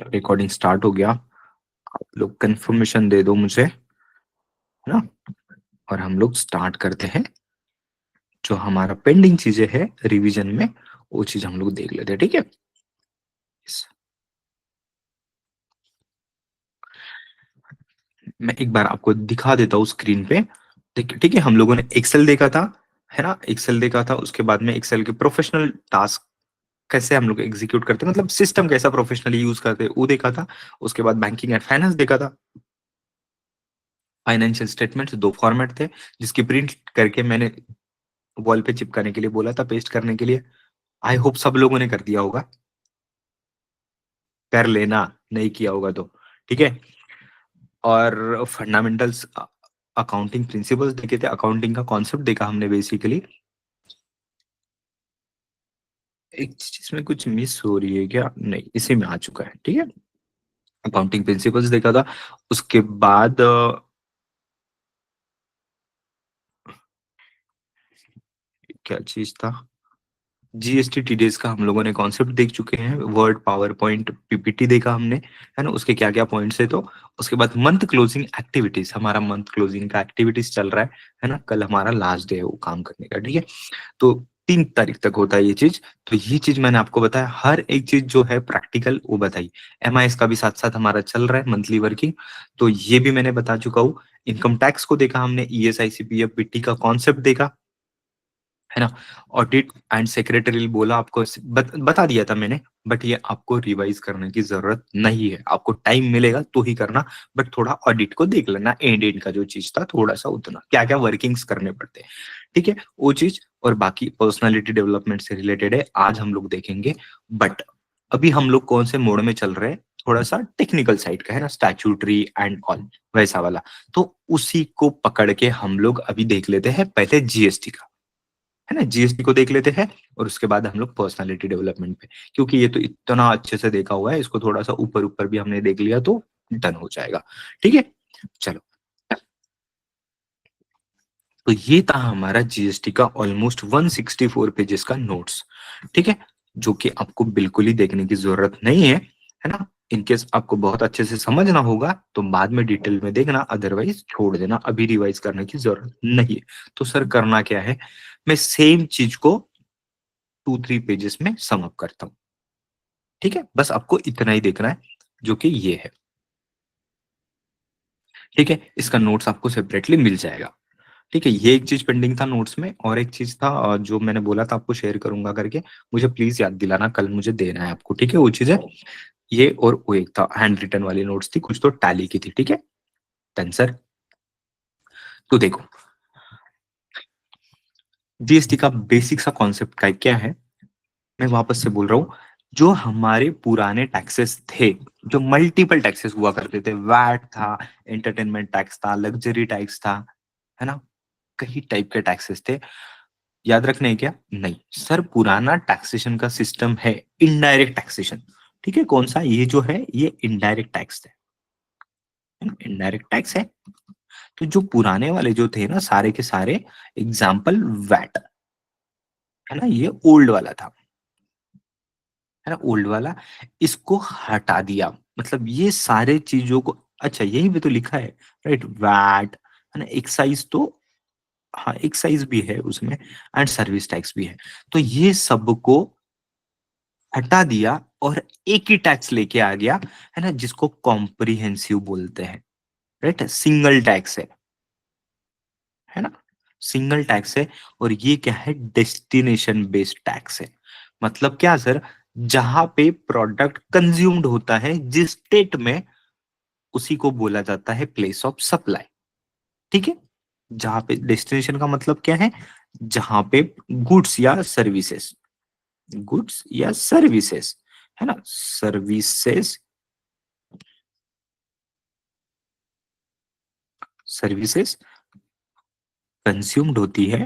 Recording start हो गया। आप लोग कंफर्मेशन दे दो मुझे, है ना। और हम लोग स्टार्ट करते हैं। जो हमारा पेंडिंग चीजें है रिवीजन में, वो चीज हम लोग देख लेते हैं, ठीक है। Yes. मैं एक बार आपको दिखा देता हूँ स्क्रीन पे। देखिए, ठीक है, हम लोगों ने एक्सेल देखा था, है ना। एक्सेल देखा था, उसके बाद में एक्सेल के प्रोफेशनल टास्क कैसे हम लोग एग्जीक्यूट करते हैं, मतलब सिस्टम कैसा प्रोफेशनली यूज करते हैं, वो देखा था। उसके बाद बैंकिंग एंड फाइनेंस देखा था। फाइनेंशियल स्टेटमेंट्स दो फॉर्मेट थे, जिसकी प्रिंट करके मैंने वॉल पे चिपकाने के लिए बोला था, पेस्ट करने के लिए। आई होप सब लोगों ने कर दिया होगा। कर लेना, नहीं किया होगा तो, ठीक है। और फंडामेंटल्स, अकाउंटिंग प्रिंसिपल्स देखे थे, अकाउंटिंग का कॉन्सेप्ट देखा हमने बेसिकली। एक चीज में कुछ मिस हो रही है क्या? नहीं, इसी में आ चुका है, ठीक है। अकाउंटिंग प्रिंसिपल्स देखा था। उसके बाद क्या चीज था, जीएसटी टीडीएस का हम लोगों ने कॉन्सेप्ट देख चुके हैं। वर्ड, पावर पॉइंट, पीपीटी देखा हमने, है ना। उसके क्या क्या पॉइंट्स है तो। उसके बाद मंथ क्लोजिंग एक्टिविटीज, हमारा मंथ क्लोजिंग का एक्टिविटीज चल रहा है ना। कल हमारा लास्ट डे है वो काम करने का, ठीक है। तो 3 तारीख तक होता है ये चीज। तो ये चीज मैंने आपको बताया, हर एक चीज जो है प्रैक्टिकल वो बताई। एमआईएस का भी साथ साथ हमारा चल रहा है, मंथली वर्किंग, तो ये भी मैंने बता चुका हूँ। इनकम टैक्स को देखा हमने, ईएसआई सीपीएफ पीटी का कॉन्सेप्ट देखा, है ना। ऑडिट एंड सेक्रेटरी बोला आपको, बता दिया था मैंने। बट ये आपको रिवाइज करने की जरूरत नहीं है, आपको टाइम मिलेगा तो ही करना। बट थोड़ा ऑडिट को देख लेना, एंड एंड का जो चीज था थोड़ा सा, उतना क्या क्या वर्किंग्स करने पड़ते हैं, ठीक है, वो चीज। और बाकी पर्सनालिटी डेवलपमेंट से रिलेटेड है, आज हम लोग देखेंगे। बट अभी हम लोग कौन से मोड में चल रहे हैं, थोड़ा सा टेक्निकल साइड का, है ना, स्टैट्यूटरी एंड ऑल वैसा वाला। तो उसी को पकड़ के हम लोग अभी देख लेते हैं, पहले जीएसटी का, है ना, जीएसटी को देख लेते हैं। और उसके बाद हम लोग पर्सनालिटी डेवलपमेंट पे, क्योंकि ये तो इतना अच्छे से देखा हुआ है, इसको थोड़ा सा ऊपर ऊपर भी हमने देख लिया तो डन हो जाएगा, ठीक है। चलो, तो ये था हमारा जीएसटी का ऑलमोस्ट 164 पेजेस का नोट्स, ठीक है। जो कि आपको बिल्कुल ही देखने की जरूरत नहीं है ना। इनकेस आपको बहुत अच्छे से समझना होगा तो बाद में डिटेल में देखना, अदरवाइज छोड़ देना, अभी रिवाइज करने की जरूरत नहीं है। तो सर करना क्या है, मैं सेम चीज को 2-3 पेजेस में सम अप करता हूँ, ठीक है। बस आपको इतना ही देखना है, जो कि ये है, ठीक है। इसका नोट्स आपको सेपरेटली मिल जाएगा, ठीक है। ये एक चीज पेंडिंग था नोट्स में, और एक चीज था जो मैंने बोला था आपको शेयर करूंगा करके, मुझे प्लीज याद दिलाना, कल मुझे देना है आपको, ठीक है। वो चीज है ये, और वो एक था हैंड रिटन वाली नोट्स थी कुछ, तो टैली की थी, ठीक है। Done sir. तो देखो, जीएसटी का बेसिक सा कॉन्सेप्ट का क्या है, मैं वापस से बोल रहा हूँ। जो हमारे पुराने टैक्सेस थे, जो मल्टीपल टैक्सेस हुआ करते थे, वैट था, एंटरटेनमेंट टैक्स था, लग्जरी टैक्स था, है ना, कई टाइप के टैक्सेस थे। याद रखने हैं क्या? नहीं सर, पुराना टैक्सेशन का सिस्टम है इनडायरेक्ट टैक्सेशन, ठीक है। कौन सा? ये जो है ये इनडायरेक्ट टैक्स है, इनडायरेक्ट टैक्स है। तो जो पुराने वाले जो थे ना सारे के सारे, एग्जाम्पल वैट, है ना, ये ओल्ड वाला था, है ना, ओल्ड वाला। इसको हटा दिया, मतलब ये सारे चीजों को, अच्छा यही भी तो लिखा है, राइट, वैट, है ना, एक्साइज तो, हाँ एक्साइज भी है उसमें, एंड सर्विस टैक्स भी है। तो ये सबको हटा दिया और एक ही टैक्स लेके आ गया, है ना, जिसको कॉम्प्रिहेंसिव बोलते हैं, राइट, सिंगल टैक्स है ना, सिंगल टैक्स है। और ये क्या है, डेस्टिनेशन बेस्ड टैक्स है। मतलब क्या सर, जहां पे प्रोडक्ट कंज्यूम्ड होता है जिस स्टेट में, उसी को बोला जाता है प्लेस ऑफ सप्लाई, ठीक है। जहां पे डेस्टिनेशन का मतलब क्या है, जहां पे गुड्स या सर्विसेज, गुड्स या सर्विसेज, है ना, सर्विसेज, सर्विसेज कंज्यूम्ड होती है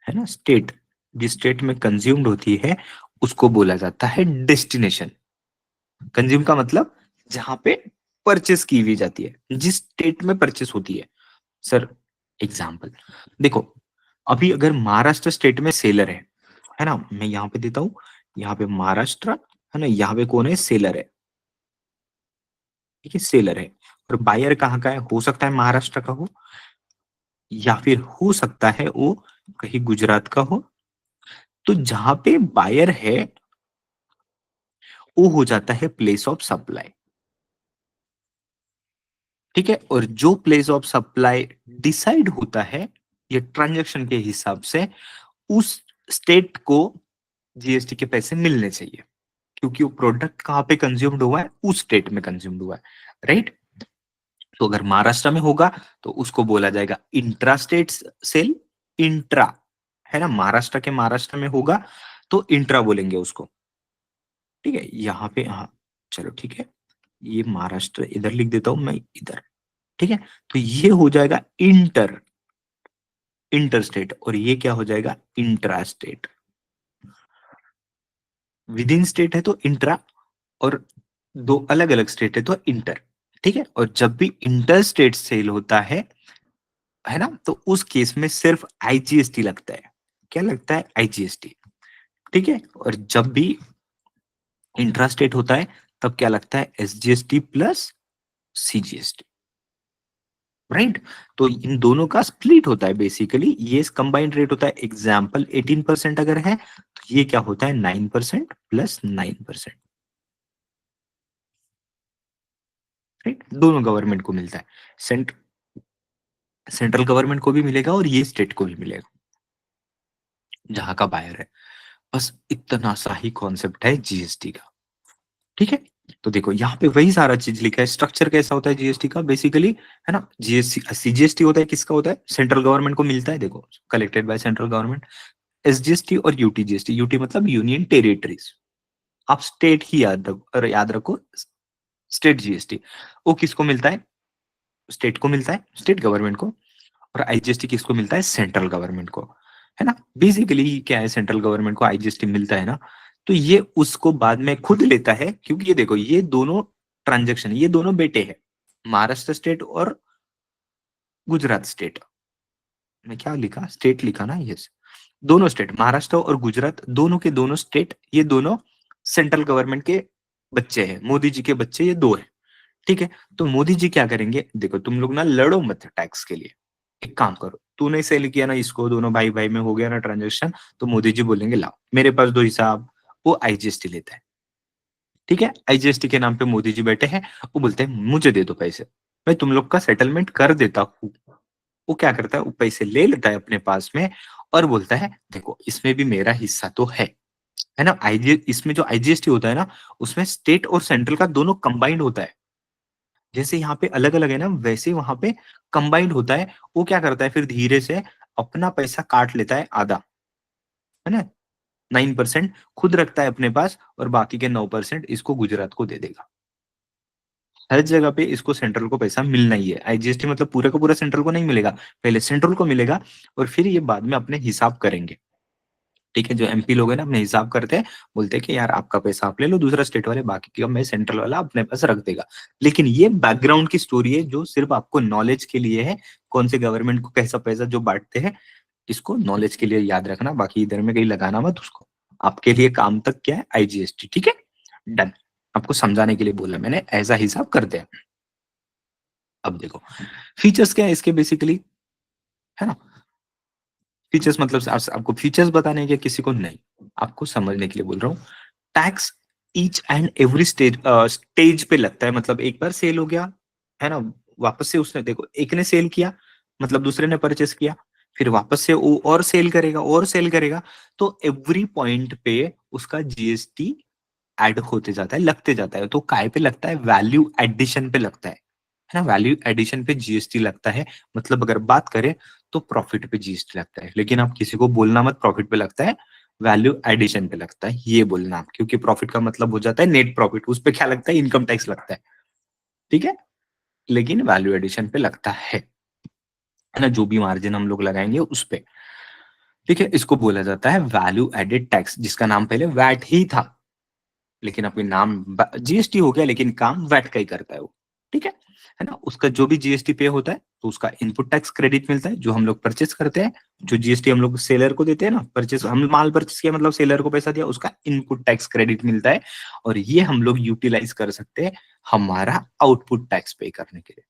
ना, स्टेट, जिस स्टेट में कंज्यूम्ड होती है उसको बोला जाता है डेस्टिनेशन। कंज्यूम का मतलब जहां पे परचेस की हुई जाती है, जिस स्टेट में परचेस होती है। सर एग्जाम्पल देखो, अभी अगर महाराष्ट्र स्टेट में सेलर है ना, मैं यहाँ पे देता हूँ, यहाँ पे महाराष्ट्र, है ना, यहाँ पे कौन है, सेलर है, ठीक है, सेलर है। और बायर कहाँ का है, हो सकता है महाराष्ट्र का हो, या फिर हो सकता है वो कहीं गुजरात का हो। तो जहां पे बायर है वो हो जाता है प्लेस ऑफ सप्लाई, ठीक है। और जो प्लेस ऑफ सप्लाई डिसाइड होता है ये ट्रांजैक्शन के हिसाब से, उस स्टेट को जीएसटी के पैसे मिलने चाहिए, क्योंकि वो प्रोडक्ट कहाँ पे कंज्यूम्ड हुआ है, उस स्टेट में कंज्यूम्ड हुआ है, राइट। तो अगर महाराष्ट्र में होगा तो उसको बोला जाएगा इंट्रा स्टेट सेल, इंट्रा, है ना, महाराष्ट्र के महाराष्ट्र में होगा तो इंट्रा बोलेंगे उसको, ठीक है। यहाँ पे हाँ, चलो ठीक है, ये महाराष्ट्र इधर लिख देता हूं मैं इधर, ठीक है। तो ये हो जाएगा इंटर, इंटर स्टेट, और ये क्या हो जाएगा, intra state. With in state है तो इंट्रा, और दो अलग अलग स्टेट है तो इंटर, ठीक है। और जब भी इंटर स्टेट सेल होता है ना, तो उस केस में सिर्फ आईजीएसटी लगता है, क्या लगता है, आईजीएसटी, ठीक है। और जब भी इंट्रा स्टेट होता है तब क्या लगता है, एसजीएसटी प्लस सीजीएसटी, राइट। तो इन दोनों का स्प्लिट होता है बेसिकली, ये कंबाइंड रेट होता है, एग्जाम्पल 18% अगर है तो ये क्या होता है, 9% प्लस 9%, राइट। दोनों गवर्नमेंट को मिलता है, सेंट सेंट्रल गवर्नमेंट को भी मिलेगा और ये स्टेट को भी मिलेगा जहां का बायर है। बस इतना सा ही कॉन्सेप्ट है जीएसटी का, ठीक है। तो देखो यहाँ पे वही सारा चीज लिखा है, स्ट्रक्चर कैसा होता है जीएसटी का बेसिकली, है ना। जीएसटी सीजीएसटी होता है, किसका होता है, सेंट्रल गवर्नमेंट को मिलता है, देखो collected by central government. SGST और यूटीजीएसटी, यूटी मतलब यूनियन टेरिटरीज, आप स्टेट ही याद रखो, स्टेट जीएसटी, वो किसको मिलता है, स्टेट को मिलता है, स्टेट गवर्नमेंट को। और आईजीएसटी किसको मिलता है, सेंट्रल गवर्नमेंट को, है ना। बेसिकली क्या है, सेंट्रल गवर्नमेंट को आईजीएसटी मिलता है ना, तो ये उसको बाद में खुद लेता है, क्योंकि ये देखो ये दोनों ट्रांजेक्शन, ये दोनों बेटे हैं, महाराष्ट्र स्टेट और गुजरात स्टेट। मैं क्या लिखा, स्टेट लिखा ना, यस, दोनों स्टेट, महाराष्ट्र और गुजरात, दोनों के दोनों स्टेट, ये दोनों सेंट्रल गवर्नमेंट के बच्चे हैं, मोदी जी के बच्चे ये दो हैं, ठीक है। तो मोदी जी क्या करेंगे, देखो तुम लोग ना लड़ो मत टैक्स के लिए, एक काम करो, तूने सेल किया ना इसको, दोनों भाई भाई में हो गया ना ट्रांजेक्शन, तो मोदी जी बोलेंगे लाओ मेरे पास दो हिसाब, वो आईजीएसटी लेता है, ठीक है। आईजीएसटी के नाम पे मोदी जी बैठे हैं, वो बोलते हैं मुझे दे दो पैसे, मैं तुम लोग का सेटलमेंट कर देता हूँ। वो क्या करता है, वो पैसे ले लेता है अपने पास में, और बोलता है देखो इसमें भी मेरा हिस्सा तो है ना। आईजी इसमें जो आईजीएसटी होता है ना, उसमें स्टेट और सेंट्रल का दोनों कंबाइंड होता है, जैसे यहाँ पे अलग अलग है ना, वैसे वहां पे कंबाइंड होता है। वो क्या करता है, फिर धीरे से अपना पैसा काट लेता है आधा, है ना, 9% खुद रखता है अपने पास, और बाकी के 9% इसको गुजरात को दे देगा। हर जगह पे इसको सेंट्रल को पैसा मिलना ही है, आईजीएसटी मतलब पूरा का पूरा सेंट्रल को नहीं मिलेगा, पहले सेंट्रल को मिलेगा, और फिर ये बाद में अपने हिसाब करेंगे, ठीक है। जो एमपी लोग हैं ना अपने हिसाब करते हैं, बोलते हैं कि यार आपका पैसा आप ले लो, दूसरा स्टेट वाले बाकी का मैं सेंट्रल वाला अपने पास रख देगा। लेकिन ये बैकग्राउंड की स्टोरी है जो सिर्फ आपको नॉलेज के लिए है, कौन से गवर्नमेंट को कैसा पैसा जो बांटते हैं, इसको नॉलेज के लिए याद रखना, बाकी इधर में कहीं लगाना मत उसको। आपके लिए काम तक क्या है, आईजीएसटी, ठीक है, डन। आपको समझाने के लिए बोला मैंने, ऐसा हिसाब करते हैं। अब देखो फीचर्स क्या है इसके बेसिकली, है ना। फीचर्स मतलब आपको फीचर्स बताने के, किसी को नहीं, आपको समझने के लिए बोल रहा हूँ। Tax each and every stage stage पे लगता है, मतलब एक बार सेल हो गया, है ना, वापस से उसने, देखो एक ने सेल किया मतलब दूसरे ने परचेस किया, फिर वापस से वो और सेल करेगा और सेल करेगा, तो एवरी पॉइंट पे उसका जीएसटी ऐड होते जाता है, लगते जाता है। तो काय पे लगता है, वैल्यू एडिशन पे लगता है ना, वैल्यू एडिशन पे जीएसटी लगता है। मतलब अगर बात करें तो प्रॉफिट पे जीएसटी लगता है, लेकिन आप किसी को बोलना मत प्रॉफिट पे लगता है, वैल्यू एडिशन पे लगता है, ये बोलना आप, क्योंकि प्रॉफिट का मतलब हो जाता है नेट प्रॉफिट, उस पे क्या लगता है, इनकम टैक्स लगता है, ठीक है। लेकिन वैल्यू एडिशन पे लगता है ना, जो भी मार्जिन हम लोग लगाएंगे उस पे, ठीक है। इसको बोला जाता है वैल्यू एडेड टैक्स, जिसका नाम पहले वैट ही था, लेकिन अभी नाम जीएसटी हो गया, लेकिन काम वैट का ही करता है वो, ठीक है ना। उसका जो भी जीएसटी पे होता है तो उसका इनपुट टैक्स क्रेडिट मिलता है, जो हम लोग परचेस करते हैं, जो जीएसटी हम लोग सेलर को देते हैं ना, परचेस हम माल परचेस किया मतलब सेलर को पैसा दिया, उसका इनपुट टैक्स क्रेडिट मिलता है। और ये हम लोग यूटिलाइज कर सकते हैं हमारा आउटपुट टैक्स पे करने के लिए।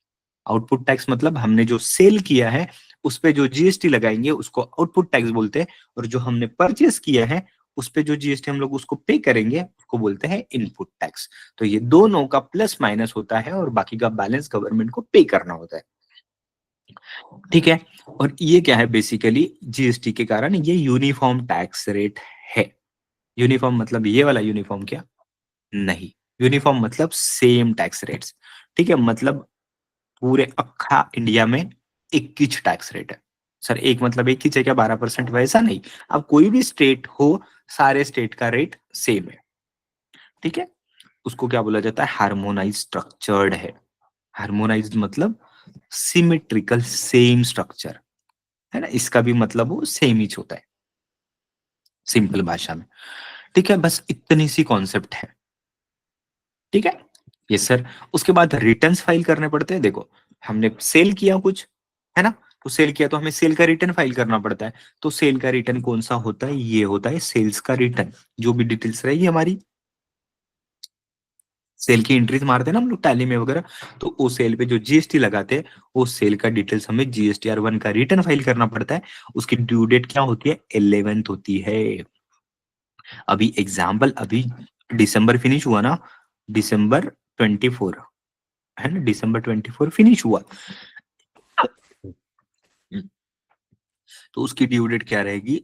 आउटपुट टैक्स मतलब हमने जो सेल किया है उस पे जो जीएसटी लगाएंगे उसको आउटपुट टैक्स बोलते हैं, और जो हमने परचेस किया है उस पे जो जीएसटी हम लोग उसको पे करेंगे उसको बोलते हैं इनपुट टैक्स। तो ये दोनों का प्लस माइनस होता है और बाकी का बैलेंस गवर्नमेंट को पे करना होता है। ठीक है। और ये क्या है, बेसिकली जीएसटी के कारण ये यूनिफॉर्म टैक्स रेट है। यूनिफॉर्म मतलब ये वाला यूनिफॉर्म क्या, नहीं, यूनिफॉर्म मतलब सेम टैक्स रेट्स। ठीक है, मतलब पूरे अक्खा इंडिया में एक ही टैक्स रेट है। सर एक मतलब एक ही है क्या 12%, वैसा नहीं। अब कोई भी स्टेट हो, सारे स्टेट का रेट सेम है। ठीक है, उसको क्या बोला जाता है, हार्मोनाइज स्ट्रक्चर्ड है। हार्मोनाइज्ड मतलब सिमेट्रिकल सेम स्ट्रक्चर, है ना, इसका भी मतलब वो सेम ही होता है सिंपल भाषा में। ठीक है, बस इतनी सी कॉन्सेप्ट है। ठीक है, यस सर। उसके बाद रिटर्न्स फाइल करने पड़ते हैं। देखो हमने सेल किया कुछ, है ना, तो सेल किया तो हमें सेल का रिटर्न फाइल करना पड़ता है। तो सेल का रिटर्न कौन सा होता है, ये होता है सेल्स का रिटर्न। जो भी डिटेल्स रहेगी हमारी सेल की एंट्रीज मारते हैं ना हम लोग टैली में वगैरह, तो वो सेल पे जो जीएसटी लगाते हैं वो सेल का डिटेल्स हमें जीएसटीआर 1 का रिटर्न फाइल करना पड़ता है। उसकी ड्यू डेट क्या होती है, 11th होती है। अभी एग्जाम्पल, अभी दिसंबर फिनिश हुआ ना, दिसंबर 24, है ना, दिसंबर 24 फिनिश हुआ। तो उसकी ड्यू डेट क्या रहेगी,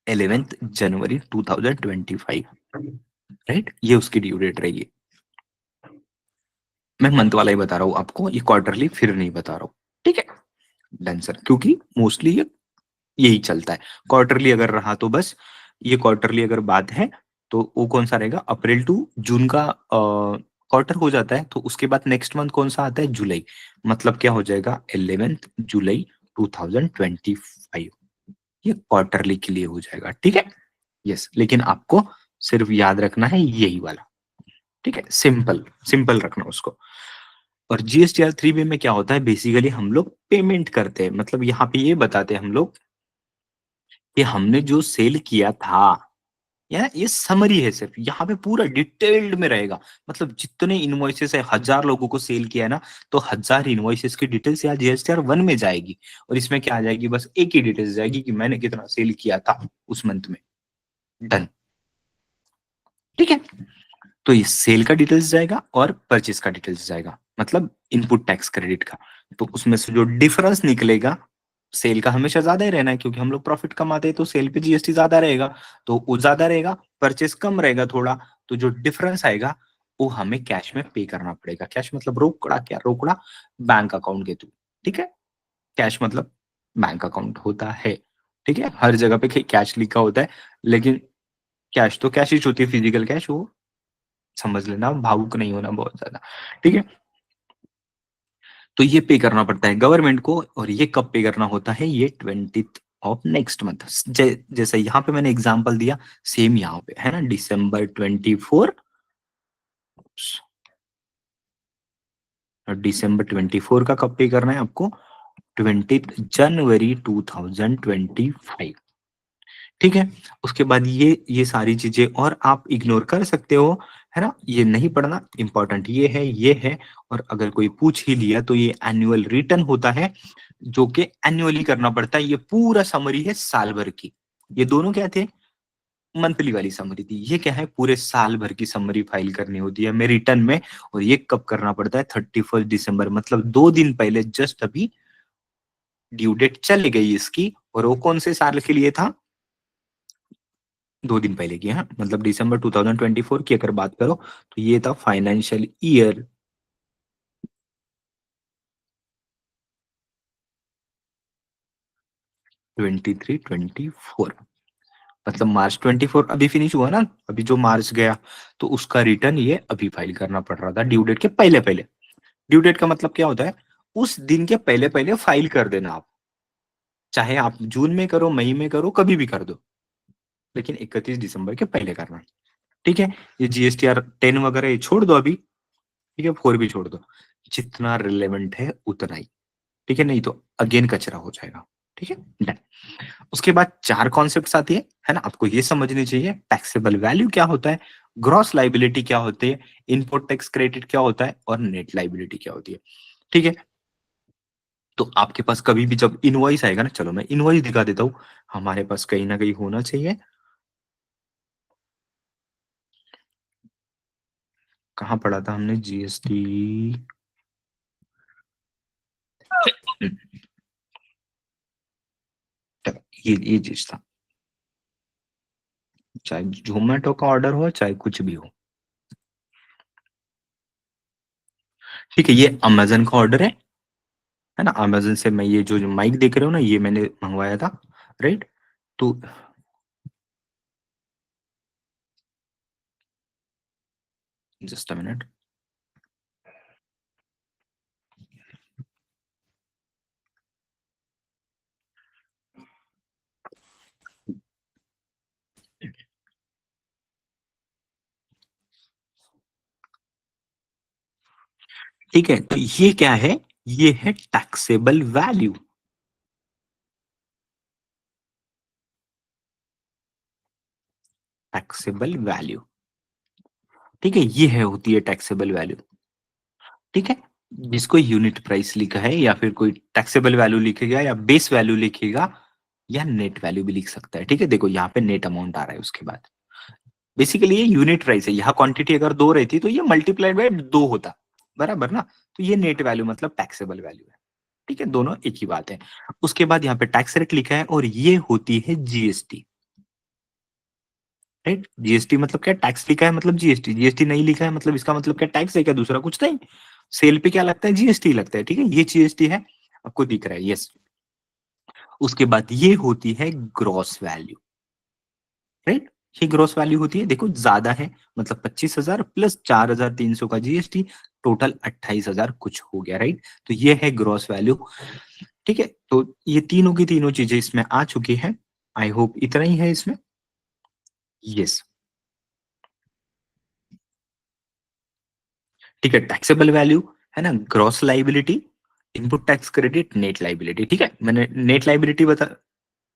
11th January 2025, राइट, ये उसकी ड्यू डेट रहेगी। मैं मंथ वाला ही बता रहा हूँ आपको, ये क्वार्टरली फिर नहीं बता रहा हूँ। ठीक है, डन सर, क्योंकि मोस्टली ये यही चलता है। क्वार्टरली अगर रहा तो बस, ये क्वार्टरली अगर बात है तो वो कौन सा रहेगा, अप्रैल टू जून का क्वार्टर हो जाता है, तो उसके बाद नेक्स्ट मंथ कौन सा आता है, जुलाई। मतलब क्या हो जाएगा, 11th July 2025, ये क्वार्टरली के लिए हो जाएगा। ठीक है, यस, लेकिन आपको सिर्फ याद रखना है यही वाला। ठीक है, सिंपल सिंपल रखना उसको। और जीएसटीआर 3B में क्या होता है, बेसिकली हम लोग पेमेंट करते हैं, मतलब यहाँ पे ये बताते हैं हम लोग कि हमने जो सेल किया था, यार ये समरी है सिर्फ, यहाँ पे पूरा डिटेल्ड में रहेगा। मतलब जितने इनवॉइसेस है, 1000 लोगों को सेल किया है ना, तो 1000 इनवॉइसेस की डिटेल्स यहाँ जीएसटीआर 1 में जाएगी। और इसमें क्या आ जाएगी, बस एक ही डिटेल्स जाएगी कि मैंने कितना सेल किया था उस मंथ में। डन। ठीक है, तो ये सेल का डिटेल्स जाएगा और परचेस का डिटेल्स जाएगा, मतलब इनपुट टैक्स क्रेडिट का। तो उसमें से जो डिफरेंस निकलेगा, सेल का हमेशा ज्यादा ही रहना है क्योंकि हम लोग प्रॉफिट कमाते हैं, तो सेल पे जीएसटी ज्यादा रहेगा, तो वो ज्यादा रहेगा, परचेस कम रहेगा थोड़ा। तो जो डिफरेंस आएगा वो हमें कैश में पे करना पड़ेगा। कैश मतलब रोकड़ा, क्या रोकड़ा, बैंक अकाउंट के थ्रू। ठीक है, कैश मतलब बैंक अकाउंट होता है। ठीक है, हर जगह पे कैश लिखा होता है, लेकिन कैश तो कैश ही होती है, फिजिकल कैश, वो समझ लेना, भावुक नहीं होना बहुत ज्यादा। ठीक है, तो ये पे करना पड़ता है गवर्नमेंट को, और ये कब पे करना होता है, ये 20th ऑफ नेक्स्ट मंथ। जैसे यहाँ पे मैंने एग्जांपल दिया, सेम यहाँ पे है ना, December 24, और December 24 का कब पे करना है आपको, 20th January 2025। ठीक है, उसके बाद ये सारी चीजें और आप इग्नोर कर सकते हो, है ना, ये नहीं पढ़ना, इंपॉर्टेंट ये है, ये है। और अगर कोई पूछ ही लिया तो ये एनुअल रिटर्न होता है, जो कि एनुअली करना पड़ता है। ये पूरा समरी है साल भर की। ये दोनों क्या थे, मंथली वाली समरी थी, ये क्या है, पूरे साल भर की समरी फाइल करनी होती है हमें रिटर्न में। और ये कब करना पड़ता है, 31 दिसंबर, मतलब 2 दिन पहले, जस्ट अभी ड्यू डेट चल गई इसकी। और वो कौन से साल के लिए था, 2 दिन पहले की, हाँ, मतलब दिसंबर 2024 की अगर बात करो तो ये था फाइनेंशियल ईयर 23-24, मतलब March 24 अभी फिनिश हुआ ना, अभी जो मार्च गया, तो उसका रिटर्न ये अभी फाइल करना पड़ रहा था ड्यू डेट के पहले पहले। ड्यू डेट का मतलब क्या होता है, उस दिन के पहले पहले फाइल कर देना आप, चाहे आप जून में करो, मई में करो, कभी भी कर दो, लेकिन 31 दिसंबर के पहले करना। ठीक है, ये जीएसटीआर 10 वगैरह ये छोड़ दो अभी, ठीक है, 4 भी छोड़ दो, जितना रिलेवेंट है उतना ही, ठीक है, नहीं तो अगेन कचरा हो जाएगा, ठीक है, डन। उसके बाद 4 कॉन्सेप्ट्स आती है ना, आपको ये समझनी चाहिए, टैक्सेबल वैल्यू क्या होता है, ग्रॉस लाइबिलिटी क्या होती है, इनपुट टैक्स क्रेडिट क्या होता है और नेट लाइबिलिटी क्या होती है, ठीक है। तो आपके पास कभी भी जब इनवॉइस आएगा ना, चलो मैं इनवॉइस दिखा देता हूँ, हमारे पास कहीं ना कहीं होना चाहिए, कहाँ पढ़ा था हमने जीएसटी, ये चीज था, चाहे जोमेटो का ऑर्डर हो चाहे कुछ भी हो, ठीक है, ये अमेजन का ऑर्डर है ना, अमेजन से मैं ये जो माइक देख रहे हो ना, ये मैंने मंगवाया था, राइट। तो जस्ट अ मिनट, ठीक है, तो ये क्या है, ये है टैक्सेबल वैल्यू, टैक्सेबल वैल्यू, ठीक है, ये है होती है टैक्सेबल वैल्यू, ठीक है, जिसको यूनिट प्राइस लिखा है या फिर कोई टैक्सेबल वैल्यू लिखेगा या बेस वैल्यू लिखेगा या नेट वैल्यू भी लिख सकता है, ठीक है, देखो यहाँ पे नेट अमाउंट आ रहा है, उसके बाद बेसिकली ये यूनिट प्राइस है, यहाँ क्वांटिटी अगर 2 रहती तो ये मल्टीप्लाइड बाय 2 होता, बराबर ना, तो ये नेट वैल्यू मतलब टैक्सेबल वैल्यू है, ठीक है, दोनों एक ही बात है। उसके बाद यहाँ पे टैक्स रेट लिखा है और ये होती है जीएसटी, राइट, जीएसटी मतलब क्या, टैक्स लिखा है मतलब जीएसटी, जीएसटी नहीं लिखा है मतलब इसका मतलब क्या, टैक्स है क्या, दूसरा कुछ नहीं, सेल पे क्या लगता है, जीएसटी लगता है, ठीक है, ये जीएसटी है, आपको दिख रहा है, यस। उसके बाद ये होती है ग्रॉस वैल्यू, राइट, ये ग्रॉस वैल्यू होती है, देखो ज्यादा है, मतलब 25,000 प्लस 4,300 का जीएसटी, टोटल 28,000 कुछ हो गया, राइट, तो ये है ग्रॉस वैल्यू, ठीक है, तो ये तीनों की तीनों चीजें इसमें आ चुकी है, आई होप इतना ही है इसमें, यस, ठीक है, टैक्सेबल वैल्यू है ना, gross liability, input tax credit, net liability, ठीक है, मैंने नेट लाइबिलिटी बता,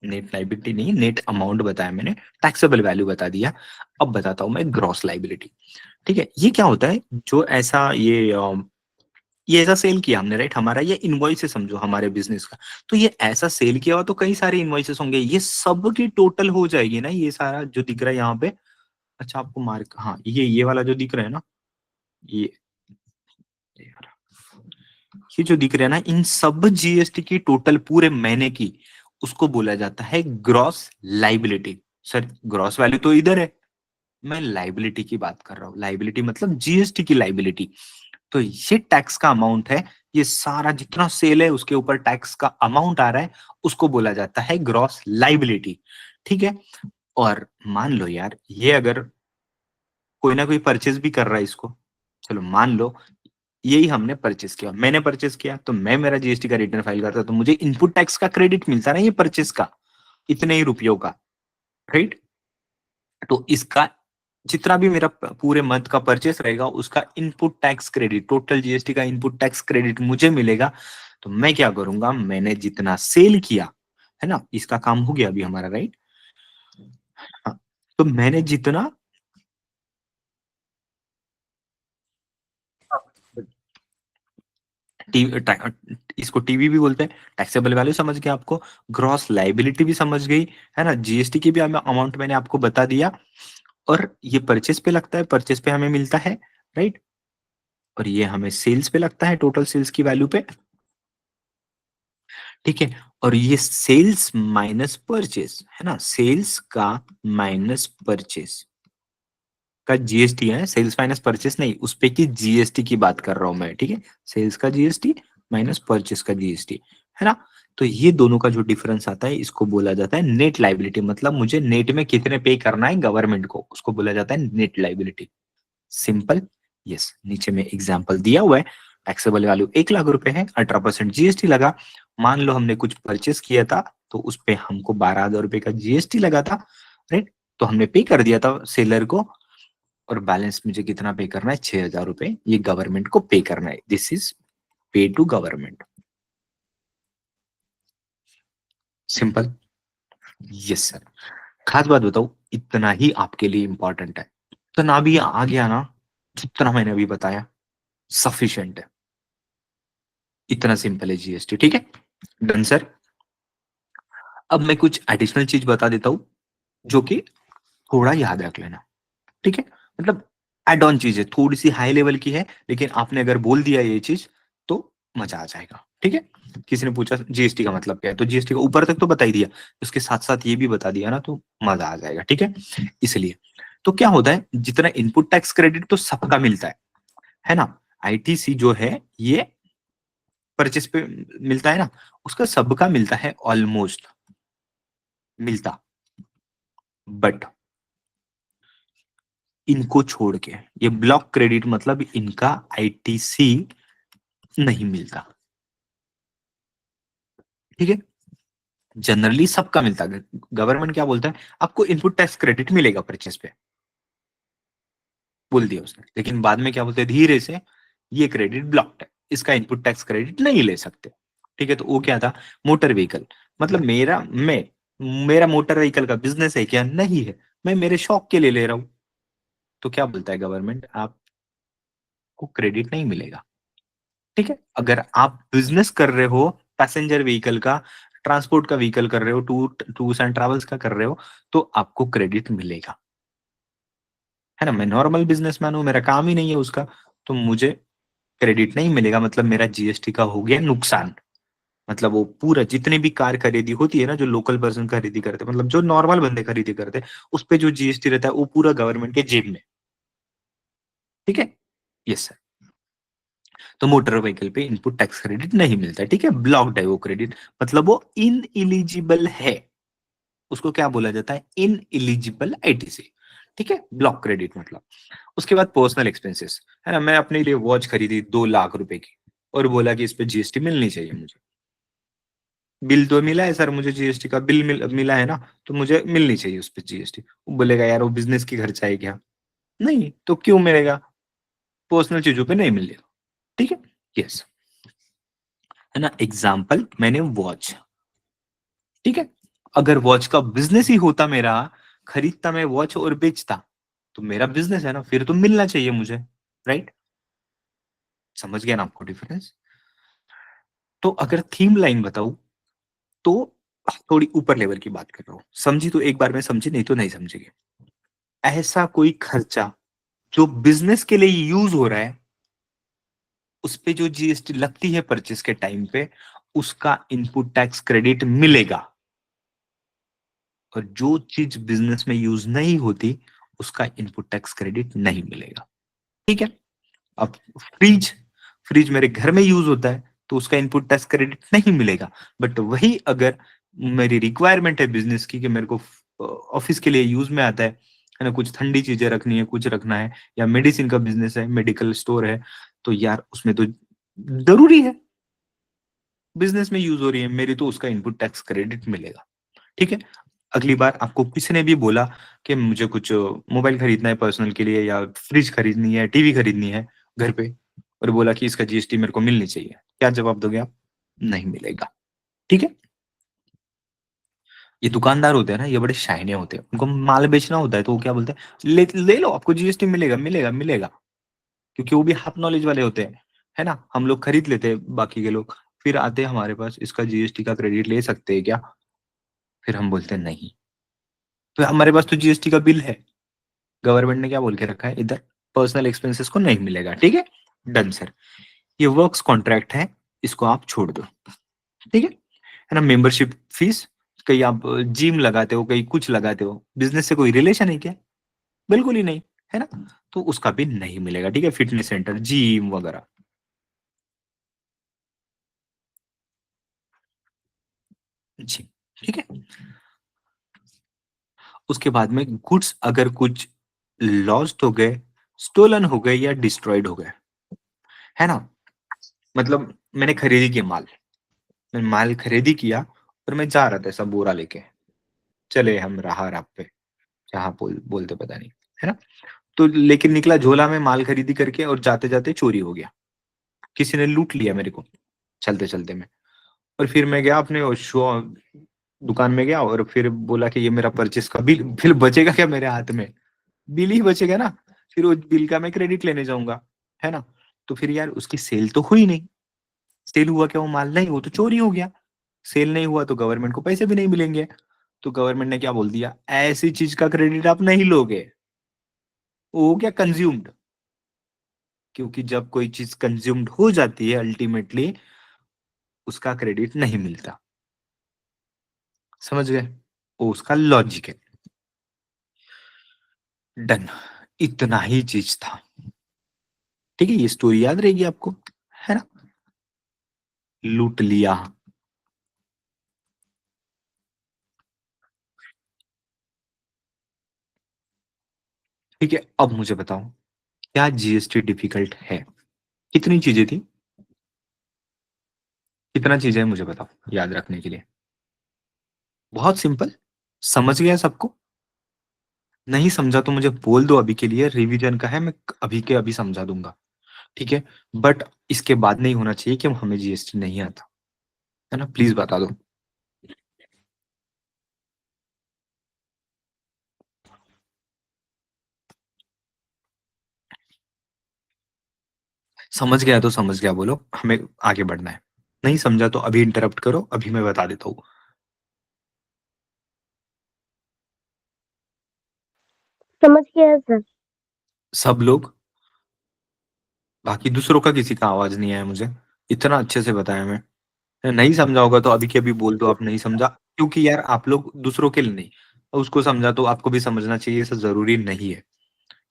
नेट लाइबिलिटी नहीं, नेट अमाउंट बताया मैंने, टैक्सेबल वैल्यू बता दिया, अब बताता हूं मैं ग्रॉस लाइबिलिटी, ठीक है, ये क्या होता है, जो ऐसा ये ऐसा सेल किया हमने, राइट, हमारा ये इनवॉइस है समझो हमारे बिजनेस का, तो ये ऐसा सेल किया हुआ तो कई सारे इनवॉइसेस होंगे, ये सब की टोटल हो जाएगी ना, ये सारा जो दिख रहा है यहाँ पे, अच्छा आपको मार्क, हाँ ये वाला जो दिख रहा है ना, ये ये जो दिख रहा है ना, इन सब जीएसटी की टोटल पूरे महीने की, उसको बोला जाता है gross liability. Sir gross value तो इधर है, मैं लाइबिलिटी की बात कर रहा हूँ, लाइबिलिटी मतलब जीएसटी की लाइबिलिटी, तो ये टैक्स का अमाउंट है, ये सारा जितना सेल है उसके ऊपर टैक्स का अमाउंट आ रहा है, उसको बोला जाता है ग्रॉस लाइबिलिटी, ठीक है। और मान लो यार, ये अगर कोई ना कोई परचेज भी कर रहा है इसको, चलो मान लो यही हमने परचेस किया, मैंने परचेस किया तो मैं मेरा जीएसटी का रिटर्न फाइल करता तो मुझे इनपुट टैक्स का क्रेडिट मिलता ना, ये परचेस का इतने ही रुपयों का, राइट, तो इसका जितना भी मेरा पूरे मंथ का परचेस रहेगा उसका input tax credit, total GST का इनपुट टैक्स क्रेडिट मुझे मिलेगा, तो मैं क्या करूंगा, मैंने जितना सेल किया है ना, इसका काम हो गया अभी हमारा, राइट, हाँ, तो मैंने जितना इसको टीवी भी बोलते हैं, टैक्सेबल वैल्यू समझ गए आपको, ग्रॉस लाइबिलिटी भी समझ गई है ना, जीएसटी की भी अमाउंट मैंने आपको बता दिया, और ये परचेस पे लगता है, परचेस पे हमें मिलता है, राइट, और ये हमें सेल्स पे लगता है, टोटल सेल्स की वैल्यू पे, ठीक है, और ये सेल्स माइनस परचेस है ना, सेल्स का माइनस परचेस का जीएसटी है, सेल्स माइनस परचेस नहीं, उस पे की जीएसटी की बात कर रहा हूं मैं, ठीक है, सेल्स का जीएसटी माइनस परचेस का जीएसटी, है ना, तो ये दोनों का जो डिफरेंस आता है इसको बोला जाता है नेट लाइबिलिटी, मतलब मुझे नेट में कितने पे करना है गवर्नमेंट को, उसको बोला जाता है नेट लाइबिलिटी, सिंपल, यस, नीचे में एग्जांपल दिया हुआ है, टैक्सेबल वैल्यू 1 लाख रुपए है, 18% जीएसटी लगा, मान लो हमने कुछ परचेस किया था तो उस पे हमको 12,000 रुपए का जीएसटी लगा था, राइट, तो हमने पे कर दिया था सेलर को, और बैलेंस मुझे कितना पे करना है, 6,000 रुपए, ये गवर्नमेंट को पे करना है। This is pay to government. Simple. Yes sir. खास बात बताओ, इतना ही आपके लिए इंपॉर्टेंट है, इतना भी आ गया ना, जितना मैंने अभी बताया सफिशिएंट है। इतना सिंपल है जीएसटी, ठीक है। Done sir. अब मैं कुछ एडिशनल चीज बता देता हूँ, जो कि थोड़ा याद रख लेना, ठीक है। मतलब एड ऑन चीज है, थोड़ी सी हाई लेवल की है, लेकिन आपने अगर बोल दिया ये चीज तो मजा आ जाएगा, ठीक है। किसी ने पूछा जीएसटी का मतलब क्या है, तो जीएसटी का ऊपर तक तो बता ही दिया, उसके साथ साथ ये भी बता दिया ना, तो मजा आ जाएगा, ठीक है। इसलिए तो क्या होता है, जितना इनपुट टैक्स क्रेडिट तो सबका मिलता है ना। आईटीसी जो है ये परचेस पे मिलता है ना, उसका सबका मिलता है ऑलमोस्ट, मिलता। बट इनको छोड़ के, ये ब्लॉक क्रेडिट मतलब इनका आईटीसी नहीं मिलता, ठीक है। जनरली सबका मिलता है। गवर्नमेंट क्या बोलता है, आपको इनपुट टैक्स क्रेडिट मिलेगा परचेस पे, बोल दिया उसने, लेकिन बाद में क्या बोलते हैं, धीरे से ये क्रेडिट ब्लॉक्ड है, इसका इनपुट टैक्स क्रेडिट नहीं ले सकते, ठीक है। तो वो क्या था, मोटर व्हीकल, मतलब मेरा मोटर व्हीकल का बिजनेस है क्या, नहीं है, मैं मेरे शौक के लिए ले रहा हूं, तो क्या बोलता है गवर्नमेंट, आपको क्रेडिट नहीं मिलेगा, ठीक है। अगर आप बिजनेस कर रहे हो, पैसेंजर व्हीकल का, ट्रांसपोर्ट का व्हीकल कर रहे हो, टूर्स एंड ट्रेवल्स का कर रहे हो, तो आपको क्रेडिट मिलेगा, है ना। मैं नॉर्मल बिजनेसमैन हूं, मेरा काम ही नहीं है उसका, तो मुझे क्रेडिट नहीं मिलेगा, मतलब मेरा जीएसटी का हो गया नुकसान। मतलब वो पूरा जितनी भी कार खरीदी होती है ना, जो लोकल पर्सन खरीदी करते हैं, मतलब जो नॉर्मल बंदे खरीदी करते हैं, उस पे जो जीएसटी रहता है वो पूरा गवर्नमेंट के जेब में, ठीक है। Yes sir. तो मोटर व्हीकल पे इनपुट टैक्स क्रेडिट नहीं मिलता है, ठीक है, ब्लॉक्ड है वो क्रेडिट, मतलब वो इन इलिजिबल है, उसको क्या बोला जाता है, इन इलिजिबल आईटीसी, ठीक है, ब्लॉक क्रेडिट मतलब। उसके बाद पर्सनल एक्सपेंसेस, है ना, मैं अपने लिए वॉच खरीदी 2 लाख रुपए की, और बोला कि इस पे जीएसटी मिलनी चाहिए मुझे, बिल तो मिला है सर, मुझे जीएसटी का बिल मिला है ना, तो मुझे मिलनी चाहिए उस पे जीएसटी। वो बोलेगा यार वो बिजनेस की खर्चा है क्या, नहीं तो क्यों मिलेगा, पर्सनल चीजों पे नहीं मिलेगा, ठीक है। यस, है ना, एग्जाम्पल मैंने वॉच, ठीक है, अगर वॉच का बिजनेस ही होता मेरा, खरीदता मैं वॉच और बेचता, तो मेरा बिजनेस है ना, फिर तो मिलना चाहिए मुझे, राइट। समझ गया ना आपको डिफरेंस। तो अगर थीम लाइन बताऊं, तो थोड़ी ऊपर लेवल की बात कर रहा हूं, समझी तो एक बार में समझी, नहीं तो नहीं समझेगी। ऐसा कोई खर्चा जो बिजनेस के लिए यूज हो रहा है, उस पे जो जीएसटी लगती है परचेस के टाइम पे, उसका इनपुट टैक्स क्रेडिट मिलेगा। और जो चीज बिजनेस में यूज नहीं होती, उसका इनपुट टैक्स क्रेडिट नहीं मिलेगा, ठीक है। अब फ्रिज, फ्रिज मेरे घर में यूज होता है, तो उसका इनपुट टैक्स क्रेडिट नहीं मिलेगा। बट वही अगर मेरी रिक्वायरमेंट है बिजनेस की, कि मेरे को ऑफिस के लिए यूज में आता है ना, कुछ ठंडी चीजें रखनी है, कुछ रखना है, या मेडिसिन का बिजनेस है, मेडिकल स्टोर है, तो यार उसमें तो जरूरी है, बिजनेस में यूज हो रही है मेरी, तो उसका इनपुट टैक्स क्रेडिट मिलेगा, ठीक है। अगली बार आपको किसी ने भी बोला कि मुझे कुछ मोबाइल खरीदना है पर्सनल के लिए, या फ्रिज खरीदनी है, टीवी खरीदनी है घर पे, और बोला कि इसका जीएसटी मेरे को मिलनी चाहिए, क्या जवाब दोगे आप, नहीं मिलेगा, ठीक है। ये दुकानदार होते हैं ना, ये बड़े शायने होते हैं, उनको माल बेचना होता है, तो वो क्या बोलते हैं, ले लो आपको जीएसटी मिलेगा मिलेगा मिलेगा, क्योंकि वो भी हाफ नॉलेज वाले होते हैं, है ना। हम लोग खरीद लेते हैं, बाकी के लोग फिर आते हैं हमारे पास, इसका जीएसटी का क्रेडिट ले सकते हैं क्या, फिर हम बोलते हैं नहीं, तो हमारे पास तो जीएसटी का बिल है, गवर्नमेंट ने क्या बोल के रखा है इधर, पर्सनल एक्सपेंसेस को नहीं मिलेगा, ठीक है। Done sir. ये वर्क्स कॉन्ट्रैक्ट है, इसको आप छोड़ दो, ठीक है ना। मेंबरशिप फीस, कहीं आप जिम लगाते हो, कहीं कुछ लगाते हो, बिजनेस से कोई रिलेशन है क्या, बिल्कुल ही नहीं, है ना, तो उसका भी नहीं मिलेगा, ठीक है। फिटनेस सेंटर, जिम वगैरह, जी, ठीक है। उसके बाद में गुड्स अगर कुछ लॉस्ट हो गए, स्टोलन हो गए, या डिस्ट्रॉयड हो गए, है ना, मतलब मैंने खरीदी किया माल, मैंने माल खरीदी किया, और मैं जा रहा था ऐसा बोरा लेके, चले हम राह रात पे, जहाँ बोलते पता नहीं, है ना, तो लेकिन निकला झोला में माल खरीदी करके और जाते जाते चोरी हो गया, किसी ने लूट लिया मेरे को चलते चलते में। और फिर मैं गया अपने वो शो दुकान में गया और फिर बोला कि ये मेरा परचेस का बिल, फिर बचेगा क्या मेरे हाथ में? बिल ही बचेगा ना। फिर वो बिल का मैं क्रेडिट लेने जाऊंगा, है ना? तो फिर यार उसकी सेल तो हुई नहीं। सेल हुआ क्या? वो माल नहीं, वो तो चोरी हो गया। सेल नहीं हुआ तो गवर्नमेंट को पैसे भी नहीं मिलेंगे। तो गवर्नमेंट ने क्या बोल दिया, ऐसी चीज का क्रेडिट आप नहीं लोगे, वो हो गया कंज्यूम्ड। क्योंकि जब कोई चीज कंज्यूम्ड हो जाती है अल्टीमेटली उसका क्रेडिट नहीं मिलता। समझ गए? वो उसका लॉजिक है। डन। इतना ही चीज था। ठीक है, ये स्टोरी याद रहेगी आपको, है ना? लूट लिया। ठीक है, अब मुझे बताओ, क्या जीएसटी डिफिकल्ट है? कितनी चीजें थी? कितना चीजें है मुझे बताओ याद रखने के लिए। बहुत सिंपल। समझ गया सबको? नहीं समझा तो मुझे बोल दो, अभी के लिए रिवीजन का है, मैं अभी के अभी समझा दूंगा। ठीक है, बट इसके बाद नहीं होना चाहिए कि हमें जीएसटी नहीं आता, है ना? प्लीज बता दो। समझ गया तो समझ गया बोलो, हमें आगे बढ़ना है। नहीं समझा तो अभी इंटरप्ट करो, अभी मैं बता देता हूँ। समझ गया सर। सब लोग? बाकी दूसरों का किसी का आवाज नहीं आया मुझे, इतना अच्छे से बताया मैं। नहीं समझा होगा तो अभी के अभी बोल दो आप नहीं समझा, क्योंकि यार आप लोग दूसरों के लिए नहीं, उसको समझा तो आपको भी समझना चाहिए, ऐसा जरूरी नहीं है।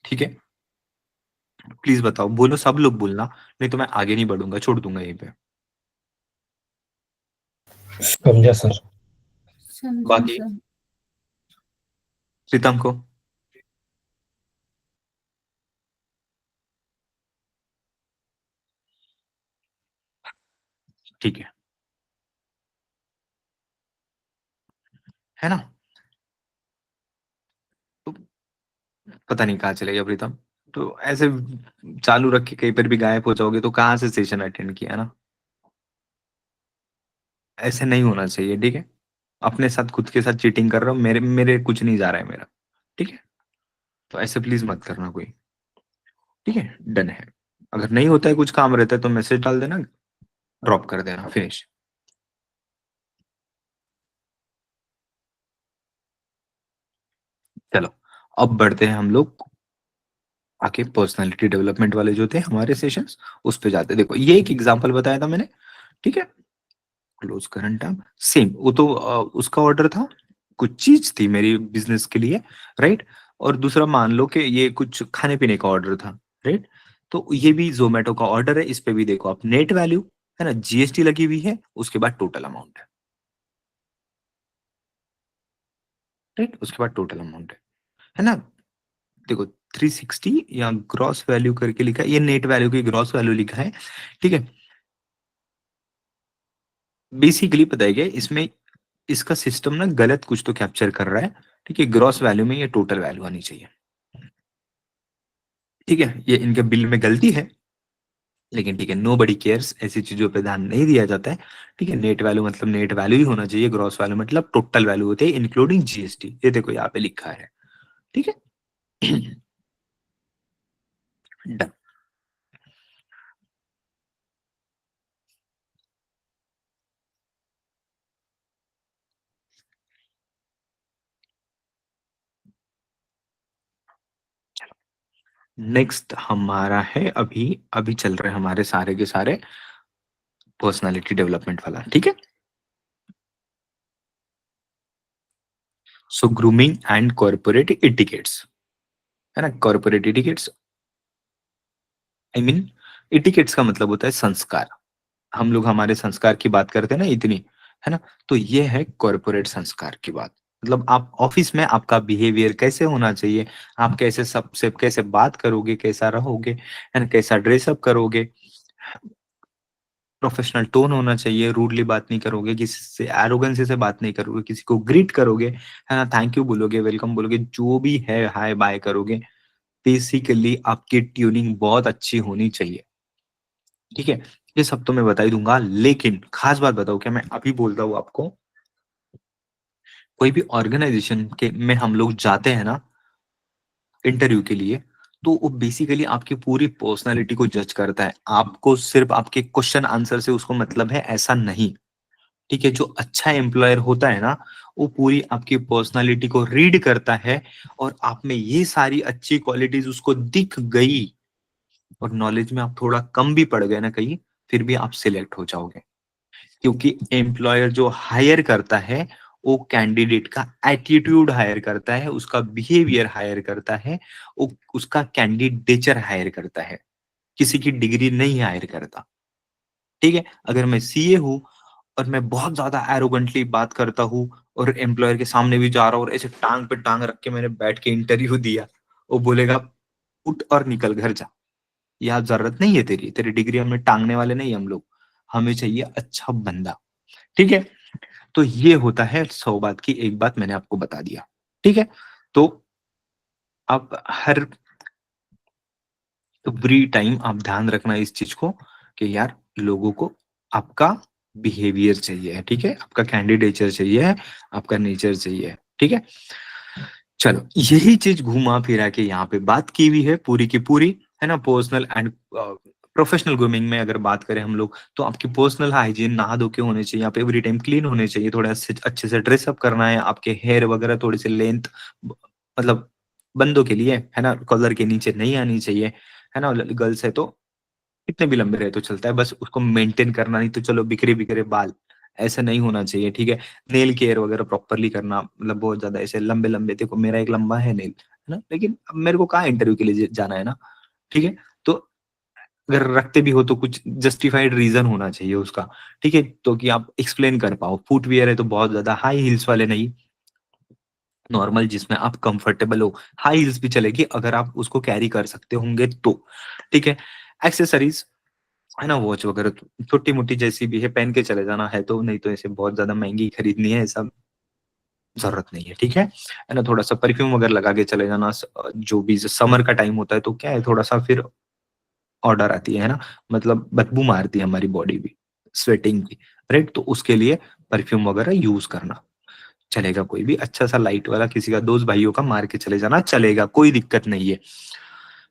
ठीक है, प्लीज बताओ, बोलो, सब लोग बोलना, नहीं तो मैं आगे नहीं बढ़ूंगा, छोड़ दूंगा यहीं पे। समझा सर। समझा बाकी सर। प्रीतम को? ठीक है ना? तो पता नहीं कहाँ चले गया प्रीतम। तो ऐसे चालू रख के कहीं पर भी गायब हो जाओगे तो कहाँ से सेशन अटेंड किया ना? ऐसे नहीं होना चाहिए, ठीक है? अपने साथ खुद के साथ चीटिंग कर रहा हूँ, मेरे मेरे कुछ नहीं जा रहा है मेरा। ठीक है, तो ऐसे प्लीज मत करना कोई। ठीक है, डन है। अगर नहीं होता है, कुछ काम रहता है तो मैसेज डाल देना, ड्रॉप कर देना, फिनिश। चलो, अब बढ़ते हैं हम लोग आके पर्सनालिटी डेवलपमेंट वाले जो थे हमारे सेशंस, उस पे जाते हैं। देखो, ये एक एग्जांपल बताया था मैंने, ठीक है? क्लोज करंट टर्म, सेम वो तो उसका ऑर्डर था, कुछ चीज थी मेरी बिजनेस के लिए, राइट? और दूसरा मान लो कि ये कुछ खाने पीने का ऑर्डर था, राइट? तो ये भी जोमेटो का ऑर्डर है, इस पे भी देखो आप, नेट वैल्यू है ना, जीएसटी लगी हुई है, उसके बाद टोटल अमाउंट है, राइट? उसके बाद टोटल अमाउंट है ना? देखो, 360 या ग्रॉस वैल्यू करके लिखा है, ये नेट वैल्यू की ग्रॉस वैल्यू लिखा है, ठीक है? बेसिकली पता है क्या इसमें, इसका सिस्टम ना गलत कुछ तो कैप्चर कर रहा है। ठीक है, ग्रॉस वैल्यू में ये टोटल वैल्यू आनी चाहिए। ठीक है, ये इनके बिल में गलती है, लेकिन ठीक है, नो बडी केयर्स, ऐसी चीजों पे ध्यान नहीं दिया जाता है। ठीक है, नेट वैल्यू मतलब नेट वैल्यू ही होना चाहिए, ग्रॉस वैल्यू मतलब टोटल वैल्यू होती है इंक्लूडिंग जीएसटी, ये देखो यहाँ पे लिखा है। ठीक है, डन। नेक्स्ट हमारा है, अभी अभी चल रहे हैं हमारे सारे के सारे पर्सनालिटी डेवलपमेंट वाला, ठीक है? सो ग्रूमिंग एंड कॉर्पोरेट इटिकेट्स, है ना? Corporate etiquettes, I mean etiquettes का मतलब होता है संस्कार। हम लोग हमारे संस्कार की बात करते हैं ना इतनी, है ना? तो ये है कॉर्पोरेट संस्कार की बात। मतलब आप ऑफिस में आपका बिहेवियर कैसे होना चाहिए, आप कैसे सबसे कैसे बात करोगे, कैसा रहोगे, है ना? कैसा ड्रेसअप करोगे, प्रोफेशनल टोन होना चाहिए, रूडली बात नहीं करोगे, किसी से एरोगेंसी से बात नहीं करोगे, किसी को ग्रीट करोगे, है ना? थैंक यू बोलोगे, वेलकम बोलोगे, जो भी है हाय बाय करोगे, बेसिकली आपकी ट्यूनिंग बहुत अच्छी होनी चाहिए, ठीक है। ये सब तो मैं बता ही दूंगा, लेकिन खास बात बताऊं क्या, मैं अभी बोलता हूँ आपको, कोई भी ऑर्गेनाइजेशन के में हम लोग जाते हैं ना इंटरव्यू के लिए, तो वो बेसिकली आपकी पूरी पर्सनालिटी को जज करता है। आपको सिर्फ आपके क्वेश्चन आंसर से उसको मतलब है ऐसा नहीं, ठीक है। जो अच्छा एम्प्लॉयर होता है ना, वो पूरी आपकी पर्सनालिटी को रीड करता है, और आप में ये सारी अच्छी क्वालिटीज उसको दिख गई, और नॉलेज में आप थोड़ा कम भी पड़ गए ना कहीं, फिर भी आप सिलेक्ट हो जाओगे। क्योंकि एम्प्लॉयर जो हायर करता है, वो कैंडिडेट का एटीट्यूड हायर करता है, उसका बिहेवियर हायर करता है, वो उसका कैंडिडेचर हायर करता है, किसी की डिग्री नहीं हायर करता, ठीक है। अगर मैं सीए हूं और मैं बहुत ज्यादा एरोगेंटली बात करता हूँ, और एम्प्लॉयर के सामने भी जा रहा हूँ और ऐसे टांग पे टांग रख के मैंने बैठ के इंटरव्यू दिया, वो बोलेगा उठ और निकल घर जा, यहाँ जरूरत नहीं है तेरी, तेरी डिग्री हमें टांगने वाले नहीं हम लोग, हमें चाहिए अच्छा बंदा, ठीक है। तो ये होता है 100 बात की एक बात मैंने आपको बता दिया, ठीक है। तो आप हर एवरी टाइम आप ध्यान रखना इस चीज को, कि यार लोगों को आपका बिहेवियर चाहिए, ठीक है, आपका कैंडिडेचर चाहिए, आपका नेचर चाहिए, ठीक है। चलो, यही चीज घुमा फिरा के यहाँ पे बात की हुई है पूरी की पूरी, है ना। पर्सनल एंड प्रोफेशनल ग्रूमिंग में अगर बात करें हम लोग, तो आपकी पर्सनल हाइजीन नहा धो के होने चाहिए, आप एवरी टाइम क्लीन होने चाहिए, थोड़ा अच्छे से ड्रेसअप करना है, आपके हेयर वगैरह थोड़ी सी लेंथ, मतलब बंदों के लिए, है ना, कॉलर के नीचे नहीं आनी चाहिए, है ना। गर्ल्स है तो कितने भी लंबे रहे तो चलता है, बस उसको मेंटेन करना, नहीं तो चलो बिखरे बिखरे बाल, ऐसा नहीं होना चाहिए, ठीक है। नेल केयर वगैरह प्रॉपरली करना, मतलब बहुत ज्यादा ऐसे लंबे लंबे, देखो मेरा एक लंबा है नेल, है ना, लेकिन अब मेरे को कहाँ इंटरव्यू के लिए जाना है ना, ठीक है। तो अगर रखते भी हो तो कुछ जस्टिफाइड रीजन होना चाहिए उसका, ठीक है, तो कि आप एक्सप्लेन कर पाओ। फुटवियर है तो बहुत ज्यादा हाई हील्स वाले नहीं, नॉर्मल जिसमें आप कंफर्टेबल हो, हाई हील्स भी चलेगी अगर आप उसको कैरी कर सकते होंगे तो, ठीक है। एक्सेसरीज, है ना, वॉच वगैरह छोटी मोटी जैसी भी है पहन के चले जाना है, तो नहीं तो ऐसे बहुत ज्यादा महंगी खरीदनी है ऐसा जरूरत नहीं है, ठीक है ना। थोड़ा सा परफ्यूम वगैरह लगा के चले जाना, जो भी समर का टाइम होता है तो क्या है, थोड़ा सा फिर ऑर्डर आती है ना, मतलब बदबू मारती है हमारी बॉडी भी, स्वेटिंग की, राइट। तो उसके लिए परफ्यूम वगैरह यूज करना चलेगा, कोई भी अच्छा सा लाइट वाला किसी का दोस्त भाइयों का मार के चले जाना चलेगा, कोई दिक्कत नहीं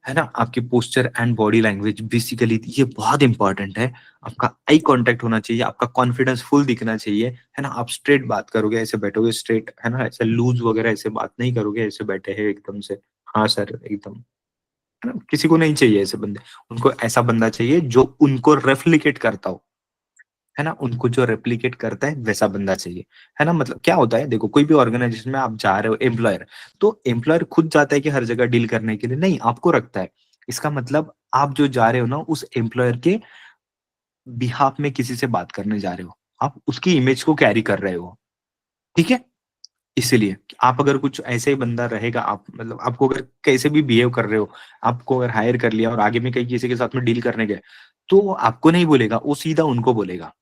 है ना। आपकी posture and body language basically ये बहुत इंपॉर्टेंट है। आपका आई कांटेक्ट होना चाहिए, आपका कॉन्फिडेंस फुल दिखना चाहिए, है ना। आप स्ट्रेट बात करोगे, ऐसे बैठोगे स्ट्रेट, है ना, ऐसे लूज वगैरह ऐसे बात नहीं करोगे, ऐसे बैठे हैं एकदम से, हाँ सर एकदम, है ना। किसी को नहीं चाहिए ऐसे बंदे, उनको ऐसा बंदा चाहिए जो उनको रेप्लिकेट करता हो, है ना, उनको जो रेप्लिकेट करता है वैसा बंदा चाहिए, है ना। मतलब क्या होता है, देखो कोई भी ऑर्गेनाइजेशन में आप जा रहे हो, एम्प्लॉयर, तो एम्प्लॉयर खुद जाता है कि हर जगह डील करने के लिए, नहीं, आपको रखता है। इसका मतलब आप जो जा रहे हो ना, उस एम्प्लॉयर के बिहाफ में किसी से बात करने जा रहे हो, आप उसकी इमेज को कैरी कर रहे हो, ठीक है। इसीलिए आप अगर कुछ ऐसे ही बंदा रहेगा, आप मतलब आपको अगर कैसे भी बिहेव कर रहे हो, आपको अगर हायर कर लिया और आगे में कहीं किसी के साथ में डील करने गए, तो वो आपको नहीं बोलेगा, वो सीधा उनको बोलेगा,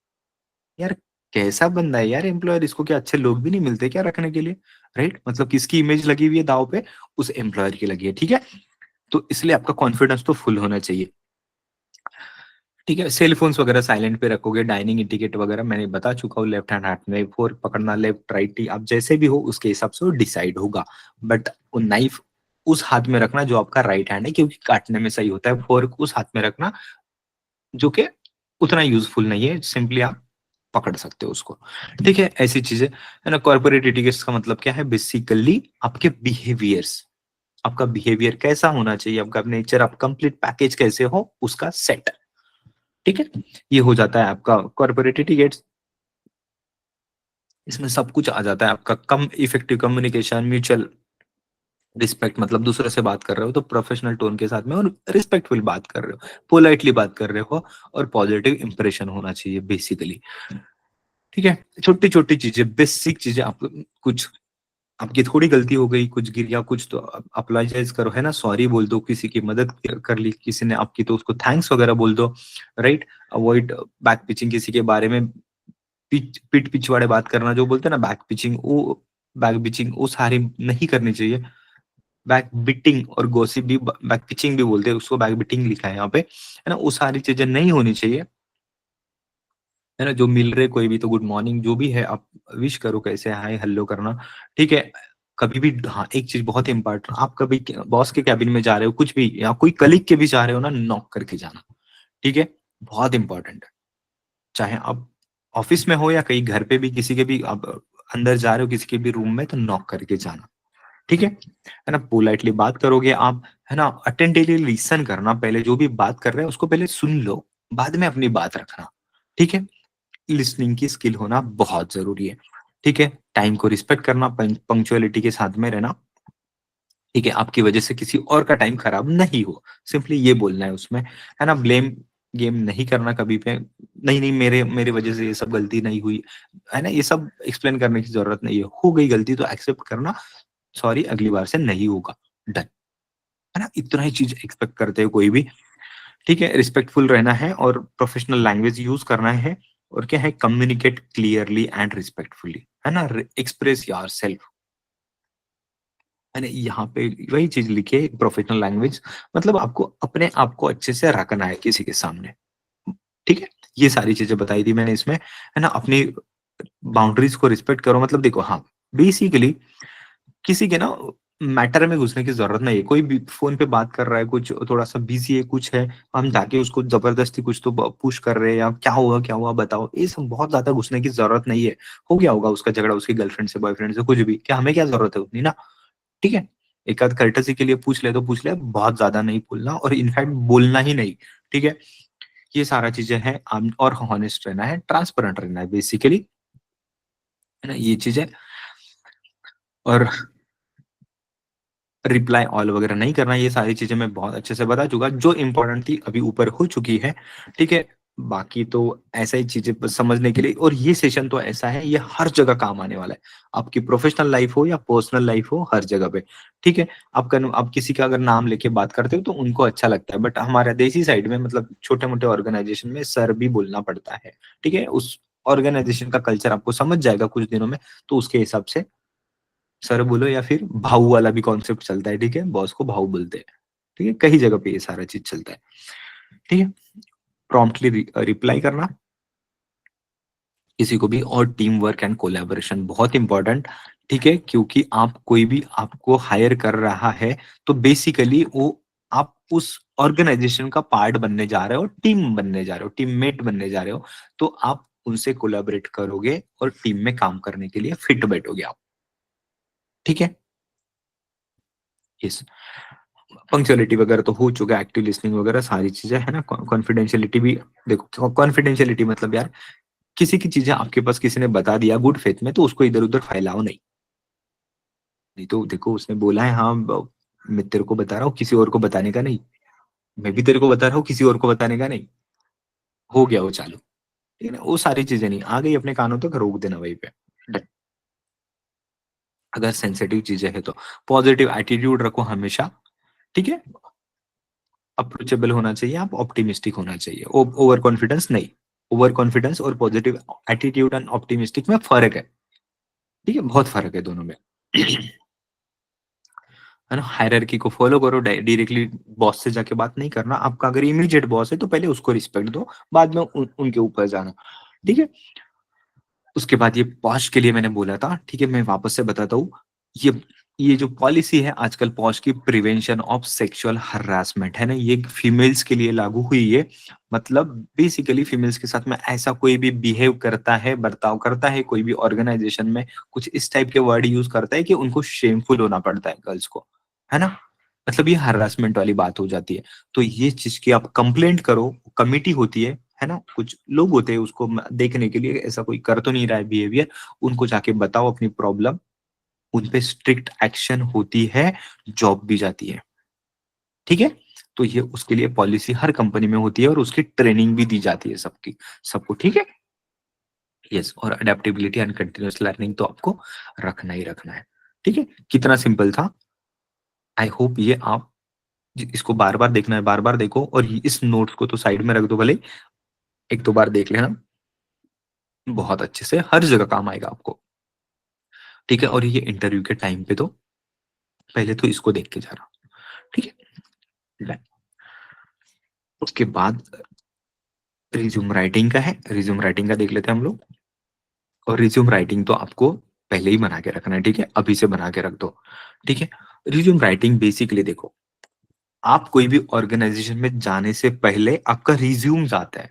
यार कैसा बंदा है यार एम्प्लॉयर, इसको क्या अच्छे लोग भी नहीं मिलते क्या रखने के लिए, राइट। मतलब किसकी इमेज लगी हुई है दाव पे, उस एम्प्लॉयर की लगी है, ठीक है। तो इसलिए आपका कॉन्फिडेंस तो फुल होना चाहिए, ठीक है। सेल फोन्स वगैरह साइलेंट पे रखोगे, डाइनिंग टिकट वगैरह मैंने बता चुका हूँ, लेफ्ट हैंड हाथ में फोर्क पकड़ना, लेफ्ट राइट आप जैसे भी हो उसके हिसाब से वो डिसाइड होगा, बट वो नाइफ उस हाथ में रखना जो आपका राइट हैंड है, क्योंकि काटने में सही होता है। फोर्क उस हाथ में रखना जो कि उतना यूजफुल नहीं है, सिंपली आप पकड़ सकते हो उसको, ठीक है। ऐसी चीजें, है ना। कॉर्पोरेट एटिकेट्स का मतलब क्या है, बेसिकली आपके बिहेवियर्स, आपका बिहेवियर कैसा होना चाहिए, आपका नेचर, आप कंप्लीट पैकेज कैसे हो उसका सेट, ठीक है। ये हो जाता है आपका कॉर्पोरेट एटिकेट्स। इसमें सब कुछ आ जाता है आपका, कम इफेक्टिव कम्युनिकेशन, म्यूचुअल रिस्पेक्ट, मतलब दूसरे से बात कर रहे हो तो प्रोफेशनल टोन के साथ में और रिस्पेक्टफुल बात कर रहे हो, पोलाइटली बात कर रहे हो, और पॉजिटिव इंप्रेशन होना चाहिए बेसिकली, ठीक है। छोटी छोटी चीजें, बेसिक चीजें, आप कुछ आपकी थोड़ी गलती हो गई, कुछ गिर गया कुछ, तो अपोलोजाइज करो, है ना, सॉरी बोल दो, किसी की मदद कर ली किसी ने आपकी तो उसको थैंक्स वगैरह बोल दो, राइट। अवॉइड बैक पिचिंग, किसी के बारे में पीठ पिछवाड़े बात करना, जो बोलते हैं ना बैक पिचिंग, वो बैक पिचिंग वो सारी नहीं करनी चाहिए, बैक बिटिंग और गॉसिप भी, बैक पिचिंग भी बोलते हैं उसको, बैक बिटिंग लिखा है यहाँ पे, है ना, वो सारी चीजें नहीं होनी चाहिए, है ना। जो मिल रहे कोई भी तो गुड मॉर्निंग जो भी है आप विश करो, कैसे हाय हेलो करना, ठीक है। कभी भी, हाँ एक चीज बहुत इंपॉर्टेंट, आप कभी बॉस के कैबिन में जा रहे हो कुछ भी, या कोई कलीग के भी जा रहे हो ना, नॉक करके जाना, ठीक है, बहुत इंपॉर्टेंट है। चाहे आप ऑफिस में हो या कहीं घर पे भी, किसी के भी आप अंदर जा रहे हो किसी के भी रूम में, तो नॉक करके जाना, ठीक है ना। पोलाइटली बात करोगे आप, है ना, अटेंटिवली लिसन करना, पहले जो भी बात कर रहे हैं उसको पहले सुन लो, बाद में अपनी बात रखना, ठीक है। लिसनिंग की स्किल होना बहुत जरूरी है, ठीक है। टाइम को रिस्पेक्ट करना, पंक्चुअलिटी के साथ में रहना, ठीक है। आपकी वजह से किसी और का टाइम खराब नहीं हो, सिंपली ये बोलना है उसमें, है ना। ब्लेम गेम नहीं करना कभी पे, नहीं नहीं मेरे मेरे वजह से ये सब गलती नहीं हुई, है ना, ये सब एक्सप्लेन करने की जरूरत नहीं है, हो गई गलती तो एक्सेप्ट करना, सॉरी अगली बार से नहीं होगा, डन, है ना। इतना ही चीज एक्सपेक्ट करते हैं कोई भी, ठीक है। रिस्पेक्टफुल रहना है और प्रोफेशनल लैंग्वेज यूज करना है, और क्या है, कम्युनिकेट क्लियरली एंड रिस्पेक्टफुली, है ना, एक्सप्रेस योर सेल्फ, है ना। यहाँ पे वही चीज लिखी है, प्रोफेशनल लैंग्वेज मतलब आपको अपने आप को अच्छे से रखना है किसी के सामने, ठीक है। ये सारी चीजें बताई थी मैंने इसमें, है ना। अपनी बाउंड्रीज को रिस्पेक्ट करो, मतलब देखो, हाँ बेसिकली किसी के ना मैटर में घुसने की जरूरत नहीं है, कोई भी फोन पे बात कर रहा है, कुछ थोड़ा सा बिजी है, कुछ है, हम जाके उसको जबरदस्ती कुछ तो पुश कर रहे हैं, या क्या हुआ बताओ, ये सब बहुत ज्यादा घुसने की जरूरत नहीं है। हो गया होगा उसका झगड़ा उसकी गर्लफ्रेंड से, बॉयफ्रेंड से, कुछ भी, क्या हमें क्या जरूरत है उतनी ना, ठीक है। एक आध कर्टसी के लिए पूछ ले तो पूछ ले, बहुत ज्यादा नहीं बोलना, और इनफैक्ट बोलना ही नहीं, ठीक है। ये सारा चीजें हैं, और हॉनेस्ट रहना है, ट्रांसपेरेंट रहना है बेसिकली, है ना, ये चीजें। और रिप्लाई ऑल वगैरह नहीं करना, ये सारी चीजें मैं बहुत अच्छे से बता चुका, जो इंपॉर्टेंट थी अभी ऊपर हो चुकी है, ठीक है। बाकी तो ऐसा ही चीजें बस समझने के लिए, और ये सेशन तो ऐसा है, ये हर जगह काम आने वाला है, आपकी प्रोफेशनल लाइफ हो या पर्सनल लाइफ हो, हर जगह पे, ठीक है। आप किसी का अगर नाम लेके बात करते हो तो उनको अच्छा लगता है, बट हमारे देसी साइड में मतलब छोटे मोटे ऑर्गेनाइजेशन में सर भी बोलना पड़ता है, ठीक है। उस ऑर्गेनाइजेशन का कल्चर आपको समझ जाएगा कुछ दिनों में, तो उसके हिसाब से सर बोलो, या फिर भाऊ वाला भी कॉन्सेप्ट चलता है, ठीक है, बॉस को भाऊ बोलते हैं, ठीक है, कई जगह पे ये सारा चीज चलता है, ठीक है। प्रॉम्प्टली रिप्लाई करना किसी को भी, और टीम वर्क एंड कोलैबोरेशन बहुत इंपॉर्टेंट, ठीक है, क्योंकि आप कोई भी आपको हायर कर रहा है तो बेसिकली वो आप उस ऑर्गेनाइजेशन का पार्ट बनने जा रहे हो, टीम बनने जा रहे हो, टीममेट बनने जा रहे हो, तो आप उनसे कोलैबोरेट करोगे और टीम में काम करने के लिए फिट बैठोगे आप, ठीक है। यस, पंक्चुअलिटी वगैरह तो हो चुका है, एक्टिव लिसनिंग वगैरह सारी चीजें, है ना। कॉन्फिडेंशियलिटी भी, देखो कॉन्फिडेंशियलिटी मतलब यार, किसी की चीजें आपके पास किसी ने बता दिया गुड फेथ में, तो उसको इधर उधर फैलाओ नहीं, नहीं तो देखो उसने बोला है, हाँ मैं तेरे को बता रहा हूँ, किसी और को बताने का नहीं, मैं भी तेरे को बता रहा हूँ, किसी और को बताने का नहीं, हो गया वो चालू, ठीक है ना। वो सारी चीजें नहीं आ गई अपने कानों तक, रोक देना वहीं पे, अगर सेंसिटिव चीजें है तो। पॉजिटिव एटीट्यूड रखो हमेशा, ठीक है। अप्रोचेबल होना चाहिए, आप ऑप्टिमिस्टिक होना चाहिए, ओवर कॉन्फिडेंस नहीं। ओवर कॉन्फिडेंस और पॉजिटिव एटीट्यूड एंड ऑप्टिमिस्टिक में फर्क है, ठीक है, बहुत फर्क है दोनों में, है ना। हायरार्की को फॉलो करो, डायरेक्टली बॉस से जाके बात नहीं करना, आपका अगर इमीडिएट बॉस है तो पहले उसको रिस्पेक्ट दो, बाद में उनके ऊपर जाना, ठीक है। उसके बाद ये पॉश के लिए मैंने बोला था, ठीक है, मैं वापस से बताता हूँ, ये ये जो पॉलिसी है आजकल पॉश की, प्रिवेंशन ऑफ सेक्सुअल हरासमेंट, है ना, ये फीमेल्स के लिए लागू हुई है, मतलब बेसिकली फीमेल्स के साथ में ऐसा कोई भी बिहेव करता है, बर्ताव करता है, कोई भी ऑर्गेनाइजेशन में कुछ इस टाइप के वर्ड यूज करता है कि उनको शेमफुल होना पड़ता है गर्ल्स को, है ना, मतलब ये हरासमेंट वाली बात हो जाती है। तो ये चीज की आप कंप्लेंट करो, कमिटी होती है ना, कुछ लोग होते हैं उसको देखने के लिए, ऐसा कोई कर तो नहीं रहा है बिहेवियर, उनको जाके बताओ अपनी प्रॉब्लम, उन पे स्ट्रिक्ट एक्शन होती है, जॉब भी जाती है, ठीक है। तो ये उसके लिए पॉलिसी हर कंपनी में होती है, और उसकी ट्रेनिंग भी दी जाती है सबकी, सबको, ठीक है। यस, और अडेप्टेबिलिटी एंड कंटिन्यूअस लर्निंग तो आपको रखना ही रखना है, ठीक है। कितना सिंपल था, आई होप ये आप इसको बार बार देखना है, बार बार देखो, और इस नोट्स को तो साइड में रख दो भले, एक दो बार देख लेना, बहुत अच्छे से हर जगह काम आएगा आपको, ठीक है। और ये इंटरव्यू के टाइम पे तो पहले तो इसको देख के जाना, ठीक है। Done. उसके बाद रिज्यूम राइटिंग का है, रिज्यूम राइटिंग का देख लेते हैं हम लोग। और रिज्यूम राइटिंग तो आपको पहले ही बना के रखना है, ठीक है, अभी से बना के रख दो, ठीक है। रिज्यूम राइटिंग बेसिकली देखो, आप कोई भी ऑर्गेनाइजेशन में जाने से पहले आपका रिज्यूम आता है,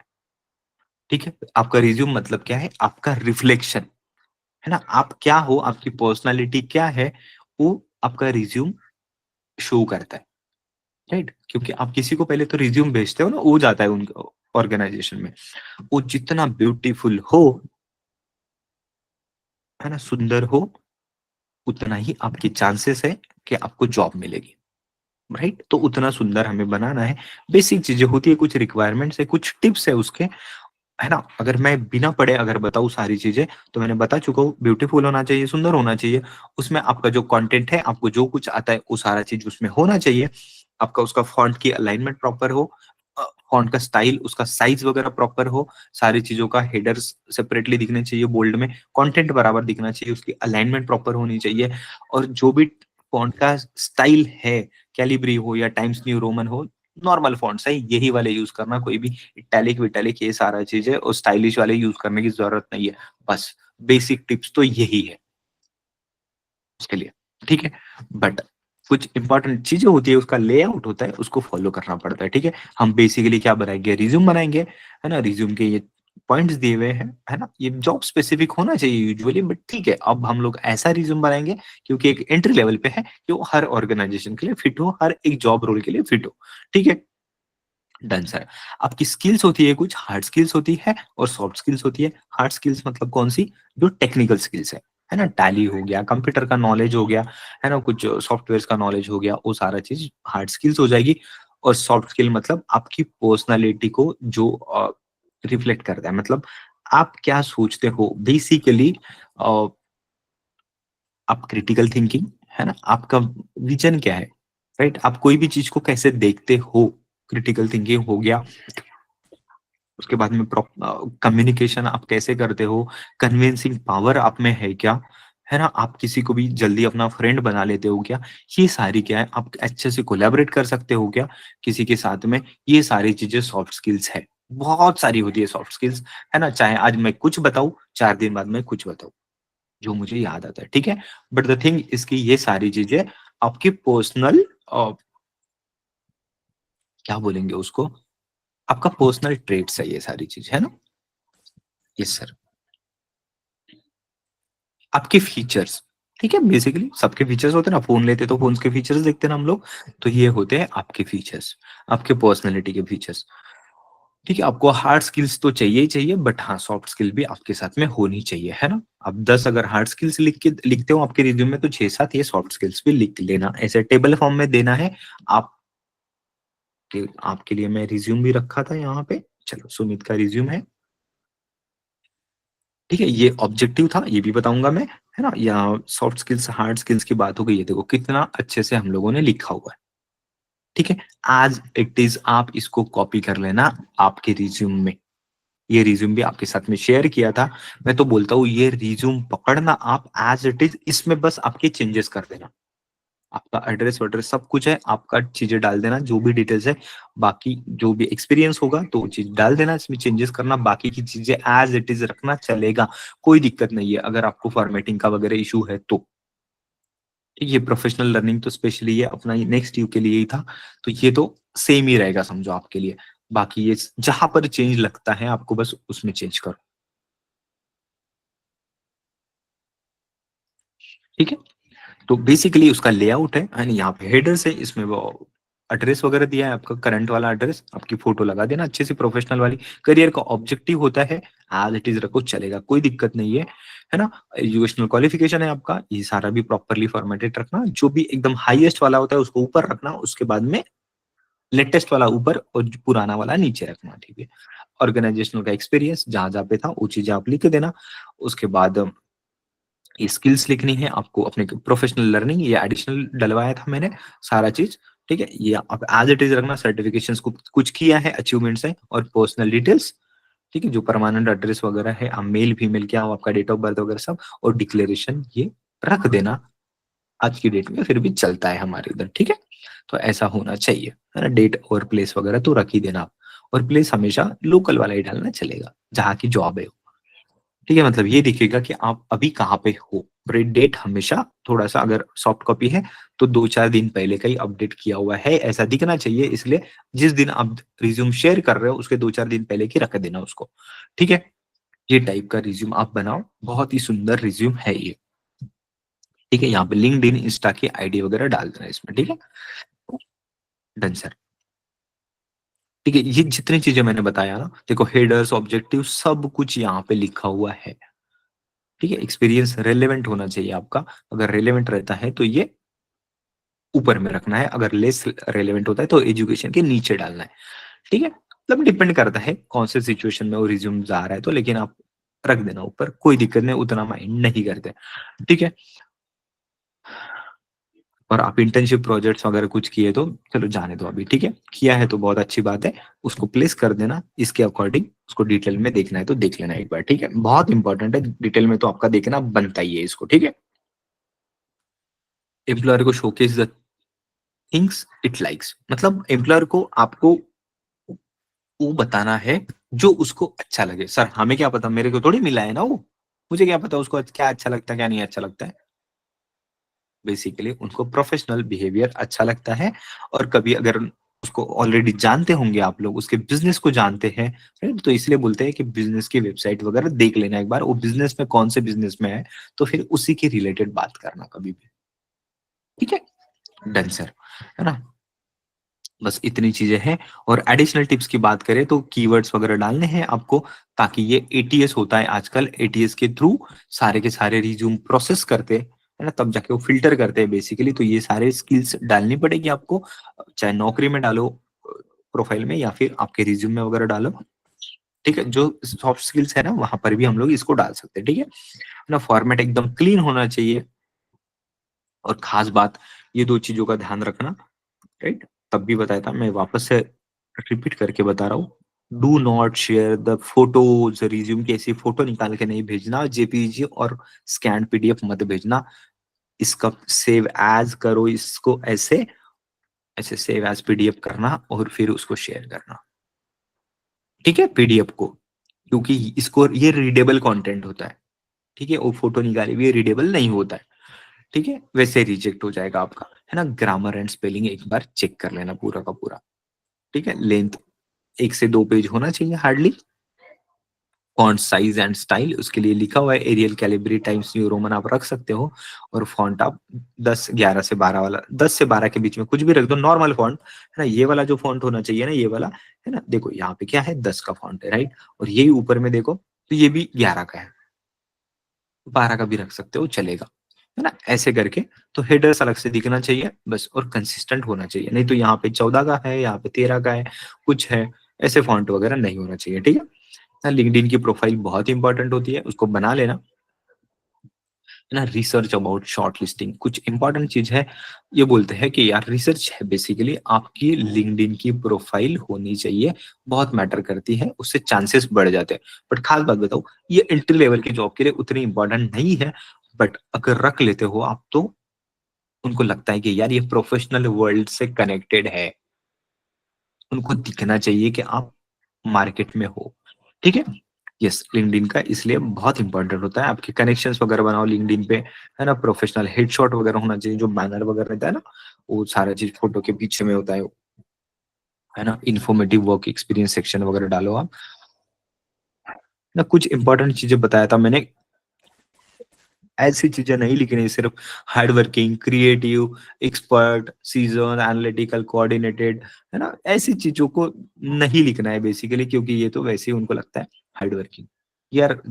ठीक है। आपका रिज्यूम मतलब क्या है, आपका रिफ्लेक्शन है ना, आप क्या हो, आपकी पर्सनालिटी क्या है, वो आपका रिज्यूम शो करता है, राइट। क्योंकि आप किसी को पहले तो रिज्यूम भेजते हो ना, वो जाता है उनके ऑर्गेनाइजेशन में, वो जितना ब्यूटीफुल हो, है ना, सुंदर हो, उतना ही आपकी चांसेस है कि आपको जॉब मिलेगी, राइट। तो उतना सुंदर हमें बनाना है। बेसिक चीजें होती है, कुछ रिक्वायरमेंट्स है, कुछ टिप्स है उसके, है ना। अगर मैं बिना पढ़े अगर बताऊँ सारी चीजें, तो मैंने बता चुका हूँ, ब्यूटीफुल होना चाहिए, सुंदर होना चाहिए, उसमें आपका जो कंटेंट है, आपको जो कुछ आता है वो सारा चीज उसमें होना चाहिए। आपका उसका फॉन्ट की अलाइनमेंट प्रॉपर हो, फॉन्ट का स्टाइल, उसका साइज वगैरह प्रॉपर हो, सारी चीजों का हेडर्स सेपरेटली दिखने चाहिए बोल्ड में, कंटेंट बराबर दिखना चाहिए, उसकी अलाइनमेंट प्रॉपर होनी चाहिए। और जो भी फॉन्ट का स्टाइल है, कैलिब्री हो या टाइम्स न्यू रोमन हो, नॉर्मल फॉन्ट्स है यही वाले यूज करना, कोई भी इटैलिक विटैलिक ये सारा चीज है, और स्टाइलिश वाले यूज करने की जरूरत नहीं है। बस बेसिक टिप्स तो यही है उसके लिए, ठीक है। बट कुछ इंपॉर्टेंट चीजें होती है, उसका लेआउट होता है, उसको फॉलो करना पड़ता है, ठीक है। हम बेसिकली क्या बनाएंगे, रिज्यूम बनाएंगे, है ना। रिज्यूम के ये पॉइंट्स दिए हुए हैं, है ना, ये जॉब स्पेसिफिक होना चाहिए यूजुअली, बट ठीक है, अब हम लोग ऐसा रिज्यूम बनाएंगे क्योंकि एक एंट्री लेवल पे है कि वो हर ऑर्गेनाइजेशन के लिए फिट हो, हर एक जॉब रोल के लिए फिट हो, ठीक है। Done sir. आपकी स्किल्स होती है, कुछ हार्ड स्किल्स होती है और सॉफ्ट स्किल्स होती है। हार्ड स्किल्स मतलब कौन सी, जो टेक्निकल स्किल्स है ना, टैली हो गया, कंप्यूटर का नॉलेज हो गया, है ना, कुछ सॉफ्टवेयर का नॉलेज हो गया, वो सारा चीज हार्ड स्किल्स हो जाएगी। और सॉफ्ट स्किल मतलब आपकी पर्सनालिटी को जो रिफ्लेक्ट करता है, मतलब आप क्या सोचते हो बेसिकली, आप क्रिटिकल थिंकिंग, है ना, आपका विजन क्या है, राइट, आप कोई भी चीज को कैसे देखते हो, क्रिटिकल थिंकिंग हो गया। उसके बाद में कम्युनिकेशन आप कैसे करते हो, कन्विंसिंग पावर आप में है क्या, है ना, आप किसी को भी जल्दी अपना फ्रेंड बना लेते हो क्या, ये सारी क्या है, आप अच्छे से कोलैबोरेट कर सकते हो क्या किसी के साथ में, ये सारी चीजें सॉफ्ट स्किल्स है। बहुत सारी होती है सॉफ्ट स्किल्स, है ना, चाहे आज मैं कुछ बताऊं, 4 दिन बाद मैं कुछ बताऊं, जो मुझे याद आता है, ठीक है। बट द थिंग इसकी ये सारी चीजें आपकी पर्सनल, क्या बोलेंगे उसको, आपका पर्सनल ट्रेट्स है ये सारी चीज, है ना। Yes sir. आपके फीचर्स, ठीक है, बेसिकली सबके फीचर्स होते हैं ना, फोन लेते तो फोन के फीचर्स देखते हैं ना हम लोग, तो ये होते हैं आपके फीचर्स, आपके पर्सनैलिटी के फीचर्स, ठीक है। आपको हार्ड स्किल्स तो चाहिए ही चाहिए, बट हाँ सॉफ्ट स्किल भी आपके साथ में होनी चाहिए, है ना। अब 10 अगर हार्ड स्किल्स लिखते हो आपके रिज्यूम में, तो 6-7 ये सॉफ्ट स्किल्स भी लिख लेना, ऐसे टेबल फॉर्म में देना है। आप आपके लिए मैं रिज्यूम भी रखा था यहाँ पे, चलो सुमित का रिज्यूम है, ठीक है। ये ऑब्जेक्टिव था, ये भी बताऊंगा मैं, है ना। या सॉफ्ट स्किल्स हार्ड स्किल्स की बात हो गई, ये देखो कितना अच्छे से हम लोगों ने लिखा हुआ है, ठीक है। आज इट इज, आप इसको कॉपी कर लेना आपके रिज्यूम में, ये रिज्यूम भी आपके साथ में शेयर किया था। मैं तो बोलता हूँ ये रिज्यूम पकड़ना आप एज इट इज, इसमें बस आपके चेंजेस कर देना, आपका एड्रेस वड्रेस सब कुछ है, आपका चीजें डाल देना जो भी डिटेल्स है, बाकी जो भी एक्सपीरियंस होगा तो वो चीज डाल देना, इसमें चेंजेस करना, बाकी की चीजें एज इट इज रखना, चलेगा, कोई दिक्कत नहीं है अगर आपको फॉर्मेटिंग का वगैरह इशू है तो। ये प्रोफेशनल लर्निंग तो स्पेशली ये अपना नेक्स्ट यू के लिए ही था, तो ये तो सेम ही रहेगा समझो आपके लिए। बाकी ये जहां पर चेंज लगता है आपको बस उसमें चेंज करो, ठीक है। तो बेसिकली उसका लेआउट है, एंड यहाँ पे हेडर्स है, इसमें वो एड्रेस वगैरह दिया है, आपका करंट वाला एड्रेस, आपकी फोटो लगा देना अच्छे से प्रोफेशनल वाली। करियर का ऑब्जेक्टिव होता है, एज इट इज रखो, चलेगा, कोई दिक्कत नहीं है ना। एजुकेशनल क्वालिफिकेशन है आपका, ये सारा भी प्रॉपरली फॉर्मेटेड रखना, जो भी एकदम हाईएस्ट वाला होता है उसको ऊपर रखना, उसके बाद में लेटेस्ट वाला ऊपर और जो पुराना वाला नीचे रखना, ठीक है। ऑर्गेनाइजेशनल का एक्सपीरियंस जहां जहाँ पे था वो चीजें आप लिख देना। उसके बाद ये स्किल्स लिखनी है आपको, अपने प्रोफेशनल लर्निंग, ये एडिशनल डलवाया था मैंने सारा चीज, ठीक है। ये आप एज इट इज रखना, सर्टिफिकेशंस को कुछ किया है, अचीवमेंट्स है, और पर्सनल डिटेल्स, ठीक है, जो परमानेंट एड्रेस वगैरह है, आप मेल फीमेल क्या हो, आपका डेट ऑफ बर्थ वगैरह सब, और डिक्लेरेशन ये रख देना, आज की डेट में फिर भी चलता है हमारे इधर, ठीक है। तो ऐसा होना चाहिए, है ना। डेट और प्लेस वगैरह तो रख ही देना आप, और प्लेस हमेशा लोकल वाला ही डालना चलेगा जहाँ की जॉब है, ठीक है। मतलब ये दिखेगा कि आप अभी कहाँ पे हो। और ये डेट हमेशा थोड़ा सा, अगर सॉफ्ट कॉपी है तो 2-4 दिन पहले का ही अपडेट किया हुआ है ऐसा दिखना चाहिए। इसलिए जिस दिन आप रिज्यूम शेयर कर रहे हो उसके 2-4 दिन पहले की रख देना उसको, ठीक है। ये टाइप का रिज्यूम आप बनाओ, बहुत ही सुंदर रिज्यूम है ये, ठीक है। यहाँ पे लिंक्डइन, इंस्टा की आईडी वगैरह डाल देना इसमें, ठीक है। Done sir. ठीक है, ये जितनी चीजें मैंने बताया ना, देखो हेडर्स, ऑब्जेक्टिव, सब कुछ यहाँ पे लिखा हुआ है, ठीक है। एक्सपीरियंस रेलेवेंट होना चाहिए आपका, अगर रेलेवेंट रहता है तो ये ऊपर में रखना है, अगर लेस रेलेवेंट होता है तो एजुकेशन के नीचे डालना है, ठीक है। मतलब डिपेंड करता है कौन से सिचुएशन में वो रिज्यूम जा रहा है, तो लेकिन आप रख देना ऊपर, कोई दिक्कत नहीं, उतना माइंड नहीं करते, ठीक है। और आप इंटर्नशिप प्रोजेक्ट्स वगैरह कुछ किए तो चलो जाने दो अभी, ठीक है। किया है तो बहुत अच्छी बात है, उसको प्लेस कर देना, इसके अकॉर्डिंग उसको डिटेल में देखना है तो देख लेना एक बार, ठीक है। बहुत इंपॉर्टेंट है, डिटेल में तो आपका देखना बनता ही है इसको, ठीक है। एम्प्लॉयर को showcase the things it likes, मतलब एम्प्लॉयर को आपको वो बताना है जो उसको अच्छा लगे। सर हमें क्या पता, मेरे को थोड़ी मिला है ना वो, मुझे क्या पता उसको क्या अच्छा लगता है क्या नहीं अच्छा लगता है। बेसिकली उनको प्रोफेशनल बिहेवियर अच्छा लगता है, और कभी अगर उसको ऑलरेडी जानते होंगे आप लोग, उसके बिजनेस को जानते हैं, राइट, तो इसलिए बोलते हैं कि बिजनेस की वेबसाइट वगैरह देख लेना एक बार, वो बिजनेस में कौन से बिजनेस में है, तो फिर उसी के रिलेटेड बात करना कभी भी, ठीक है। डन सर, है ना। बस इतनी चीजें हैं। और एडिशनल टिप्स की बात करें तो कीवर्ड्स वगैरह डालने हैं आपको, ताकि ये एटीएस होता है आजकल, एटीएस के थ्रू सारे के सारे रिज्यूम प्रोसेस करते हैं, है ना, तब जाके वो फिल्टर करते हैं बेसिकली। तो ये सारे स्किल्स डालनी पड़ेगी आपको, चाहे नौकरी में डालो प्रोफाइल में, या फिर आपके रिज्यूम में वगैरह डालो, ठीक है। जो सॉफ्ट स्किल्स है ना वहां पर भी हम लोग इसको डाल सकते हैं, ठीक है ना। फॉर्मेट एकदम क्लीन होना चाहिए, और खास बात ये दो चीजों का ध्यान रखना, राइट। तब भी बताया था, मैं वापस से रिपीट करके बता रहा हूँ, do not share the photos, resume की ऐसी फोटो निकाल के नहीं भेजना, जेपीजी और स्कैन पीडीएफ मत भेजना। इसका सेव एज करो, इसको ऐसे ऐसे सेव एज पीडीएफ करना और फिर उसको शेयर करना, ठीक है, पीडीएफ को, क्योंकि इसको ये रीडेबल कंटेंट होता है, ठीक है। वो फोटो निकाली हुई रीडेबल नहीं होता है, ठीक है, वैसे रिजेक्ट हो जाएगा आपका, है ना। ग्रामर एंड स्पेलिंग एक बार चेक कर लेना पूरा का पूरा, ठीक है। लेंथ 1 से 2 पेज होना चाहिए hardly. Font size and style, उसके लिए लिखा हुआ है Arial, Calibri, Times New Roman आप रख सकते हो। और फॉन्ट आप 10, 11 से 12 वाला, 10 से 12 के बीच में कुछ भी रख दो, नॉर्मल फॉन्ट, है ना। ये वाला जो फॉन्ट होना चाहिए ना, ये वाला, है ना। देखो यहाँ पे क्या है, 10 का फॉन्ट है, राइट, और यही ऊपर में देखो तो ये भी 11 का है, 12 का भी रख सकते हो चलेगा, है ना। ऐसे करके तो हेडर्स अलग से दिखना चाहिए बस, और कंसिस्टेंट होना चाहिए, नहीं तो यहाँ पे 14 का है, यहाँ पे 13 का है, कुछ है, ऐसे फॉन्ट वगैरह नहीं होना चाहिए, ठीक है। लिंक्डइन की प्रोफाइल बहुत इंपॉर्टेंट होती है, उसको बना लेना, है ना। रिसर्च अबाउट शॉर्ट लिस्टिंग कुछ इंपॉर्टेंट चीज है, ये बोलते हैं कि यार रिसर्च है बेसिकली, आपकी लिंक्डइन की प्रोफाइल होनी चाहिए, बहुत मैटर करती है, उससे चांसेस बढ़ जाते हैं। बट खास बात बताओ, ये एंट्री लेवल की जॉब के लिए उतनी इंपॉर्टेंट नहीं है, बट अगर रख लेते हो आप तो उनको लगता है कि यार ये प्रोफेशनल वर्ल्ड से कनेक्टेड है, उनको दिखना चाहिए कि आप मार्केट में हो, ठीक है। यस, लिंक्डइन का इसलिए बहुत इंपॉर्टेंट होता है, आपके कनेक्शंस वगैरह बनाओ लिंक्डइन पे, है ना। प्रोफेशनल हेडशॉट वगैरह होना चाहिए, जो बैनर वगैरह रहता है ना, वो सारा चीज फोटो के पीछे में होता है ना। इन्फॉर्मेटिव वर्क एक्सपीरियंस सेक्शन वगैरह डालो आप ना। कुछ इंपॉर्टेंट चीजें बताया था मैंने, ऐसी चीजें नहीं लिखनी है सिर्फ, hard working, creative, expert, season, analytical, coordinated, है ना। ऐसी चीजों को नहीं लिखना है बेसिकली, क्योंकि ये तो वैसे ही उनको लगता है हार्ड वर्किंग। यार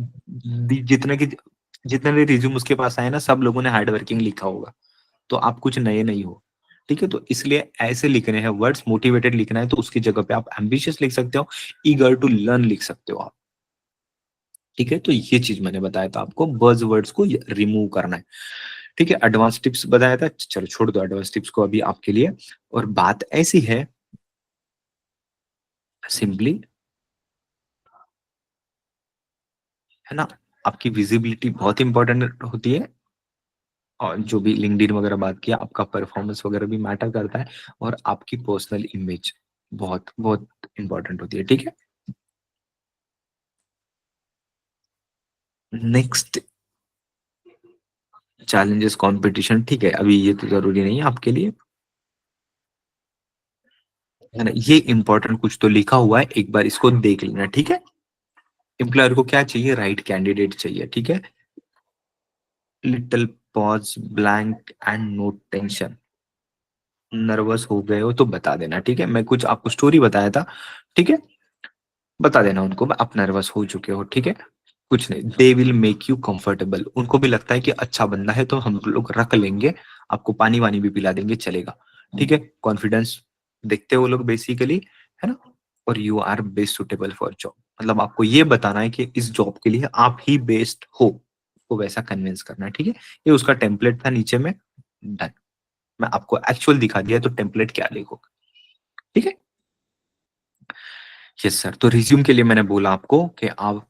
जितने भी रिज्यूम उसके पास आए ना, सब लोगों ने हार्ड वर्किंग लिखा होगा, तो आप कुछ नए नहीं हो, ठीक है। तो इसलिए ऐसे लिखने हैं वर्ड्स, मोटिवेटेड लिखना है तो उसकी जगह पे आप एम्बिशियस लिख सकते हो, ईगर टू लर्न लिख सकते हो आप, ठीक है। तो ये चीज मैंने बताया था आपको, बज वर्ड्स को रिमूव करना है, ठीक है। एडवांस टिप्स बताया था, चलो छोड़ दो एडवांस टिप्स को अभी आपके लिए। और बात ऐसी है, सिंपली, है ना, आपकी विजिबिलिटी बहुत इंपॉर्टेंट होती है, और जो भी लिंक्डइन वगैरह बात किया, आपका परफॉर्मेंस वगैरह भी मैटर करता है, और आपकी पर्सनल इमेज बहुत बहुत इंपॉर्टेंट होती है, ठीक है। नेक्स्ट, चैलेंजेस कंपटीशन, ठीक है, अभी ये तो जरूरी नहीं है आपके लिए, है ना। ये इंपॉर्टेंट कुछ तो लिखा हुआ है, एक बार इसको देख लेना, ठीक है। एम्प्लॉयर को क्या चाहिए, राइट कैंडिडेट चाहिए, ठीक है। Little pause, blank and no tension. Nervous हो गए हो तो बता देना, ठीक है। मैं कुछ आपको स्टोरी बताया था, ठीक है, बता देना उनको आप नर्वस हो चुके हो, ठीक है। कुछ नहीं, they will make you comfortable. उनको भी लगता है कि अच्छा बंदा है तो हम लोग रख लेंगे, आपको पानी वानी भी पिला देंगे, चलेगा, ठीक है। कॉन्फिडेंस देखते हो लोग बेसिकली, है ना। और you are best suitable for job, मतलब आपको ये बताना है कि इस जॉब के लिए आप ही बेस्ट हो, तो वैसा कन्विंस करना है, ठीक है। ये उसका टेम्पलेट था नीचे में, डन। मैं आपको एक्चुअल दिखा दिया तो टेम्पलेट क्या लिखोगे, ठीक है। यस सर, तो रिज्यूम के लिए मैंने बोला आपको कि आप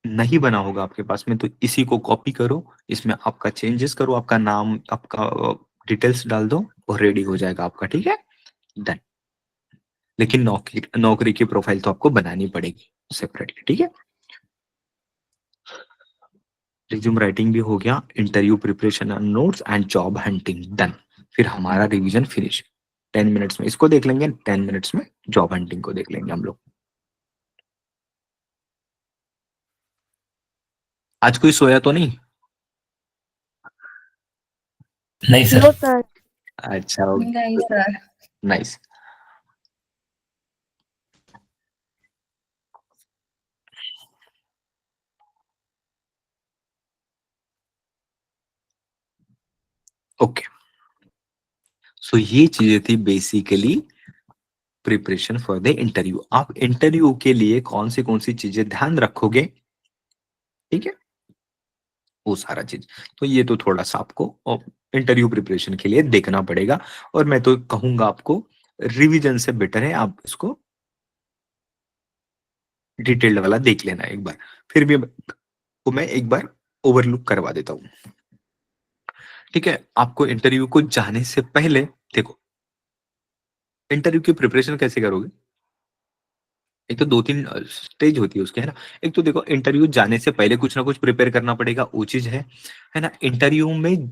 नहीं बना होगा आपके पास में, तो इसी को कॉपी करो, इसमें आपका चेंजेस करो, आपका नाम, आपका डिटेल्स डाल दो और रेडी हो जाएगा आपका, ठीक है, डन। लेकिन नौकरी नौकरी की प्रोफाइल तो आपको बनानी पड़ेगी सेपरेटली, ठीक है। रिज्यूम राइटिंग भी हो गया, interview preparation and notes and job hunting done. फिर हमारा रिवीजन फिनिश। 10 मिनट्स में इसको देख लेंगे, 10 मिनट्स में जॉब हंटिंग को देख लेंगे हम लोग। आज कोई सोया तो नहीं? नहीं नो सर। सर। अच्छा, नहीं सर। नाइस। ओके, सो ये चीजें थी basically preparation for the interview. आप इंटरव्यू के लिए कौन सी चीजें ध्यान रखोगे, ठीक है, वो सारा चीज। तो ये तो थोड़ा सा आपको इंटरव्यू प्रिपरेशन के लिए देखना पड़ेगा, और मैं तो कहूंगा आपको रिवीजन से बेटर है आप इसको डिटेल्ड वाला देख लेना एक बार। फिर भी को मैं एक बार ओवरलुक करवा देता हूँ, ठीक है। आपको इंटरव्यू को जाने से पहले देखो, इंटरव्यू की प्रिपरेशन कैसे करोगे, एक तो 2-3 स्टेज होती है उसके, है ना। एक तो देखो, इंटरव्यू जाने से पहले कुछ ना कुछ प्रिपेयर करना पड़ेगा, वो चीज है ना। इंटरव्यू में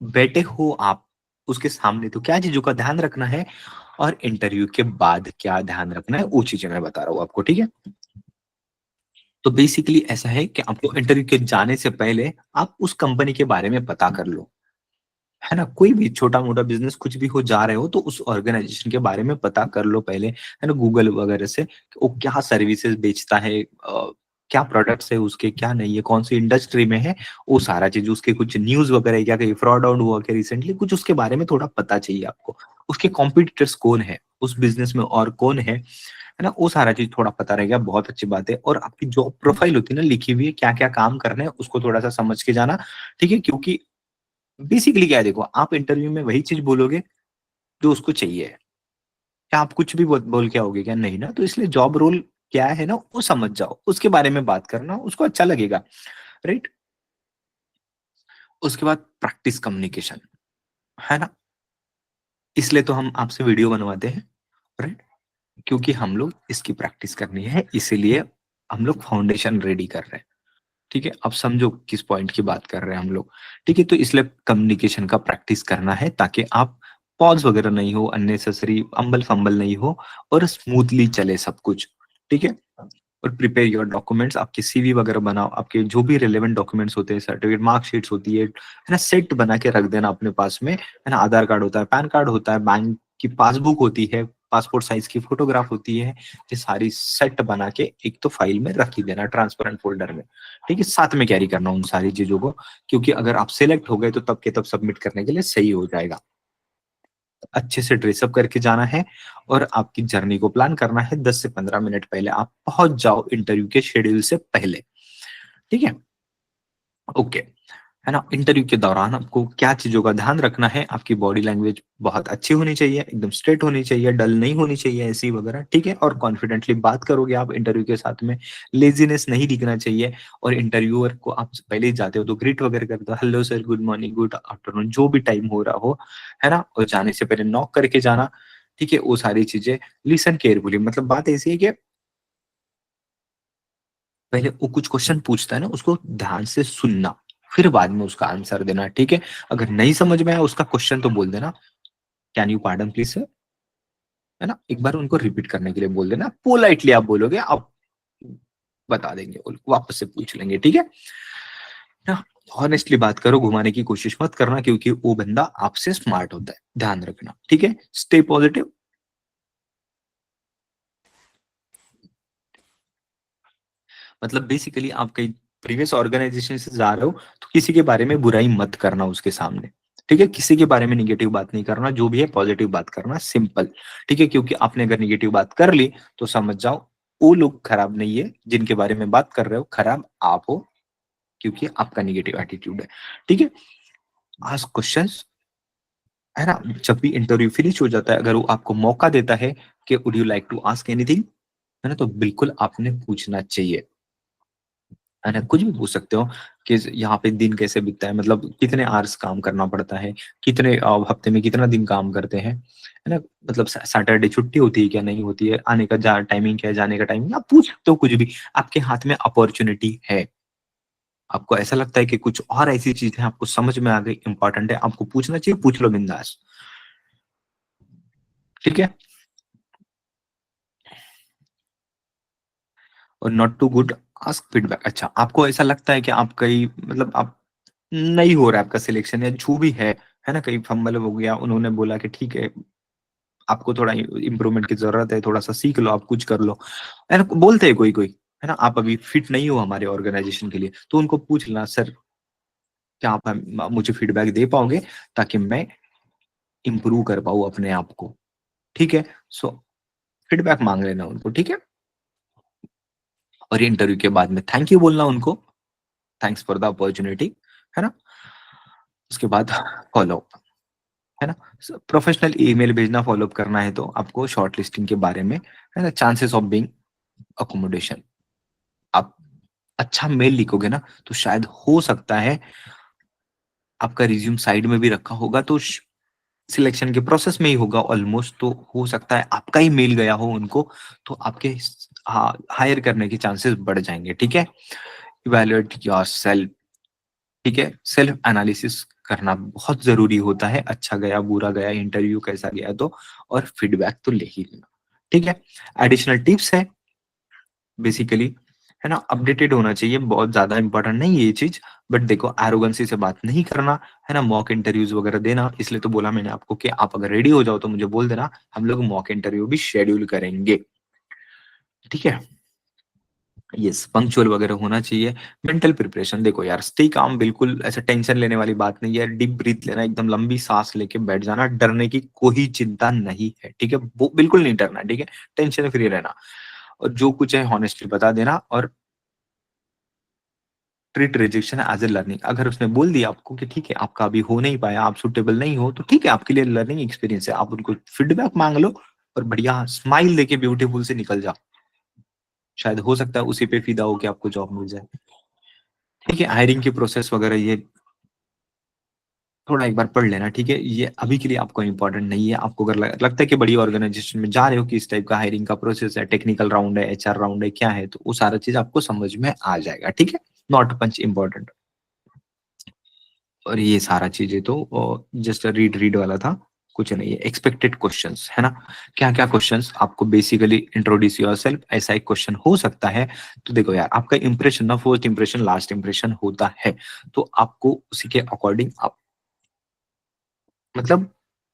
बैठे हो आप उसके सामने, तो क्या चीजों का ध्यान रखना है, और इंटरव्यू के बाद क्या ध्यान रखना है, वो चीजें मैं बता रहा हूँ आपको, ठीक है। तो बेसिकली ऐसा है कि आपको इंटरव्यू के जाने से पहले आप उस कंपनी के बारे में पता कर लो, है ना। कोई भी छोटा मोटा बिजनेस कुछ भी हो जा रहे हो तो उस ऑर्गेनाइजेशन के बारे में पता कर लो पहले, है ना, गूगल वगैरह से कि वो क्या सर्विसेज बेचता है, क्या प्रोडक्ट्स है उसके, क्या नहीं है, कौन सी इंडस्ट्री में है, वो सारा चीज, उसके कुछ न्यूज वगैरह है क्या, कहीं फ्रॉड आउट हुआ क्या रिसेंटली, कुछ उसके बारे में थोड़ा पता चाहिए आपको। उसके कॉम्पिटिटर्स कौन है उस बिजनेस में, और कौन है ना, वो सारा चीज थोड़ा पता रहेगा, बहुत अच्छी बात है। और आपकी जॉब प्रोफाइल होती है ना, लिखी हुई है क्या क्या काम करना है, उसको थोड़ा सा समझ के जाना, ठीक है। क्योंकि बेसिकली क्या है, देखो, आप इंटरव्यू में वही चीज बोलोगे जो उसको चाहिए है, क्या आप कुछ भी बोल के आओगे क्या, नहीं ना। तो इसलिए जॉब रोल क्या है ना, वो समझ जाओ, उसके बारे में बात करना, उसको अच्छा लगेगा, राइट। उसके बाद प्रैक्टिस कम्युनिकेशन, है ना, इसलिए तो हम आपसे वीडियो बनवाते हैं, राइट, क्योंकि हम लोग इसकी प्रैक्टिस करनी है, इसीलिए हम लोग फाउंडेशन रेडी कर रहे हैं, ठीक है। अब समझो किस पॉइंट की बात कर रहे हैं हम लोग, ठीक है। तो इसलिए कम्युनिकेशन का प्रैक्टिस करना है, ताकि आप पॉज वगैरह नहीं हो, अननेसेसरी अम्बल फंबल नहीं हो, और स्मूथली चले सब कुछ, ठीक है। और प्रिपेयर योर डॉक्यूमेंट्स, आपके सीवी वगैरह बनाओ, आपके जो भी रिलेवेंट डॉक्यूमेंट्स होते हैं, सर्टिफिकेट, मार्कशीट्स होती है ना, सेट बना के रख देना अपने पास में, है ना। आधार कार्ड होता है, पैन कार्ड होता है, बैंक की पासबुक होती है, पासपोर्ट साइज की फोटोग्राफ होती है, ये सारी सेट बना के एक तो फाइल में रख ही देना, ट्रांसपेरेंट फोल्डर में, ठीक है। साथ में कैरी करना उन सारी चीजों को, क्योंकि अगर आप सिलेक्ट हो गए तो तब के तब सबमिट करने के लिए सही हो जाएगा। अच्छे से ड्रेसअप करके जाना है, और आपकी जर्नी को प्लान करना है, 10 से 15 मिनट पहले आप पहुंच जाओ इंटरव्यू के शेड्यूल से पहले, ठीक है, ओके। है ना। इंटरव्यू के दौरान आपको क्या चीजों का ध्यान रखना है, आपकी बॉडी लैंग्वेज बहुत अच्छी होनी चाहिए, एकदम स्ट्रेट होनी चाहिए, डल नहीं होनी चाहिए ऐसी वगैरह, ठीक है। और कॉन्फिडेंटली बात करोगे आप इंटरव्यू के साथ में, लेजीनेस नहीं दिखना चाहिए। और इंटरव्यूअर को आप पहले ही जाते हो तो ग्रीट वगैरह कर दो, hello sir, good morning, good afternoon, जो भी टाइम हो रहा हो, है ना। और जाने से पहले नॉक करके जाना, ठीक है। वो सारी चीजें, लिसन केयरफुली, मतलब बात ऐसी है कि पहले वो कुछ क्वेश्चन पूछता है ना, उसको ध्यान से सुनना, फिर बाद में उसका आंसर देना, ठीक है। अगर नहीं समझ में आया उसका क्वेश्चन तो बोल देना, can you pardon please sir, है ना। एक बार उनको रिपीट करने के लिए बोल देना, पोलाइटली आप बोलोगे, आप बता देंगे, वो वापस से पूछ लेंगे, ठीक है ना। ऑनेस्टली बात करो, घुमाने की कोशिश मत करना, क्योंकि वो बंदा आपसे स्मार्ट होता है, ध्यान रखना, ठीक है। Stay positive. मतलब बेसिकली आप कहीं प्रीवियस ऑर्गेनाइजेशन से जा रहे हो तो किसी के बारे में बुराई मत करना उसके सामने, ठीक है। किसी के बारे में निगेटिव बात नहीं करना, जो भी है पॉजिटिव बात करना, सिंपल, ठीक है। क्योंकि आपने अगर निगेटिव बात कर ली तो समझ जाओ वो लोग खराब नहीं है जिनके बारे में बात कर रहे हो, खराब आप हो, क्योंकि आपका निगेटिव एटीट्यूड है, ठीक है। आस्क क्वेश्चंस, है ना। जब भी इंटरव्यू फिनिश हो जाता है, अगर वो आपको मौका देता है कि would you like to ask anything, है ना, तो बिल्कुल आपने पूछना चाहिए, है ना। कुछ भी पूछ सकते हो कि यहाँ पे दिन कैसे बीतता है, मतलब कितने आवर्स काम करना पड़ता है, कितने हफ्ते में कितना दिन काम करते हैं, है ना। मतलब सैटरडे छुट्टी होती है क्या, नहीं होती है, आने का टाइमिंग क्या है, जाने का टाइमिंग, आप पूछ सकते हो कुछ भी। आपके हाथ में अपॉर्चुनिटी है, आपको ऐसा लगता है कि कुछ और ऐसी चीज है आपको समझ में आ गई, इंपॉर्टेंट है, आपको पूछना चाहिए, पूछ लो बिंदास, ठीक है। और not too good, ask feedback. अच्छा, आपको ऐसा लगता है कि आप कहीं, मतलब आप नहीं हो रहा है आपका सिलेक्शन, या जो भी है ना, कहीं फंबल हो गया, उन्होंने बोला कि ठीक है आपको थोड़ा इम्प्रूवमेंट की जरूरत है, थोड़ा सा सीख लो, आप कुछ कर लो, है ना। बोलते हैं कोई कोई, है ना, आप अभी फिट नहीं हो हमारे ऑर्गेनाइजेशन के लिए, तो उनको पूछ लेना, सर क्या आप मुझे फीडबैक दे पाओगे ताकि मैं इम्प्रूव कर पाऊँ अपने आप को, ठीक है। सो फीडबैक मांग लेना उनको, ठीक है। और इंटरव्यू के बाद में थैंक यू बोलना उनको, थैंक्स फॉर द अपॉर्चुनिटी, है ना। उसके बाद फॉलो अप, है ना। प्रोफेशनल ईमेल भेजना, फॉलो अप करना है तो आपको शॉर्ट लिस्टिंग के बारे में, है ना, चांसेस ऑफ बीइंग अकोमोडेशन, आप अच्छा मेल लिखोगे ना तो शायद हो सकता है आपका रिज्यूम साइड में भी रखा होगा तो सिलेक्शन के प्रोसेस में ही होगा ऑलमोस्ट, तो हो सकता है आपका ही मेल गया हो उनको, तो आपके हायर करने के चांसेस बढ़ जाएंगे, ठीक है। इवैल्यूएट योरसेल्फ, ठीक है। सेल्फ एनालिसिस करना बहुत जरूरी होता है, अच्छा गया बुरा गया इंटरव्यू कैसा गया तो, और फीडबैक तो ले ही लेना, ठीक है। एडिशनल टिप्स है बेसिकली, है ना, अपडेटेड होना चाहिए, बहुत ज्यादा इंपॉर्टेंट नहीं है ये चीज, बट देखो एरोगेंसी से बात नहीं करना, है ना। मॉक इंटरव्यूज वगैरह देना, इसलिए तो बोला मैंने आपको कि आप अगर रेडी हो जाओ तो मुझे बोल देना, हम लोग मॉक इंटरव्यू भी शेड्यूल करेंगे, ठीक है। यस, पंक्चुअल वगैरह होना चाहिए। मेंटल प्रिपरेशन, देखो यार, स्टे काम, बिल्कुल ऐसा टेंशन लेने वाली बात नहीं है, डीप ब्रीथ लेना, एकदम लंबी सांस लेके बैठ जाना, डरने की कोई चिंता नहीं है, ठीक है। वो बिल्कुल नहीं डरना, ठीक है, टेंशन फ्री रहना, और जो कुछ है हॉनेस्टली बता देना, और treat rejection as a learning. अगर उसने बोल दिया आपको कि ठीक है आपका अभी हो नहीं पाया, आप सुटेबल नहीं हो, तो ठीक है, आपके लिए लर्निंग एक्सपीरियंस है, आप उनको फीडबैक मांग लो और बढ़िया स्माइल देके ब्यूटीफुल से निकल जाओ, शायद हो सकता है उसी पे फिदा हो कि आपको जॉब मिल जाए, ठीक है। हायरिंग की प्रोसेस वगैरह ये थोड़ा एक बार पढ़ लेना, ठीक है। ये अभी के लिए आपको इंपॉर्टेंट नहीं है, आपको अगर लगता है कि बड़ी ऑर्गेनाइजेशन में जा रहे हो कि इस टाइप का हायरिंग का प्रोसेस है, टेक्निकल राउंड है, एचआर राउंड है, क्या है, तो वो सारा चीज आपको समझ में आ जाएगा, ठीक है। Not much important. और ये सारा चीजें तो जस्ट रीड रीड वाला था, कुछ नहीं है। एक्सपेक्टेड क्वेश्चंस, है ना, क्या क्या क्वेश्चंस आपको बेसिकली इंट्रोड्यूस योरसेल्फ, ऐसा एक क्वेश्चन हो सकता है। तो देखो यार, आपका इंप्रेशन ना, फर्स्ट इंप्रेशन लास्ट इंप्रेशन होता है, तो आपको उसी के अकॉर्डिंग आप, मतलब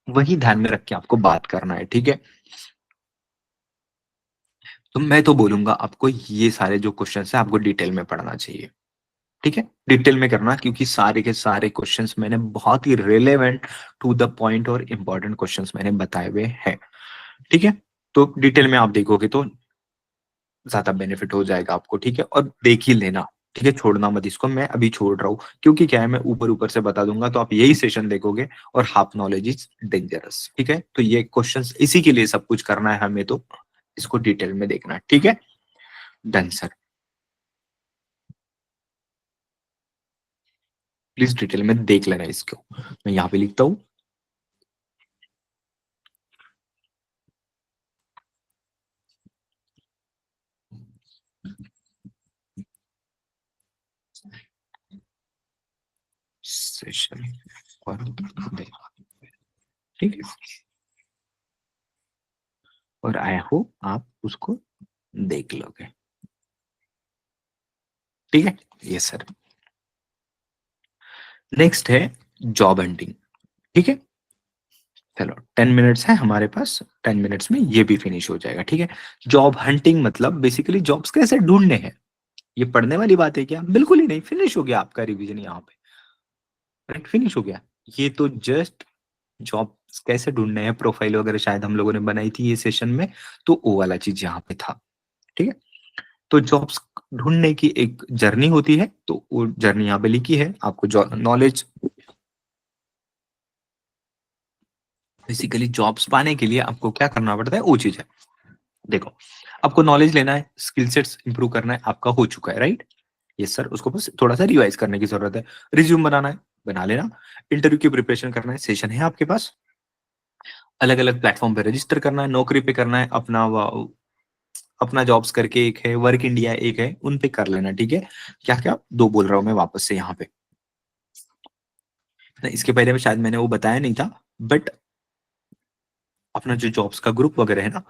वही ध्यान में रख के आपको बात करना है, ठीक है। तो मैं तो बोलूंगा आपको ये सारे जो क्वेश्चन है आपको डिटेल में पढ़ना चाहिए, ठीक है, डिटेल में करना, क्योंकि सारे के सारे क्वेश्चंस मैंने बहुत ही रिलेवेंट टू द पॉइंट और इंपॉर्टेंट क्वेश्चंस मैंने बताए हुए हैं, ठीक है। तो डिटेल में आप देखोगे तो ज्यादा बेनिफिट हो जाएगा आपको, ठीक है। और देख ही लेना, ठीक है, छोड़ना मत इसको, मैं अभी छोड़ रहा हूँ क्योंकि क्या है, मैं ऊपर ऊपर से बता दूंगा तो आप यही सेशन देखोगे और हाफ नॉलेज इज डेंजरस। ठीक है, तो ये क्वेश्चंस इसी के लिए सब कुछ करना है हमें, तो इसको डिटेल में देखना है। ठीक है, डन सर, प्लीज डिटेल में देख लेना इसको। मैं यहाँ पे लिखता हूँ, सेशन और ठीक है, और आई होप आप उसको देख लोगे। ठीक है, ये सर। नेक्स्ट है जॉब हंटिंग। ठीक है, चलो 10 मिनट्स है हमारे पास, 10 मिनट्स में ये भी फिनिश हो जाएगा। ठीक है, जॉब हंटिंग मतलब बेसिकली जॉब्स कैसे ढूंढने हैं। ये पढ़ने वाली बात है क्या? बिल्कुल ही नहीं, फिनिश हो गया आपका रिवीजन यहाँ पे, राइट, फिनिश हो गया। ये तो जस्ट जॉब कैसे ढूंढने हैं, प्रोफाइल वगैरह शायद हम लोगों ने बनाई थी ये सेशन में, तो वो वाला चीज यहाँ पे था। ठीक है, तो जॉब्स ढूंढने की एक जर्नी होती है, तो वो जर्नी यहाँ पे लिखी है। आपको नॉलेज, बेसिकली जॉब्स पाने के लिए आपको क्या करना पड़ता है वो चीज है। देखो, आपको नॉलेज लेना है, स्किल सेट्स इंप्रूव करना है, आपका हो चुका है, राइट। यस सर, उसको बस थोड़ा सा रिवाइज करने की जरूरत है। रिज्यूम बनाना है, बना लेना। इंटरव्यू की प्रिपरेशन करना है, सेशन है आपके पास। अलग अलग प्लेटफॉर्म पे रजिस्टर करना है, नौकरी पे करना है, अपना जॉब्स करके एक है, वर्क इंडिया एक है, उन पे कर लेना। ठीक है, क्या क्या दो बोल रहा हूँ मैं वापस से यहाँ पे, इसके पहले में शायद मैंने वो बताया नहीं था, बट अपना जो जॉब्स का ग्रुप वगैरह है ना,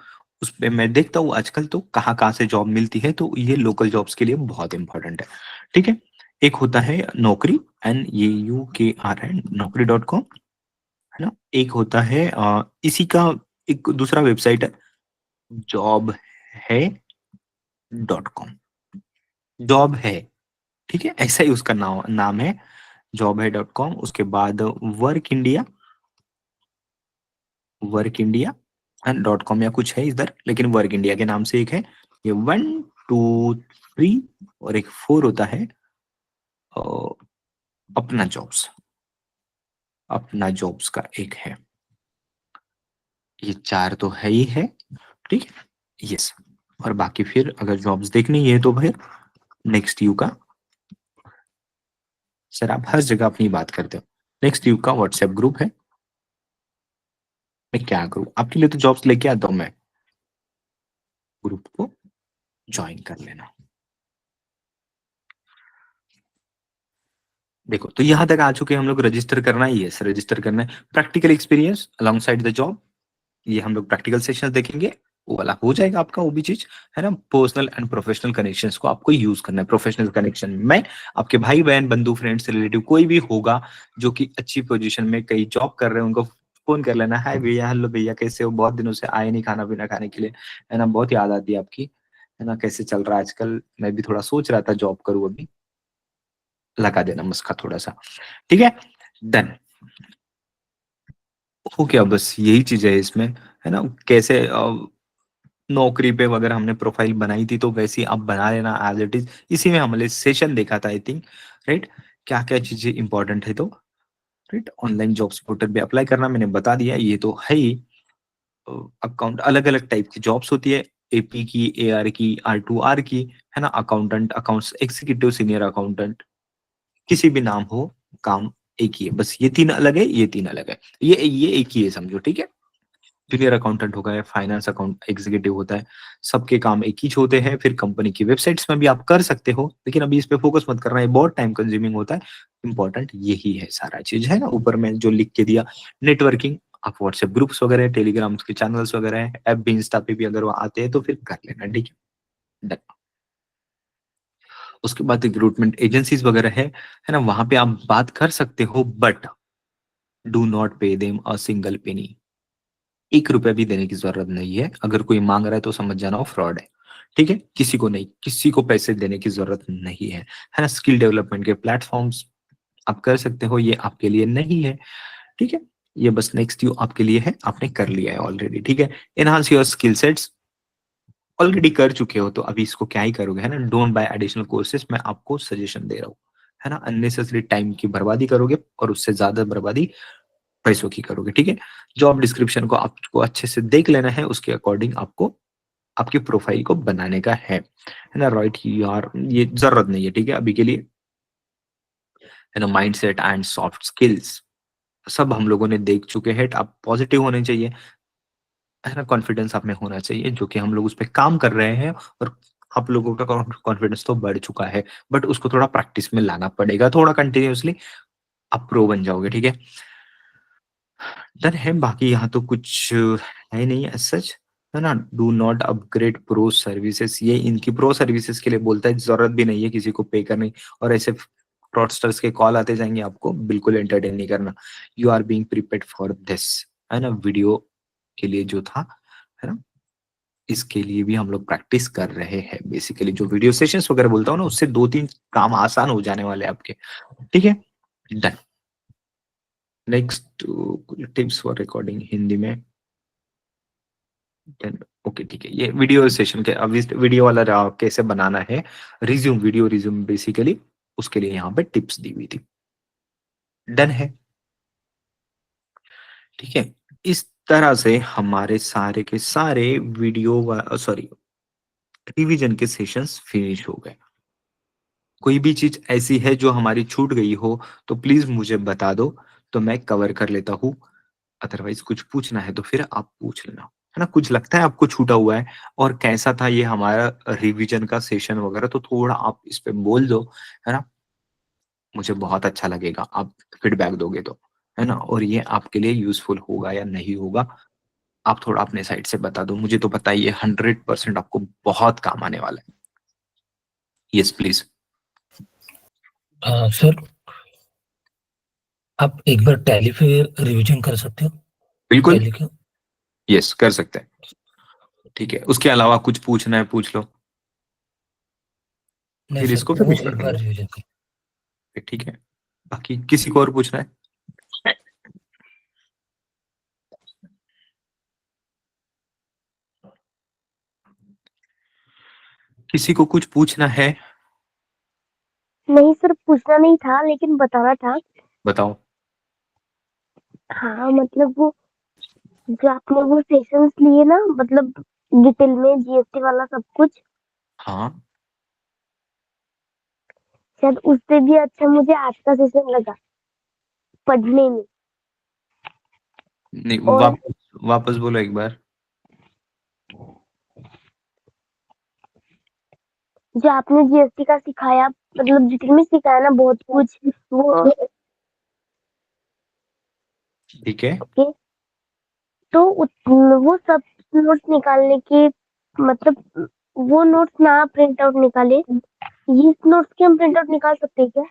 उस पे मैं देखता हूँ आजकल तो कहाँ कहाँ से जॉब मिलती है, तो ये लोकल जॉब्स के लिए बहुत इंपॉर्टेंट है। ठीक है, एक होता है नौकरी, NAUKRI, नौकरी.com, है ना। एक होता है इसी का एक दूसरा वेबसाइट है, जॉब है.com, जॉब है, ठीक है, ऐसा ही उसका नाम नाम है, जॉब है.com। उसके बाद वर्क इंडिया .com या कुछ है इधर, लेकिन वर्क इंडिया के नाम से एक है। ये 1 2 3 और एक 4 होता है, अ, अपना जॉब्स, अपना जॉब्स का एक है। ये 4 तो है ही है, ठीक है, यस। और बाकी फिर अगर जॉब्स देखनी है तो फिर नेक्स्ट यू का, सर आप हर जगह अपनी बात करते हो। नेक्स्ट यू का व्हाट्सएप ग्रुप है, मैं क्या करूँ आपके लिए, तो जॉब्स लेके आता हूँ मैं, ग्रुप को ज्वाइन कर लेना। देखो, तो यहाँ तक आ चुके हैं हम लोग, रजिस्टर करना ही है, रजिस्टर करना है। Practical experience along side the job, ये हम लोग प्रैक्टिकल सेशन देखेंगे, वो वाला हो जाएगा आपका, वो भी चीज है ना। पर्सनल एंड प्रोफेशनल कनेक्शंस को आपको यूज करना है। प्रोफेशनल कनेक्शन में आपके भाई बहन बंधु फ्रेंड्स रिलेटिव कोई भी होगा जो कि अच्छी पोजीशन में कहीं जॉब कर रहे हैं, उनको फोन कर लेना, हाय भैया, हेलो भैया, कैसे हो, बहुत दिनों से आए नहीं खाना पीना खाने के लिए, है ना, बहुत याद आती है आपकी, है ना, कैसे चल रहा है आजकल, मैं भी थोड़ा सोच रहा था जॉब करूँ अभी, लगा देना मस्का थोड़ा सा। ठीक है, डन हो गया, बस यही चीज है इसमें, है ना। कैसे नौकरी पे वगैरह हमने प्रोफाइल बनाई थी, तो वैसी आप बना लेना एज इट इज। इसी में हमने सेशन देखा था आई थिंक, राइट, क्या क्या चीजें इंपॉर्टेंट है, तो राइट, ऑनलाइन जॉब्स पोर्टल पे अप्लाई करना मैंने बता दिया, ये तो है ही। अकाउंट अलग अलग टाइप की जॉब्स होती है, AP की, AR की, R2R की, है ना, accountant, accounts executive, senior accountant, किसी भी नाम हो, काम एक ही है, बस ये 3 अलग है, ये 3 अलग है, ये एक ही है समझो। ठीक है, जूनियर अकाउंटेंट होगा या फाइनेंस अकाउंट एग्जीक्यूटिव होता है, सबके काम एक ही होते हैं। फिर कंपनी की वेबसाइट्स में भी आप कर सकते हो, लेकिन अभी इस पे फोकस मत करना, ये बहुत टाइम कंज्यूमिंग होता है। इंपॉर्टेंट यही है सारा चीज, है ना, ऊपर में जो लिख के दिया। नेटवर्किंग, आप व्हाट्सएप ग्रुप्स वगैरह, टेलीग्राम के चैनल्स वगैरह है, ऐप भी, इंस्टा पे भी अगर वो आते हैं तो फिर कर लेना। ठीक है, डन। उसके बाद रिक्रूटमेंट एजेंसीज वगैरह है ना, वहां पे आप बात कर सकते हो, but do not pay them a single penny. 1 रुपया भी देने की जरूरत नहीं है, अगर कोई मांग रहा है तो समझ जाना वो फ्रॉड है। ठीक है, किसी को नहीं, किसी को पैसे देने की जरूरत नहीं है ना। स्किल डेवलपमेंट के प्लेटफॉर्म्स आप कर सकते हो, ये आपके लिए नहीं है। ठीक है, ये बस नेक्स्ट यू आपके लिए है, आपने कर लिया है ऑलरेडी। ठीक है, enhance your skill sets, already कर चुके हो तो अभी इसको क्या ही करोगे, है ना। डोंट बाय एडिशनल कोर्सेज, मैं आपको सजेशन दे रहा हूँ, है ना। अननेसेसरी टाइम की बर्बादी करोगे और उससे ज्यादा बर्बादी पैसों की करोगे, ठीक है। जॉब डिस्क्रिप्शन को आपको अच्छे से देख लेना है, उसके अकॉर्डिंग आपको आपकी प्रोफाइल को बनाने का है ना। राइट यार, ये जरूरत नहीं है, ठीक है, अभी के लिए, है ना। माइंडसेट एंड सॉफ्ट स्किल्स सब हम लोगों ने देख चुके हैं। आप पॉजिटिव होने चाहिए, है ना। कॉन्फिडेंस आप में होना चाहिए, जो कि हम लोग उस पर काम कर रहे हैं। और आप लोगों का कॉन्फिडेंस तो बढ़ चुका है, बट उसको थोड़ा प्रैक्टिस में लाना पड़ेगा, थोड़ा कंटिन्यूअसली आप प्रो बन जाओगे, ठीक है। डन है, बाकी यहाँ तो कुछ है नहीं सच, है ना। Do not upgrade pro services, ये इनकी प्रो सर्विसेज के लिए बोलता है, जरूरत भी नहीं है किसी को पे करने। और ऐसे फ्रॉडस्टर्स के कॉल आते जाएंगे, आपको बिल्कुल एंटरटेन नहीं करना। You are being prepared for this, है ना। वीडियो के लिए जो था, है ना, इसके लिए भी हम लोग प्रैक्टिस कर रहे हैं। बेसिकली जो वीडियो सेशंस वगैरह बोलता हूँ ना, उससे 2-3 काम आसान हो जाने वाले हैं आपके, ठीक है। Done. Next, tips for recording Hindi में। डन, ओके, ठीक है। ये वीडियो सेशन के, अब इस वीडियो वाला कैसे बनाना है, रिज्यूम, वीडियो रिज्यूम बेसिकली, उसके लिए यहाँ पे टिप्स दी हुई थी। डन है, ठीक है। इस तरह से हमारे सारे के सारे वीडियो, सॉरी, रिवीजन के सेशंस फिनिश हो गए। कोई भी चीज ऐसी है जो हमारी छूट गई हो तो प्लीज मुझे बता दो, तो मैं कवर कर लेता हूँ। अदरवाइज कुछ पूछना है तो फिर आप पूछ लेना, है ना। कुछ लगता है आपको छूटा हुआ है और कैसा था ये हमारा रिवीजन का सेशन वगैरह, तो थोड़ा आप इस पे बोल दो, है ना। मुझे बहुत अच्छा लगेगा आप फीडबैक दोगे तो, है ना। और ये आपके लिए यूजफुल होगा या नहीं होगा, आप थोड़ा अपने साइड से बता दो। मुझे तो पता ही है 100% आपको बहुत काम आने वाला है। Yes please. सर, आप एक बार टैली पे रिवीजन कर सकते हो? बिल्कुल, टैली का यस कर सकते हैं, ठीक है। उसके अलावा कुछ पूछना है पूछ लो, नहीं फिर सर, इसको वो फिनिश कर एक बार देंगे, रिवीजन कर। ठीक है। बाकी किसी को और पूछना है? किसी को कुछ पूछना है? नहीं सर, पूछना नहीं था लेकिन बताना था। बताओ। हाँ मतलब वो जो आपने वो सेशंस लिए ना, मतलब डिटेल में जीएसटी वाला सब कुछ, हाँ, शायद उससे भी अच्छा मुझे आज का सेशन लगा पढ़ने में। नहीं, और वापस बोलो एक बार। जो आपने जीएसटी का सिखाया, मतलब डिटेल में सिखाया ना बहुत कुछ, वो ठीक है, ओके। तो वो सब नोट्स निकालने के, मतलब वो नोट्स ना प्रिंट आउट निकाले, ये नोट्स के हम प्रिंट आउट निकाल सकते हैं क्या?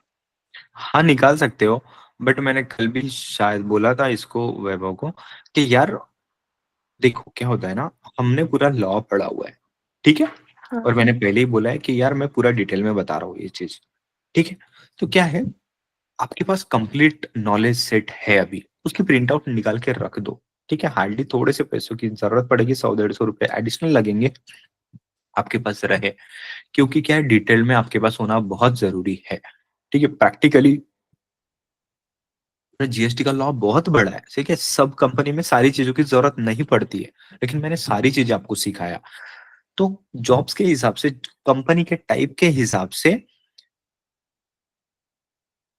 हाँ निकाल सकते हो। बट मैंने कल भी शायद बोला था इसको वैभव को कि यार देखो क्या होता है ना, हमने पूरा लॉ पढ़ा हुआ है, ठीक है। और हाँ मैंने पहले ही बोला है कि यार मैं पूरा डिटेल में बता रहा हूँ ये चीज, ठीक है। तो क्या है, आपके पास कंप्लीट नॉलेज सेट है अभी, उसकी प्रिंट आउट निकाल के रख दो, ठीक है। हार्डली थोड़े से पैसों की जरूरत पड़ेगी, 100-150 रुपए एडिशनल लगेंगे, आपके पास रहे। क्योंकि क्या है, डिटेल में आपके पास होना बहुत जरूरी है, ठीक है। प्रैक्टिकली जीएसटी का लॉ बहुत बड़ा है, ठीक है। सब कंपनी में सारी चीजों की जरूरत नहीं पड़ती है, लेकिन मैंने सारी चीजें आपको सिखाया। तो जॉब्स के हिसाब से, कंपनी के टाइप के हिसाब से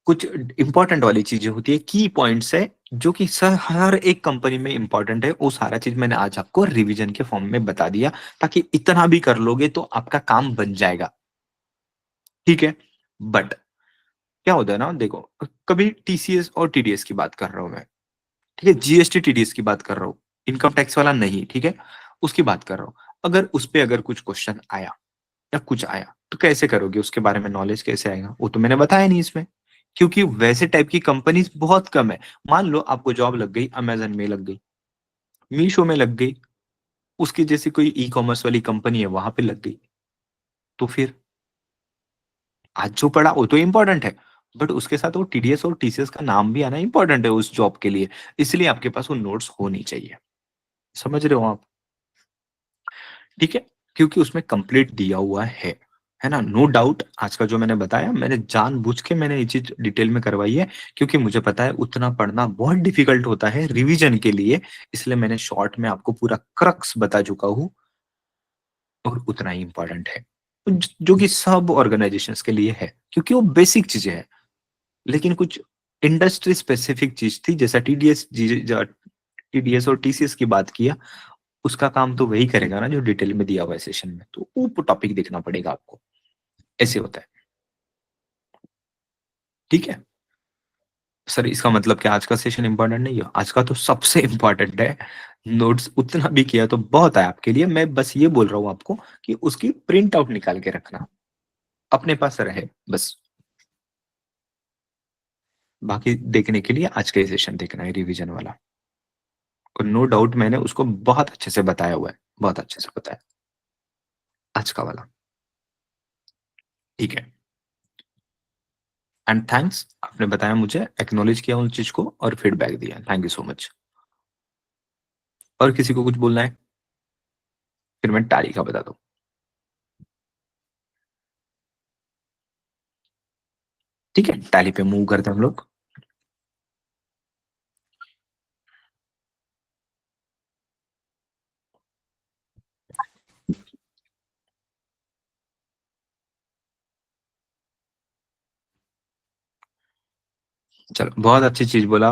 कुछ इंपॉर्टेंट वाली चीजें होती है, की पॉइंट्स है, जो कि सर हर एक कंपनी में इंपॉर्टेंट है। वो सारा चीज मैंने आज आपको रिवीजन के फॉर्म में बता दिया, ताकि इतना भी कर लोगे तो आपका काम बन जाएगा, ठीक है। बट क्या होता है ना, देखो, कभी टीसीएस और टीडीएस की बात कर रहा हूं मैं, ठीक है। जीएसटी टीडीएस की बात कर रहा हूँ, इनकम टैक्स वाला नहीं, ठीक है। उसकी बात कर रहा हूँ। अगर उस पे अगर कुछ क्वेश्चन आया या कुछ आया तो कैसे करोगे, उसके बारे में नॉलेज कैसे आएगा, वो तो मैंने बताया नहीं इसमें। क्योंकि वैसे टाइप की कंपनीज बहुत कम है। मान लो आपको जॉब लग गई, अमेजन में लग गई, मीशो में लग गई, उसकी जैसी कोई ई कॉमर्स वाली कंपनी है वहां पे लग गई, तो फिर आज जो पढ़ा वो तो इम्पोर्टेंट है, बट उसके साथ वो टीडीएस और टीसीएस का नाम भी आना इंपॉर्टेंट है उस जॉब के लिए। इसलिए आपके पास वो नोट्स होनी चाहिए, समझ रहे हो आप, ठीक है। क्योंकि उसमें कंप्लीट दिया हुआ है ना। नो डाउट आज का जो मैंने बताया, मैंने जानबूझ के मैंने ये चीज डिटेल में करवाई है, क्योंकि मुझे पता है उतना पढ़ना बहुत डिफिकल्ट होता है रिवीजन के लिए, इसलिए मैंने शॉर्ट में आपको पूरा क्रक्स बता चुका हूँ, और उतना ही इंपॉर्टेंट है, जो कि सब ऑर्गेनाइजेशंस के लिए है, क्योंकि वो बेसिक चीजें हैं। लेकिन कुछ इंडस्ट्री स्पेसिफिक चीज थी, जैसा टीडीएस और टीसीएस की बात किया, उसका काम तो वही करेगा ना जो डिटेल में दिया हुआ है सेशन में, तो वो टॉपिक देखना पड़ेगा आपको, ऐसे होता है। ठीक है सर, इसका मतलब कि आज का सेशन इंपॉर्टेंट नहीं है? आज का तो सबसे इंपॉर्टेंट है। नोट्स उतना भी किया तो बहुत है आपके लिए, मैं बस ये बोल रहा हूँ आपको कि उसकी प्रिंट आउट निकाल के रखना, अपने पास रहे बस। बाकी देखने के लिए आज का सेशन देखना है रिवीजन वाला, और नो डाउट मैंने उसको बहुत अच्छे से बताया हुआ है, बहुत अच्छे से बताया आज का वाला। ठीक है, एंड थैंक्स, आपने बताया मुझे, एक्नॉलेज किया उन चीज को और फीडबैक दिया, थैंक यू सो मच। और किसी को कुछ बोलना है? फिर मैं तारीख का बता दूं। ठीक है, टैली पे मूव करते हैं हम लोग। चलो, बहुत अच्छी चीज बोला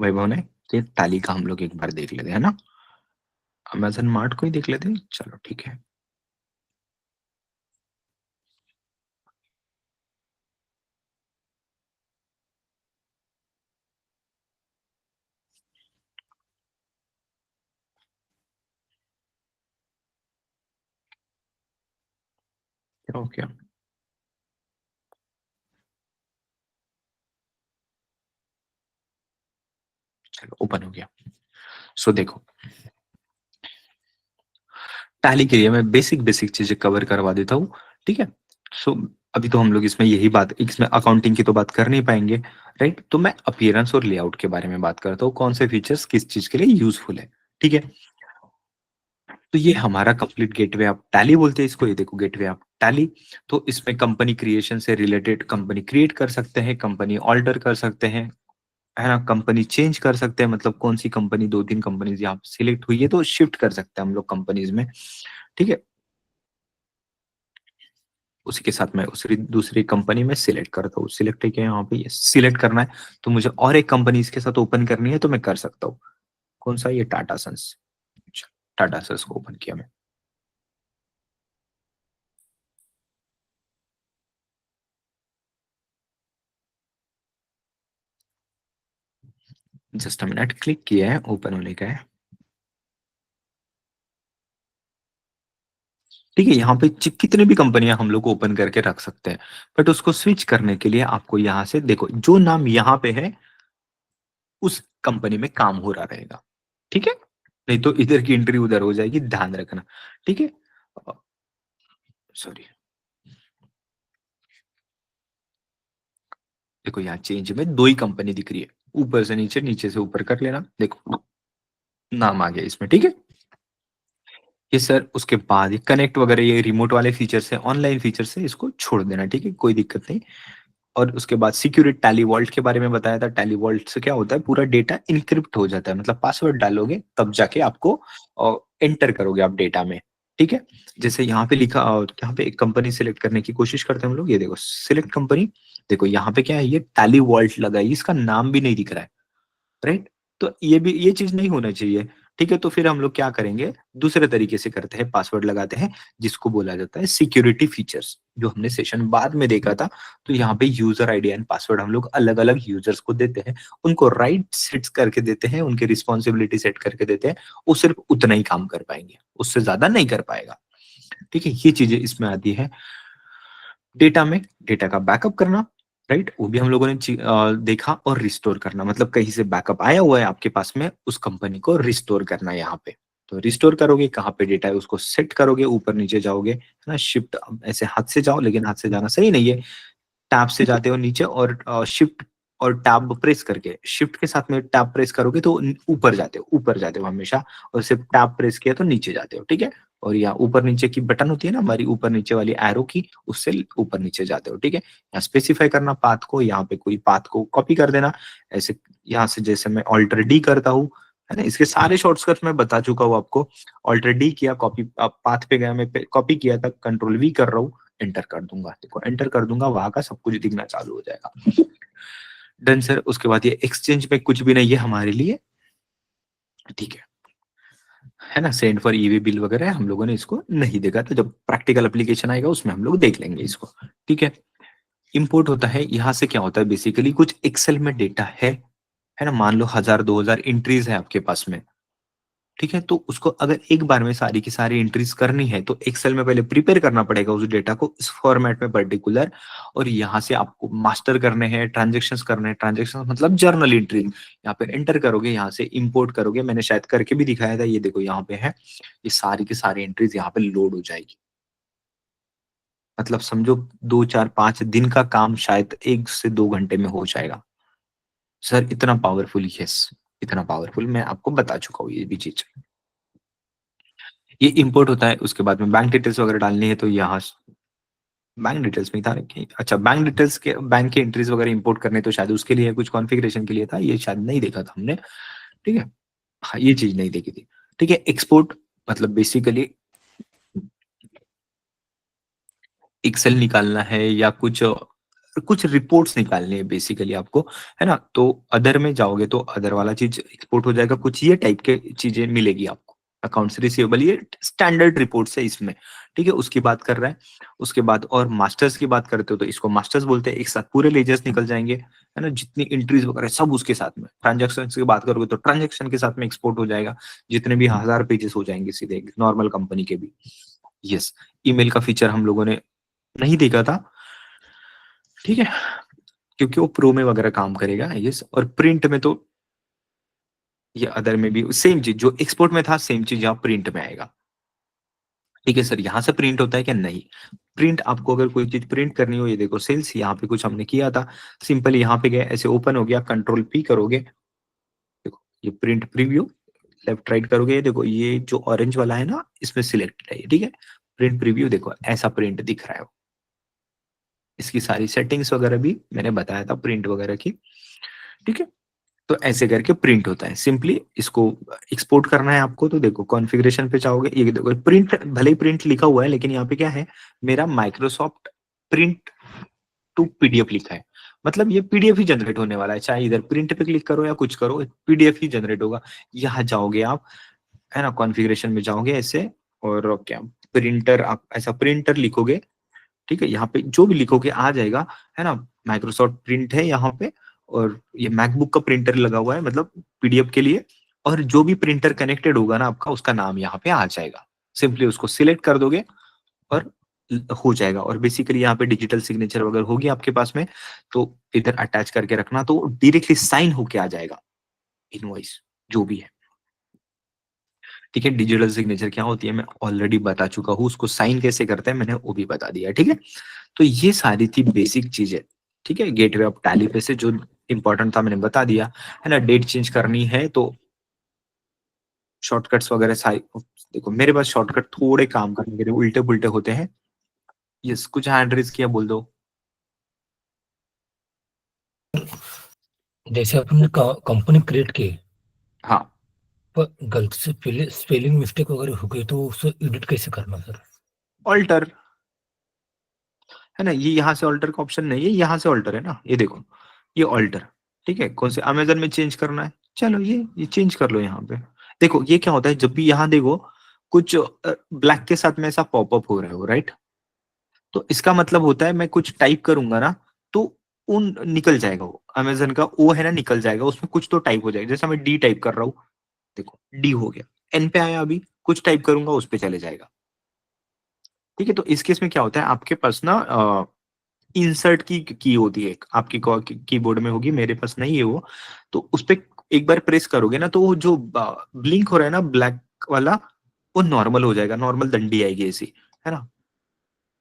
वैभव ने, तो ये टैली का हम लोग एक बार देख लेते हैं ना, अमेजन मार्ट को ही देख लेते हैं, चलो ठीक है। ओके, चलो ओपन हो गया। सो देखो, टैली के लिए मैं बेसिक बेसिक चीजें कवर करवा देता हूँ। ठीक है, सो अभी तो हम लोग इसमें यही बात, इसमें अकाउंटिंग की तो बात कर नहीं पाएंगे, राइट। तो मैं अपीयरेंस और लेआउट के बारे में बात करता हूँ, कौन से फीचर्स किस चीज के लिए यूजफुल है। ठीक है, तो ये हमारा कंप्लीट गेटवे ऑफ टैली बोलते हैं इसको, ये देखो गेटवे ऑफ टैली। तो इसमें कंपनी क्रिएशन से रिलेटेड कंपनी क्रिएट कर सकते हैं, कंपनी ऑल्टर कर सकते हैं, है ना, कंपनी चेंज कर सकते हैं, मतलब कौन सी कंपनी, 2-3 कंपनीज यहाँ सिलेक्ट हुई है तो शिफ्ट कर सकते हैं हम लोग कंपनीज में। ठीक है, उसी के साथ मैं उसी दूसरी कंपनी में सिलेक्ट करता हूँ, सिलेक्ट है क्या यहाँ पे, ये सिलेक्ट करना है, तो मुझे और एक कंपनी इसके साथ ओपन करनी है तो मैं कर सकता हूँ। कौन सा, ये टाटा सन्स, टाटा सन्स को ओपन किया मैं। जस्ट अ मिनट, क्लिक किया है, ओपन होने का है। ठीक है, यहाँ पे कितने भी कंपनियां हम लोग ओपन करके रख सकते हैं, बट उसको स्विच करने के लिए आपको यहाँ से देखो, जो नाम यहाँ पे है उस कंपनी में काम हो रहा रहेगा। ठीक है, नहीं तो इधर की एंट्री उधर हो जाएगी, ध्यान रखना। ठीक है, सॉरी, देखो यहाँ चेंज में 2 ही कंपनी दिख रही है, ऊपर से नीचे, नीचे से ऊपर कर लेना, देखो नाम आ गया इसमें। ठीक है, ये सर उसके बाद ये कनेक्ट वगैरह, ये रिमोट वाले फीचर से, ऑनलाइन फीचर से इसको छोड़ देना। ठीक है, कोई दिक्कत नहीं। और उसके बाद सिक्योरिटी, टैली वॉल्ट के बारे में बताया था। टैली वॉल्ट से क्या होता है, पूरा डेटा इनक्रिप्ट हो जाता है, मतलब पासवर्ड डालोगे तब जाके आपको एंटर करोगे आप डेटा में। ठीक है, जैसे यहाँ पे लिखा, यहाँ पे एक कंपनी सिलेक्ट करने की कोशिश करते हैं हम लोग, ये देखो सिलेक्ट कंपनी, देखो यहाँ पे क्या है, ये टैली वॉल्ट लगा है, इसका नाम भी नहीं दिख रहा है, राइट। तो ये भी, ये चीज नहीं होना चाहिए। ठीक है, तो फिर हम लोग क्या करेंगे, दूसरे तरीके से करते हैं, पासवर्ड लगाते हैं, जिसको बोला जाता है सिक्योरिटी फीचर्स, जो हमने सेशन बाद में देखा था। तो यहाँ पे यूजर आईडी एंड पासवर्ड हम लोग अलग अलग यूजर्स को देते हैं, उनको राइट सेट करके देते हैं, उनकी रिस्पॉन्सिबिलिटी सेट करके देते हैं, वो सिर्फ उतना ही काम कर पाएंगे, उससे ज्यादा नहीं कर पाएगा। ठीक है, ये चीजें इसमें आती है। डेटा में, डेटा का बैकअप करना, राइट, वो भी हम लोगों ने देखा, और रिस्टोर करना, मतलब कहीं से बैकअप आया हुआ है आपके पास में, उस कंपनी को रिस्टोर करना यहाँ पे। तो रिस्टोर करोगे, कहाँ पे डेटा है उसको सेट करोगे, ऊपर नीचे जाओगे, है ना, शिफ्ट, ऐसे हाथ से जाओ, लेकिन हाथ से जाना सही नहीं है, टैब से जाते हो नीचे और शिफ्ट और टैब प्रेस करके, शिफ्ट के साथ में टैब प्रेस करोगे तो ऊपर जाते हो हमेशा, और सिर्फ टैब प्रेस किया तो नीचे जाते हो, ठीक है। और यहाँ ऊपर नीचे की बटन होती है ना हमारी, ऊपर नीचे वाली एरो की, उससे ऊपर नीचे जाते हो, ठीक है। यहाँ स्पेसिफाई करना पाथ को, यहाँ पे कोई पाथ को कॉपी कर देना ऐसे, यहाँ से जैसे मैं ऑल्टर डी करता हूँ, है ना। इसके सारे शॉर्टकट्स मैं बता चुका हूँ आपको। ऑल्टर डी किया, कॉपी पाथ पे गया, मैं कॉपी किया था, कंट्रोल वी कर रहा हूँ, एंटर कर दूंगा, देखो एंटर कर दूंगा, वहां का सब कुछ दिखना चालू हो जाएगा। Done sir. उसके बाद ये एक्सचेंज में कुछ भी नहीं है हमारे लिए, ठीक है ना। सेंड फॉर ईवी बिल वगैरह हम लोगों ने इसको नहीं देखा था, जब प्रैक्टिकल एप्लीकेशन आएगा उसमें हम लोग देख लेंगे इसको, ठीक है। इंपोर्ट होता है, यहाँ से क्या होता है बेसिकली, कुछ एक्सेल में डेटा है ना, मान लो 1000-2000 एंट्रीज है आपके पास में, ठीक है। तो उसको अगर एक बार में सारी की सारी एंट्रीज करनी है तो एक्सेल में पहले प्रिपेयर करना पड़ेगा उस डेटा को इस फॉर्मेट में पर्टिकुलर, और यहाँ से आपको मास्टर करने हैं, ट्रांजेक्शंस करने हैं, ट्रांजेक्शंस मतलब जर्नल एंट्री, यहाँ पे एंटर करोगे, यहाँ से इंपोर्ट करोगे, मैंने शायद करके भी दिखाया था, ये देखो यहाँ पे है, ये सारी की सारी एंट्रीज यहाँ पे लोड हो जाएगी। मतलब समझो 2-4-5 दिन का काम शायद 1 से 2 घंटे में हो जाएगा। सर इतना पावरफुल, यस इतना पावरफुल, मैं आपको बता चुका हूँ ये भी चीज। ये इंपोर्ट होता है, उसके बाद में बैंक डिटेल्स वगैरह डालनी है तो यहाँ बैंक डिटेल्स में था कि अच्छा बैंक डिटेल्स के बैंक के एंट्रीज वगैरह इंपोर्ट करने, तो शायद उसके लिए कुछ कॉन्फ़िगरेशन के लिए था, ये शायद नहीं देखा था हमने, ठीक है। हाँ ये चीज नहीं देखी थी, ठीक है। एक्सपोर्ट मतलब बेसिकली एक्सेल निकालना है या कुछ कुछ रिपोर्ट्स निकालनी है बेसिकली आपको, है ना। तो अदर में जाओगे तो अदर वाला चीज एक्सपोर्ट हो जाएगा, कुछ ये टाइप के चीजें मिलेगी आपको, अकाउंट्स रिसीवेबल, ये स्टैंडर्ड रिपोर्ट्स है इसमें, ठीक है। उसकी बात कर रहा है, उसके बाद और मास्टर्स की बात करते हो तो इसको मास्टर्स बोलते हैं, एक साथ पूरे लेजर्स निकल जाएंगे, है ना, जितनी एंट्रीज वगैरह सब उसके साथ में। ट्रांजेक्शन की बात करोगे तो ट्रांजेक्शन के साथ में एक्सपोर्ट हो जाएगा, जितने भी 1000 पेजेस हो जाएंगे सीधे नॉर्मल कंपनी के भी। यस, ईमेल का फीचर हम लोगों ने नहीं देखा था, ठीक है, क्योंकि वो प्रो में वगैरह काम करेगा, यस। और प्रिंट में तो ये अदर में भी सेम चीज जो एक्सपोर्ट में था, सेम चीज यहाँ प्रिंट में आएगा, ठीक है। सर यहाँ से प्रिंट होता है क्या? नहीं, प्रिंट आपको अगर कोई चीज प्रिंट करनी हो, ये देखो सेल्स, यहाँ पे कुछ हमने किया था, सिंपल यहाँ पे गए, ऐसे ओपन हो गया, कंट्रोल पी करोगे, देखो ये प्रिंट प्रीव्यू, लेफ्ट राइट करोगे, ये देखो ये जो ऑरेंज वाला है ना, इसमें सिलेक्टेड है ये, ठीक है। प्रिंट प्रीव्यू देखो ऐसा प्रिंट दिख रहा है, इसकी सारी सेटिंग्स वगैरह भी मैंने बताया था प्रिंट वगैरह की, ठीक है। तो ऐसे करके प्रिंट होता है, सिंपली इसको एक्सपोर्ट करना है आपको, तो देखो कॉन्फ़िगरेशन पे जाओगे, ये देखो प्रिंट, भले ही प्रिंट लिखा हुआ है लेकिन यहाँ पे क्या है, मेरा माइक्रोसॉफ्ट प्रिंट टू पीडीएफ लिखा है, मतलब ये पीडीएफ ही जनरेट होने वाला है, चाहे इधर प्रिंट पे क्लिक करो या कुछ करो, पीडीएफ ही जनरेट होगा। यहाँ जाओगे आप, है ना, कॉन्फ़िगरेशन में जाओगे ऐसे, और क्या प्रिंटर, आप ऐसा प्रिंटर लिखोगे, ठीक है, यहाँ पे जो भी लिखोगे आ जाएगा, है ना। माइक्रोसॉफ्ट प्रिंट है यहाँ पे, और ये मैकबुक का प्रिंटर लगा हुआ है, मतलब पीडीएफ के लिए, और जो भी प्रिंटर कनेक्टेड होगा ना आपका, उसका नाम यहाँ पे आ जाएगा, सिंपली उसको सिलेक्ट कर दोगे और हो जाएगा। और बेसिकली यहाँ पे डिजिटल सिग्नेचर वगैरह होगी आपके पास में, तो इधर अटैच करके रखना, तो डायरेक्टली साइन होके आ जाएगा इनवॉइस जो भी है, ठीक है। डिजिटल सिग्नेचर क्या होती है मैं ऑलरेडी बता चुका हूँ, उसको साइन कैसे करते हैं मैंने वो भी बता दिया, ठीक है। तो ये सारी थी बेसिक चीजें, ठीक है। गेटवे ऑफ टैली पे से जो इंपॉर्टेंट था मैंने बता दिया, है ना। डेट चेंज करनी है तो शॉर्टकट्स वगैरह सारी, देखो मेरे पास शॉर्टकट थोड़े काम करने के लिए उल्टे पुल्टे होते हैं, यस। कुछ हैंड रेज किया, बोल दो। जैसे आपने कंपनी क्रिएट की, हाँ, पर गलती से स्पेलिंग मिस्टेक वगैरह हो गई तो उसे एडिट कैसे करना सर? ऑल्टर, है ना, ये यहाँ से ऑल्टर का ऑप्शन नहीं है, यहाँ से ऑल्टर है ना, ये देखो ये ऑल्टर, ठीक है। कौन से अमेजन में चेंज करना है, चलो ये चेंज कर लो यहाँ पे। देखो ये क्या होता है, जब भी यहाँ देखो कुछ ब्लैक के साथ में ऐसा पॉपअप हो रहा हो, राइट, तो इसका मतलब होता है मैं कुछ टाइप करूंगा ना, तो उन निकल जाएगा, वो अमेजन का वो है ना, निकल जाएगा, उसमें कुछ तो टाइप हो जाएगा, जैसे मैं डी टाइप कर रहा हूँ, देखो डी हो गया, एन पे आया, अभी कुछ टाइप करूंगा उस पे चले जाएगा, ठीक है। तो इस केस में क्या होता है, आपके पास ना इंसर्ट की होती है एक, आपकी कीबोर्ड में होगी, मेरे पास नहीं है वो, तो उस पे एक बार प्रेस करोगे ना, तो वो जो ब्लिंक हो रहा है ना ब्लैक वाला, वो नॉर्मल हो जाएगा, नॉर्मल डंडी आएगी ऐसी, है ना।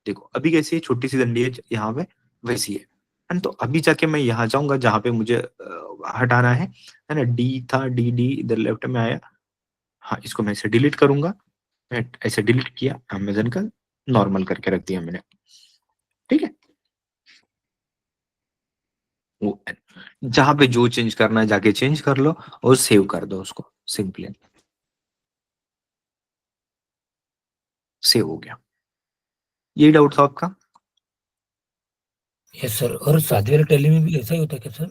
देखो अभी कैसी है, छोटी सी डंडी है यहाँ पे, वैसी है एंड तो अभी जाके मैं यहाँ जाऊंगा जहाँ पे मुझे हटाना है ना, डी था, डी डी इधर लेफ्ट में आया। हाँ, इसको मैं ऐसे डिलीट करूंगा। मैं ऐसे डिलीट किया, अमेजन का नॉर्मल करके रख दिया मैंने, ठीक है। वो जहाँ पे जो चेंज करना है जाके चेंज कर लो और सेव कर दो उसको, सिंपली सेव हो गया। ये डाउट था आपका? Yes sir. और शादी वाले टैली में भी ऐसा ही होता है क्या सर?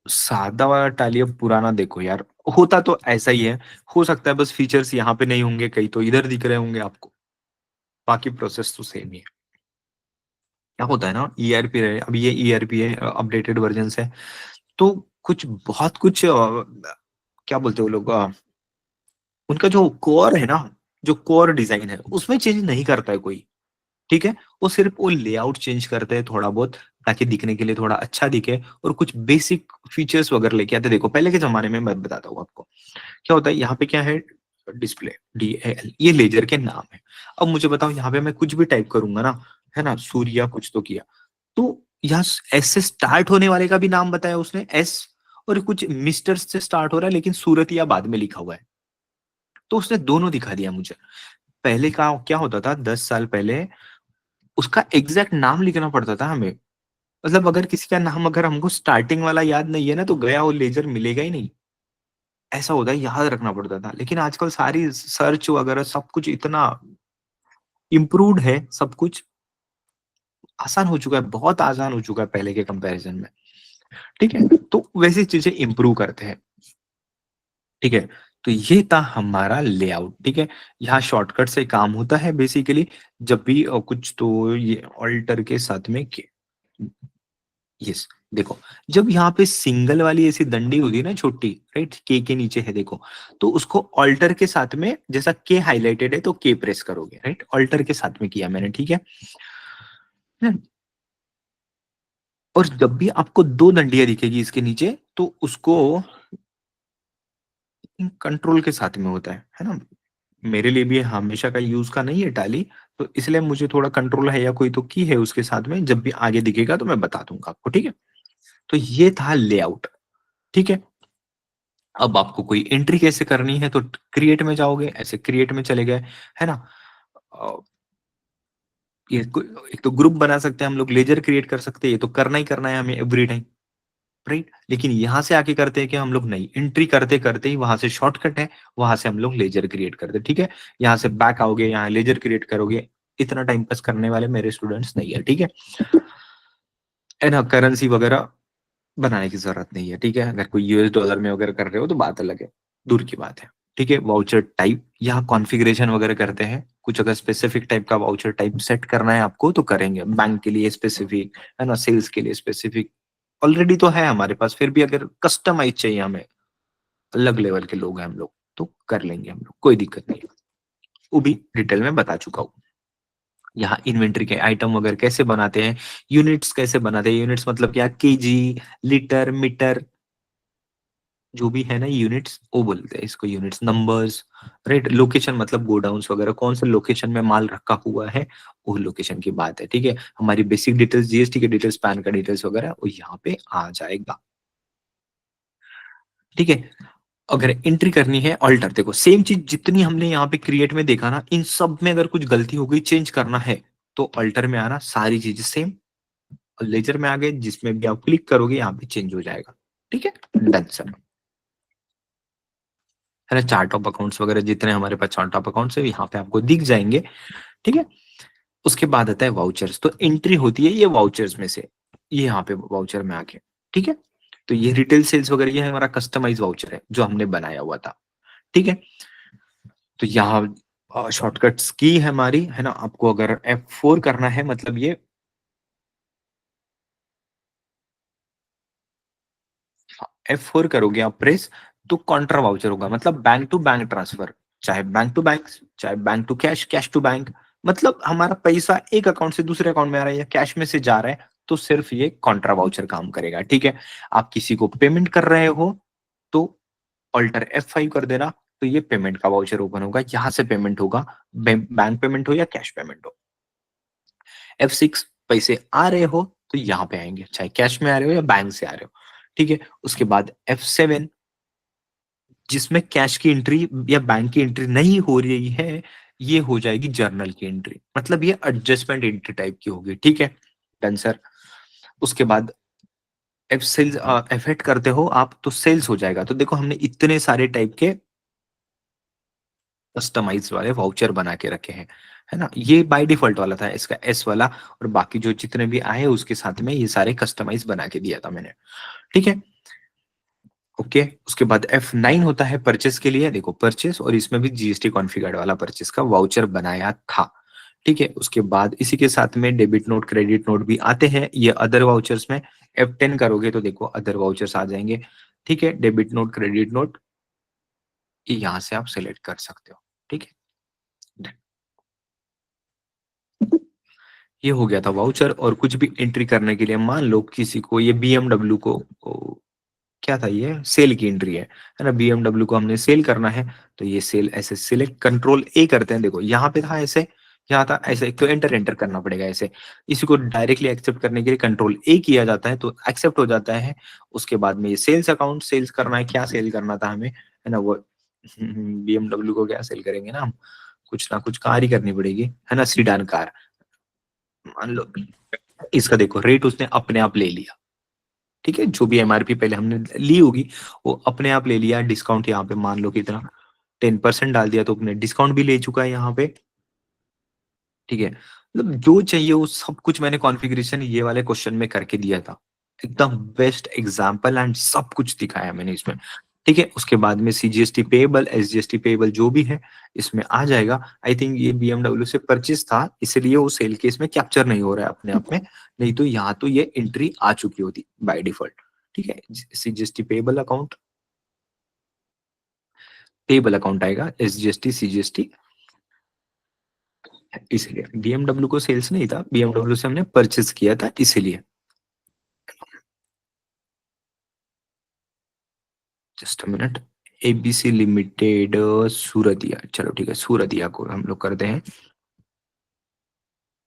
सादा वाला टाली अब पुराना देखो यार, होता तो ऐसा ही है। हो सकता है बस फीचर्स यहाँ पे नहीं होंगे, कहीं तो इधर दिख रहे होंगे आपको, बाकी प्रोसेस तो सेम ही है। क्या होता है ना, ईआरपी है, अब ये ईआरपी है, अपडेटेड वर्जन है, तो कुछ बहुत कुछ क्या बोलते हैं वो लोग, उनका जो कोर है ना, जो कोर डिजाइन है उसमें चेंज नहीं करता है कोई, ठीक है। वो सिर्फ वो लेआउट चेंज करते हैं थोड़ा बहुत, ताकि दिखने के लिए थोड़ा अच्छा दिखे, और कुछ बेसिक फीचर्स वगैरह लेके आते हैं। देखो पहले के जमाने में मैं बताता हूँ आपको क्या होता है। यहाँ पे क्या है, डिस्प्ले, DAL, ये लेजर के नाम है। अब मुझे बताओ, यहाँ पे मैं कुछ भी टाइप करूंगा ना, है ना, सूर्या कुछ तो किया, तो यहाँ एस से स्टार्ट होने वाले का भी नाम बताया उसने, एस, और कुछ मिस्टर से स्टार्ट हो रहा है लेकिन सूरत या बाद में लिखा हुआ है, तो उसने दोनों दिखा दिया मुझे। पहले का क्या होता था, 10 साल पहले उसका एग्जैक्ट नाम लिखना पड़ता था हमें। मतलब अगर किसी का नाम अगर हमको स्टार्टिंग वाला याद नहीं है ना, तो गया वो लेजर मिलेगा ही नहीं, ऐसा होता है, याद रखना पड़ता था। लेकिन आजकल सारी सर्च वगैरह सब कुछ इतना इम्प्रूव्ड है, सब कुछ आसान हो चुका है, बहुत आसान हो चुका है पहले के कंपैरिजन में, ठीक है। तो वैसी चीजें इम्प्रूव करते हैं, ठीक है। तो ये था हमारा लेआउट, ठीक है। यहाँ शॉर्टकट से काम होता है बेसिकली, जब भी कुछ तो ये ऑल्टर के साथ में यस, देखो जब यहाँ पे सिंगल वाली ऐसी डंडी होती है ना छोटी, राइट, के नीचे है देखो, तो उसको ऑल्टर के साथ में, जैसा के हाईलाइटेड है तो के प्रेस करोगे, राइट, ऑल्टर के साथ में किया मैंने, ठीक है। और जब भी आपको दो डंडियां दिखेगी इसके नीचे, तो उसको कंट्रोल के साथ में होता है ना। मेरे लिए भी हमेशा का यूज का नहीं है टाली, तो इसलिए मुझे थोड़ा कंट्रोल है या कोई तो की है उसके साथ में, जब भी आगे दिखेगा तो मैं बता दूंगा आपको, ठीक है। तो ये था लेआउट, ठीक है। अब आपको कोई एंट्री कैसे करनी है, तो क्रिएट में जाओगे, ऐसे क्रिएट में चले गए, है ना। अ, ये एक तो ग्रुप बना सकते हैं हम लोग, लेजर क्रिएट कर सकते हैं, ये तो करना ही करना है हमें एवरी टाइम, राइट। लेकिन यहां से आके करते हैं कि हम लोग नहीं, एंट्री करते करते ही वहां से शॉर्टकट है, वहां से हम लोग लेजर क्रिएट करते हैं, ठीक है। यहाँ से बैक आओगे, यहाँ लेजर क्रिएट करोगे, इतना टाइम पास करने वाले मेरे स्टूडेंट्स नहीं है, ठीक है ना। करेंसी वगैरह बनाने की जरूरत नहीं है, ठीक है। अगर कोई US डॉलर में वगैरह कर रहे हो तो बात अलग है, दूर की बात है, ठीक है। वाउचर टाइप यहाँ कॉन्फ़िगरेशन वगैरह करते हैं, कुछ अगर स्पेसिफिक टाइप का वाउचर टाइप सेट करना है आपको तो करेंगे, बैंक के लिए स्पेसिफिक, है ना, सेल्स के लिए स्पेसिफिक, ऑलरेडी तो है हमारे पास, फिर भी अगर कस्टमाइज चाहिए हमें, अलग लेवल के लोग हैं हम लोग, तो कर लेंगे हम लोग, कोई दिक्कत नहीं है, वो भी डिटेल में बता चुका हूँ। यहाँ इन्वेंट्री के आइटम वगैरह कैसे बनाते हैं, यूनिट्स कैसे बनाते हैं, यूनिट्स मतलब क्या, केजी, लीटर, मीटर, जो भी है ना यूनिट्स, वो बोलते हैं इसको यूनिट्स, नंबर्स, राइट। लोकेशन मतलब गोडाउन्स वगैरह कौन से लोकेशन में माल रखा हुआ है, वो लोकेशन की बात है, ठीक है। हमारी बेसिक डिटेल्स, जीएसटी के डिटेल्स, पैन का डिटेल्स वगैरह वो यहाँ पे आ जाएगा, ठीक है। अगर एंट्री करनी है ऑल्टर, देखो सेम चीज जितनी हमने यहाँ पे क्रिएट में देखा ना, इन सब में अगर कुछ गलती हो गई, चेंज करना है, तो ऑल्टर में आना, सारी चीजें सेम, और लेजर में आ गए, जिसमें भी आप क्लिक करोगे यहाँ पे चेंज हो जाएगा, ठीक है। डन सर, है ना। चार्ट ऑफ अकाउंट्स वगैरह जितने हमारे पास चार्ट ऑफ अकाउंट्स है यहाँ पे आपको दिख जाएंगे, ठीक है। उसके बाद आता है वाउचर्स, तो एंट्री होती है ये वाउचर्स में से, ये यहाँ पे वाउचर में आके, ठीक है। तो ये रिटेल सेल्स वगैरह ये हमारा कस्टमाइज वाउचर है जो हमने बनाया हुआ था, ठीक है। तो यहाँ शॉर्टकट्स की है हमारी, है ना। आपको अगर F4 करना है, मतलब ये F4 करोगे आप प्रेस, तो कॉन्ट्रा वाउचर होगा, मतलब बैंक टू बैंक ट्रांसफर, चाहे बैंक टू बैंक, चाहे bank to cash, cash to bank, मतलब हमारा पैसा एक अकाउंट से दूसरे अकाउंट में आ रहा है या कैश में से जा रहा है, तो सिर्फ ये कॉन्ट्रा वाउचर काम करेगा, ठीक है। आप किसी को पेमेंट कर रहे हो तो ऑल्टर F5 कर देना, तो ये पेमेंट का वाउचर ओपन होगा, यहां से पेमेंट होगा, बैंक पेमेंट हो या कैश पेमेंट हो। F6 पैसे आ रहे हो तो यहाँ पे आएंगे, चाहे कैश में आ रहे हो या बैंक से आ रहे हो, ठीक है। उसके बाद F7 जिसमें कैश की एंट्री या बैंक की एंट्री नहीं हो रही है, ये हो जाएगी जर्नल की एंट्री, मतलब ये एडजस्टमेंट एंट्री टाइप की होगी, ठीक है। Done sir. उसके बाद एफ सेल्स एफ करते हो आप तो सेल्स हो जाएगा। तो देखो हमने इतने सारे टाइप के कस्टमाइज वाले वाउचर बना के रखे हैं, है ना। ये बाय डिफॉल्ट वाला था, इसका एस वाला, और बाकी जो जितने भी आए उसके साथ में ये सारे कस्टमाइज बना के दिया था मैंने, ठीक है। ओके। उसके बाद F9 होता है परचेस के लिए, देखो परचेस, और इसमें भी जीएसटी कॉन्फ़िगर्ड वाला परचेस का वाउचर बनाया था, ठीक है। उसके बाद इसी के साथ में डेबिट नोट क्रेडिट नोट भी आते हैं, ये अदर वाउचर्स में। F10 करोगे तो देखो अदर वाउचर्स आ जाएंगे, ठीक है। डेबिट नोट क्रेडिट नोट ये यहाँ से आप सिलेक्ट कर सकते हो, ठीक है। ये हो गया था वाउचर। और कुछ भी एंट्री करने के लिए, मान लो किसी को ये BMW को क्या था, ये सेल की एंट्री है ना, BMW को हमने सेल करना है, तो ये सेल ऐसे सिलेक्ट कंट्रोल ए करते हैं, देखो यहाँ पे था ऐसे, यहाँ था ऐसे, एक तो एंटर एंटर करना पड़ेगा ऐसे। इसी को डायरेक्टली एक्सेप्ट करने के लिए कंट्रोल ए किया जाता है तो एक्सेप्ट हो जाता है। उसके बाद में ये सेल्स अकाउंट, सेल्स करना है, क्या सेल करना था हमें, है ना, वो BMW को क्या सेल करेंगे ना हम, कुछ ना कुछ कार ही करनी पड़ेगी, है ना, सीडान कार। मान लो इसका देखो रेट उसने अपने आप ले लिया, ठीक है। जो भी एमआरपी पहले हमने ली होगी वो अपने आप ले लिया। डिस्काउंट यहाँ पे मान लो कितना 10% डाल दिया, तो अपने डिस्काउंट भी ले चुका है यहाँ पे, ठीक है। मतलब जो चाहिए वो सब कुछ मैंने कॉन्फ़िगरेशन ये वाले क्वेश्चन में करके दिया था, एकदम बेस्ट एग्जाम्पल एंड सब कुछ दिखाया मैंने इसमें, ठीक है। उसके बाद में सीजीएसटी पेएबल, एसजीएसटी पेएबल जो भी है इसमें आ जाएगा। आई थिंक ये BMW से परचेस था इसलिए वो सेल केस में कैप्चर नहीं हो रहा है अपने आप में, नहीं तो यहाँ तो ये एंट्री आ चुकी होती बाय डिफॉल्ट, ठीक है। सीजीएसटी पेएबल अकाउंट आएगा, एसजीएसटी सीजीएसटी, इसीलिए BMW को सेल्स नहीं था, BMW से हमने परचेस किया था इसीलिए। Just a minute. ABC limited सूरतिया, चलो ठीक है, सूरतिया को हम लोग करते हैं,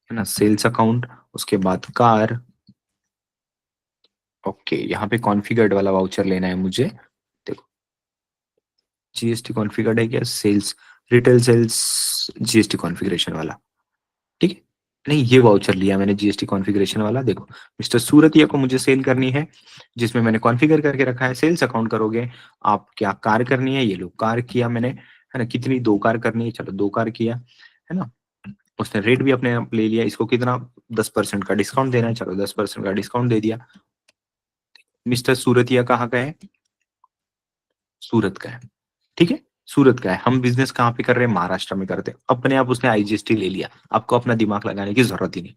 है ना, सेल्स अकाउंट। उसके बाद कार, ओके। यहाँ पे कॉन्फ़िगर्ड वाला वाउचर लेना है मुझे, देखो जीएसटी कॉन्फ़िगर्ड है क्या, sales, retail sales, GST configuration वाला, ठीक है। नहीं ये वाउचर लिया मैंने जीएसटी कॉन्फ़िगरेशन वाला, देखो मिस्टर सूरतिया को मुझे सेल करनी है, जिसमें मैंने कॉन्फ़िगर करके रखा है सेल्स अकाउंट करोगे आप, क्या कार करनी है, ये लो कार किया मैंने, है ना। कितनी, 2 कार करनी है, चलो 2 कार किया, है ना। उसने रेट भी अपने आप ले लिया, इसको कितना 10% का डिस्काउंट देना है, चलो 10% का डिस्काउंट दे दिया। मिस्टर सूरतिया कहाँ का है, सूरत का है, ठीक है। सूरत का है, हम बिजनेस कहाँ पे कर रहे हैं, महाराष्ट्र में करते हैं, अपने आप उसने आईजीएसटी ले लिया, आपको अपना दिमाग लगाने की जरूरत ही नहीं,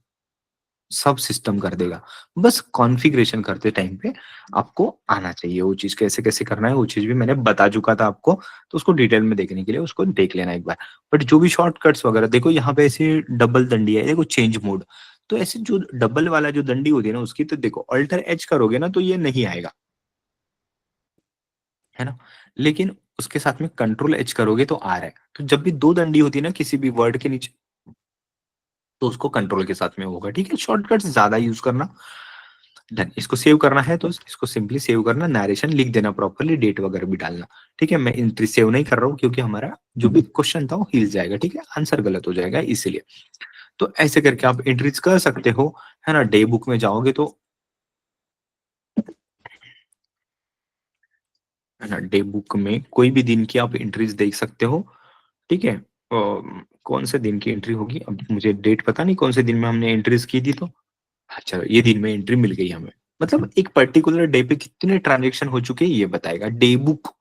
सब सिस्टम कर देगा। बस कॉन्फ़िगरेशन करते टाइम पे आपको आना चाहिए वो चीज, कैसे कैसे करना है वो चीज भी मैंने बता चुका था आपको, तो उसको डिटेल में देखने के लिए उसको देख लेना एक बार। बट जो भी शॉर्टकट्स वगैरह, देखो यहाँ पे ऐसे डबल दंडी है, देखो चेंज मोड, तो ऐसे जो डबल वाला जो दंडी होती है ना उसकी, तो देखो अल्टर एच करोगे ना तो ये नहीं आएगा, है ना। लेकिन उसके साथ में कंट्रोल एच करोगे तो आ रहा है। तो जब भी दो दंडी होती है ना किसी भी वर्ड के नीचे, तो उसको कंट्रोल के साथ में होगा, ठीक है। शॉर्टकट्स ज्यादा यूज करना। डन। इसको सेव करना है तो इसको सिंपली सेव करना, नरेशन लिख देना प्रॉपरली, डेट वगैरह भी डालना, ठीक है। मैं एंट्री सेव नहीं कर रहा हूँ क्योंकि हमारा जो भी क्वेश्चन था वो हिल जाएगा, ठीक है, आंसर गलत हो जाएगा इसीलिए। तो ऐसे करके आप एंट्रीज कर सकते हो, है ना। डे बुक में जाओगे तो, है ना, डे बुक में कोई भी दिन की आप एंट्रीज देख सकते हो, ठीक है। कौन से दिन की एंट्री होगी, अब मुझे डेट पता नहीं कौन से दिन में हमने एंट्रीज की थी, तो अच्छा ये दिन में एंट्री मिल गई हमें, मतलब एक पर्टिकुलर डे पे कितने ट्रांजेक्शन हो चुके हैं ये बताएगा। डे बुक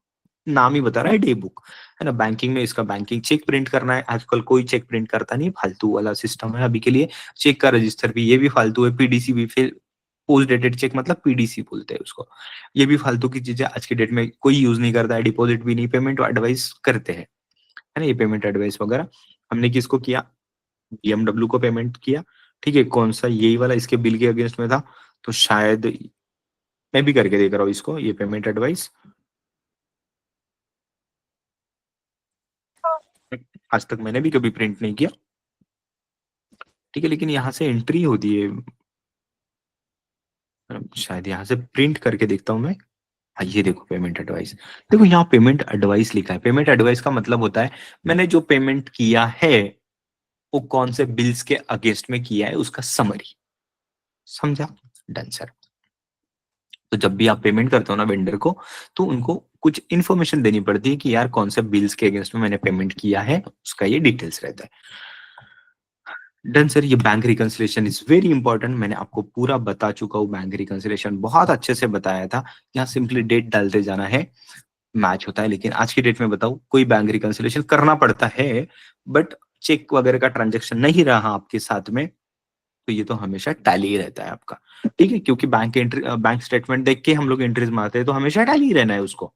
नाम ही बता रहा है, डे बुक, है ना। बैंकिंग में इसका बैंकिंग चेक प्रिंट करना है, आजकल कोई चेक प्रिंट करता नहीं, फालतू वाला सिस्टम है अभी के लिए। चेक का रजिस्टर भी, ये भी फालतू है, पीडीसी भी, फिर पोस्ट डेटेड चेक मतलब पीडीसी बोलते हैं उसको, ये भी फालतू की चीजें आज की डेट में कोई यूज नहीं करता है। डिपॉजिट भी नहीं, पेमेंट एडवाइस करते हैं, है ना, ये पेमेंट एडवाइस वगैरह हमने किसको किया, BMW को पेमेंट किया, ठीक है। कौन सा, यही वाला इसके बिल के अगेंस्ट में था, तो शायद मैं भी करके देख रहा हूँ इसको, ये पेमेंट एडवाइस आज तक मैंने भी कभी प्रिंट नहीं किया, ठीक है। लेकिन यहाँ से एंट्री होती है, शायद यहाँ से प्रिंट करके देखता हूँ मैं। हाँ, ये देखो पेमेंट एडवाइस। देखो यहाँ पेमेंट एडवाइस लिखा है। पेमेंट एडवाइस का मतलब होता है मैंने जो पेमेंट किया है वो कौन से बिल्स के अगेंस्ट में किया है उसका समरी। समझा? Done sir. तो जब भी आप पेमेंट करते हो ना वेंडर को, तो उनको कुछ इन्फॉर्मेशन देनी पड़ती है कि यार कौन से बिल्स के अगेंस्ट में मैंने पेमेंट किया है, उसका ये डिटेल्स रहता है। Done sir. ये bank reconciliation is very important. मैंने आपको पूरा बता चुका हूँ, बैंक रिकंसिलिएशन बहुत अच्छे से बताया था। यहाँ सिंपली डेट डालते जाना है, मैच होता है। लेकिन आज की डेट में बताऊं, कोई बैंक रिकंसिलिएशन करना पड़ता है, बट चेक वगैरह का ट्रांजेक्शन नहीं रहा आपके साथ में, तो ये तो हमेशा टैली ही रहता है आपका। ठीक है, क्योंकि बैंक एंट्री, बैंक स्टेटमेंट देख के हम लोग एंट्रीज मारते हैं, तो हमेशा टैली ही रहना है उसको।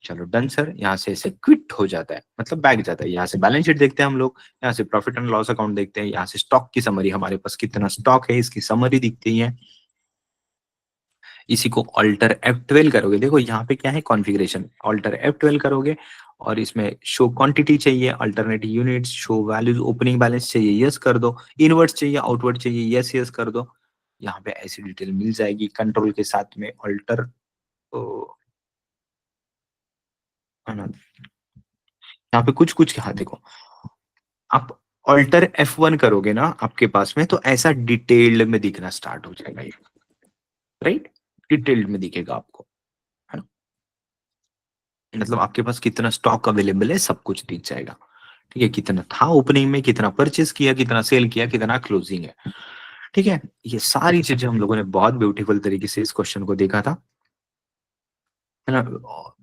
चलो डन सर। यहाँ से इसे क्विट हो जाता है, मतलब बैग जाता है। यहाँ से बैलेंस शीट देखते हैं हम लोग, यहाँ से प्रॉफिट एंड लॉस अकाउंट देखते हैं, यहाँ से स्टॉक की समरी, हमारे पास कितना स्टॉक है इसकी समरी दिखती है। इसी को ऑल्टर F12 करोगे। देखो यहाँ पे क्या है कॉन्फ़िगरेशन, ऑल्टर F12 करोगे और इसमें शो क्वांटिटी चाहिए, alternate units, show values, opening balance चाहिए, यस कर दो। इनवर्ड्स चाहिए, आउटवर्ड चाहिए, यस यस कर दो। यहाँ पे ऐसी डिटेल मिल जाएगी कंट्रोल के साथ में। ऑल्टर यहाँ पे कुछ कुछ यहाँ देखो, आप ऑल्टर F1 करोगे ना आपके पास में, तो ऐसा डिटेल्ड में दिखना स्टार्ट हो जाएगा ये। राइट, डिटेल्ड में दिखेगा आपको, है ना? मतलब आपके पास कितना स्टॉक अवेलेबल है सब कुछ दिख जाएगा। ठीक है, कितना था ओपनिंग में, कितना परचेस किया, कितना सेल किया, कितना क्लोजिंग है। ठीक है, ये सारी चीजें हम लोगों ने बहुत ब्यूटीफुल तरीके से इस क्वेश्चन को देखा था, है ना?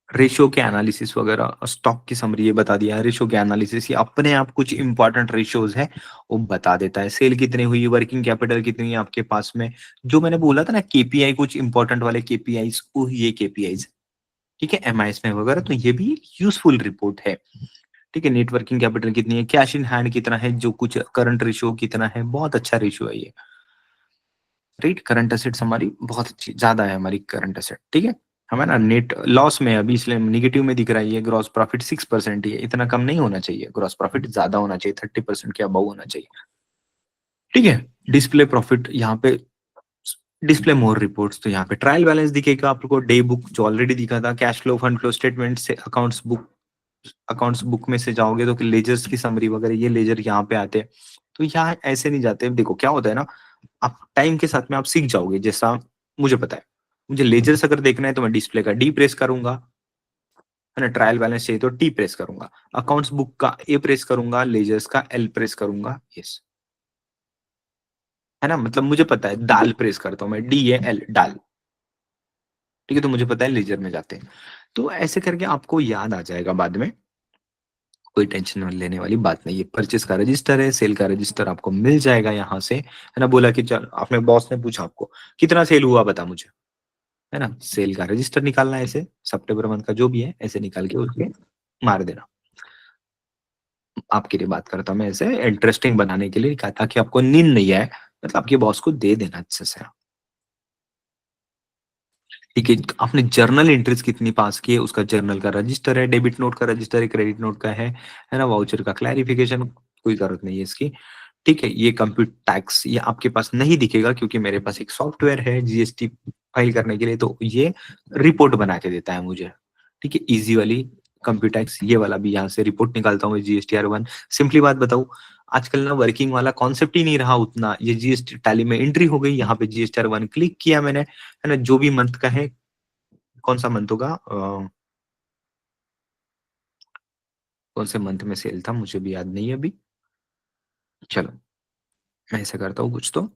रेशियो के एनालिसिस वगैरह, स्टॉक की समरी ये बता दिया है। रेशियो के एनालिसिस ये अपने आप कुछ इंपॉर्टेंट रेशियोज है वो बता देता है। सेल कितनी हुई, वर्किंग कैपिटल कितनी है आपके पास में, जो मैंने बोला था ना केपीआई, कुछ इंपॉर्टेंट वाले केपीआईज, वो ये केपीआईज। ठीक है, एमआईएस में वगैरह, तो ये भी यूजफुल रिपोर्ट है। ठीक है, नेट वर्किंग कैपिटल कितनी है, कैश इन हैंड कितना है, जो कुछ करंट रेशियो कितना है, बहुत अच्छा रेशियो है ये। राइट, करंट एसेट्स हमारी बहुत अच्छी, ज्यादा है हमारी करंट एसेट। ठीक है, हमारा नेट लॉस में अभी इसलिए निगेटिव में दिख रहा है। ये ग्रॉस प्रॉफिट 6% ही है, इतना कम नहीं होना चाहिए। ग्रॉस प्रॉफिट ज्यादा होना चाहिए, 30% के अबव होना चाहिए। ठीक है, डिस्प्ले प्रॉफिट यहाँ पे, डिस्प्ले मोर रिपोर्ट्स, तो यहाँ पे ट्रायल बैलेंस दिखेगा आपको, डे बुक जो ऑलरेडी दिखा था, cash flow, fund flow statement से अकाउंट्स बुक, अकाउंट्स बुक में से जाओगे तो लेजर्स की समरी वगैरह, ये लेजर यहाँ पे आते हैं। तो यहाँ ऐसे नहीं जाते। देखो क्या होता है ना, आप टाइम के साथ में आप सीख जाओगे। जैसा मुझे पता है, मुझे लेजर्स अगर देखना है तो मैं डिस्प्ले का डी प्रेस करूंगा, है ना? ट्रायल बैलेंस चाहिए तो टी प्रेस करूंगा, अकाउंट्स बुक का ए प्रेस करूंगा, लेजर्स का एल प्रेस करूंगा, यस, है ना? मतलब मुझे पता है, डाल प्रेस करता हूं मैं, डी ए एल डाल। ठीक है, तो मुझे पता है लेजर में जाते हैं। तो ऐसे करके आपको याद आ जाएगा बाद में, कोई टेंशन लेने वाली बात नहीं है। परचेस का रजिस्टर है, सेल का रजिस्टर आपको मिल जाएगा यहाँ से, है ना? बोला कि चल, आपने बॉस ने पूछा आपको कितना सेल हुआ बता मुझे, है ना? सेल का रजिस्टर निकालना है, ऐसे सितंबर मंथ का जो भी है ऐसे निकाल के उसके मार देना। आपके लिए बात करता हूँ मैं, ऐसे इंटरेस्टिंग बनाने के लिए कहा, ताकि आपको नींद नहीं आए, मतलब आपके बॉस को दे देना अच्छे से। ठीक है, आपने जर्नल एंट्रीज कितनी पास की है, उसका जर्नल का रजिस्टर है, डेबिट नोट का रजिस्टर है, क्रेडिट नोट का है ना? वाउचर का क्लैरिफिकेशन, कोई जरूरत नहीं है इसकी। ठीक है, ये कंप्यूट टैक्स ये आपके पास नहीं दिखेगा, क्योंकि मेरे पास एक सॉफ्टवेयर है जीएसटी फाइल करने के लिए, तो ये रिपोर्ट बना के देता है मुझे। ठीक है, इजी वाली कंप्यूट टैक्स, ये वाला भी यहाँ से रिपोर्ट निकालता हूँ, GSTR1। सिंपली बात बताऊं, आजकल ना वर्किंग वाला कॉन्सेप्ट ही नहीं रहा उतना। ये जीएसटी टैली में एंट्री हो गई, यहाँ पे GSTR1 क्लिक किया मैंने, है ना? जो भी मंथ का है, कौन सा मंथ होगा, कौन से मंथ में सेल था मुझे भी याद नहीं है अभी। चलो मैं ऐसा करता हूँ कुछ तो,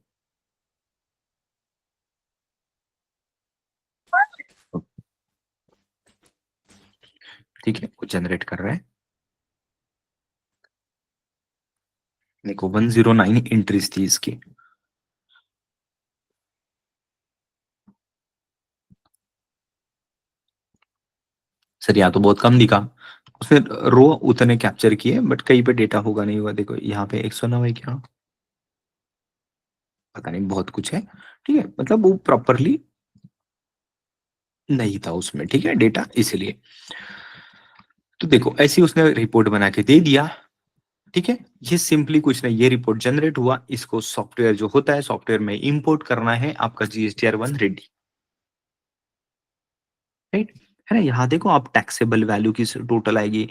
ठीक है, कुछ जनरेट कर रहा है। देखो 109 एंट्रीज थी इसकी। सर यहाँ तो बहुत कम दिखा, उसने रो उतने कैप्चर किए, बट कहीं पे डेटा होगा नहीं हुआ। देखो यहाँ पे 109 है क्या, पता नहीं, बहुत कुछ है। ठीक है, मतलब वो प्रॉपरली नहीं था उसमें, ठीक है, डेटा, इसीलिए। तो देखो ऐसी उसने रिपोर्ट बना के दे दिया। ठीक है, ये सिंपली कुछ नहीं, ये रिपोर्ट जनरेट हुआ, इसको सॉफ्टवेयर जो होता है सॉफ्टवेयर में इंपोर्ट करना है, आपका GSTR1 रेडी, राइट। है ना, यहाँ देखो आप टैक्सेबल वैल्यू की टोटल आएगी,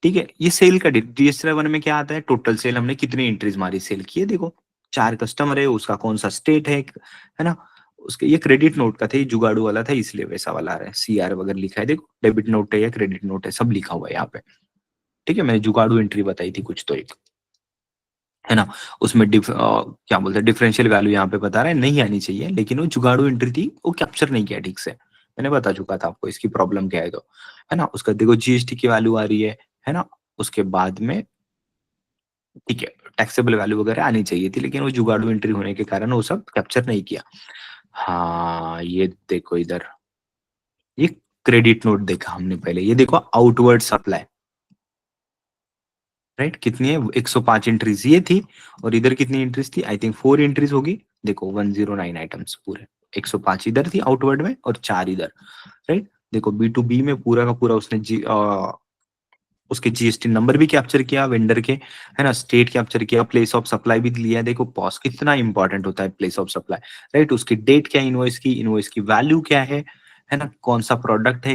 ठीक है। ये सेल का GSTR1 में क्या आता है, टोटल सेल हमने कितनी एंट्रीज मारी सेल की है, देखो 4 कस्टमर है, उसका कौन सा स्टेट है ना। उसके ये क्रेडिट नोट का था, ये जुगाड़ू वाला था इसलिए वैसा वाला आ रहा है, CR वगैरह लिखा है, देखो डेबिट नोट है या क्रेडिट नोट है, सब लिखा हुआ है यहाँ पे, ठीक है। मैंने जुगाड़ू एंट्री बताई थी कुछ तो एक, है ना। उसमें क्या बोलते हैं, डिफरेंशियल वैल्यू यहाँ पे बता रहा है नहीं आनी चाहिए, लेकिन वो जुगाड़ू एंट्री थी, वो कैप्चर नहीं किया ठीक से, मैंने बता चुका था आपको इसकी प्रॉब्लम क्या है तो, है ना। उसका देखो GST की वैल्यू आ रही है ना। उसके बाद में ठीक है, टैक्सेबल वैल्यू वगैरह आनी चाहिए थी, लेकिन वो जुगाड़ू एंट्री होने के कारण वो सब कैप्चर नहीं किया। हाँ ये देखो इधर, ये क्रेडिट नोट देखा हमने पहले, ये देखो आउटवर्ड सप्लाई, राइट। कितनी है, 105 एंट्रीज ये थी, और इधर कितनी एंट्रीज थी, आई थिंक 4 एंट्रीज होगी, देखो 109 आइटम्स पूरे, 105 इधर थी आउटवर्ड में और 4 इधर, राइट। देखो B2B में पूरा का पूरा उसने उसके GST नंबर भी कैप्चर किया वेंडर के, है ना, स्टेट कैप्चर किया, प्लेस ऑफ सप्लाई भी लिया, देखो पॉस कितना इंपॉर्टेंट होता है प्लेस ऑफ सप्लाई, राइट। उसकी डेट क्या है, इनवॉइस की वैल्यू क्या है ना, कौन सा प्रोडक्ट है,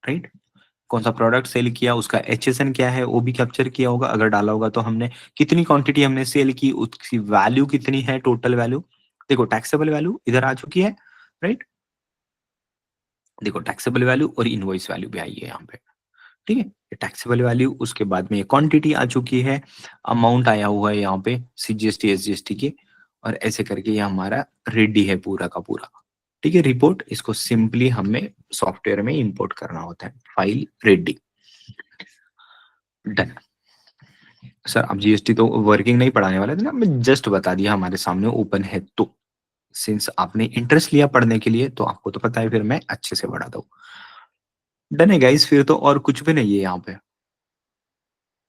राइट, कौन सा प्रोडक्ट सेल किया, उसका HSN क्या है वो भी कैप्चर किया होगा, अगर डाला होगा तो हमने कितनी क्वांटिटी हमने सेल की, उसकी वैल्यू कितनी है, टोटल वैल्यू, देखो टैक्सेबल वैल्यू इधर आ चुकी है, राइट। देखो टैक्सेबल वैल्यू और इनवॉइस वैल्यू भी आई है यहाँ पे, ठीक है। ये टैक्सेबल वैल्यू, उसके बाद में ये क्वांटिटी आ चुकी है, अमाउंट आया हुआ है यहाँ पे CGST SGST के, और ऐसे करके ये हमारा रेडी है पूरा का पूरा, ठीक है। रिपोर्ट इसको सिंपली हमें सॉफ्टवेयर में इंपोर्ट करना होता है, फाइल रेडी, डन। सर अब GST तो वर्किंग नहीं पढ़ाने वाले थे ना, मैं जस्ट बता दिया हमारे सामने ओपन है, तो सिंस आपने इंटरेस्ट लिया पढ़ने के लिए तो आपको तो पता है, फिर मैं अच्छे से बढ़ा दूं। डन है गाइस, फिर तो और कुछ भी नहीं है यहाँ पे,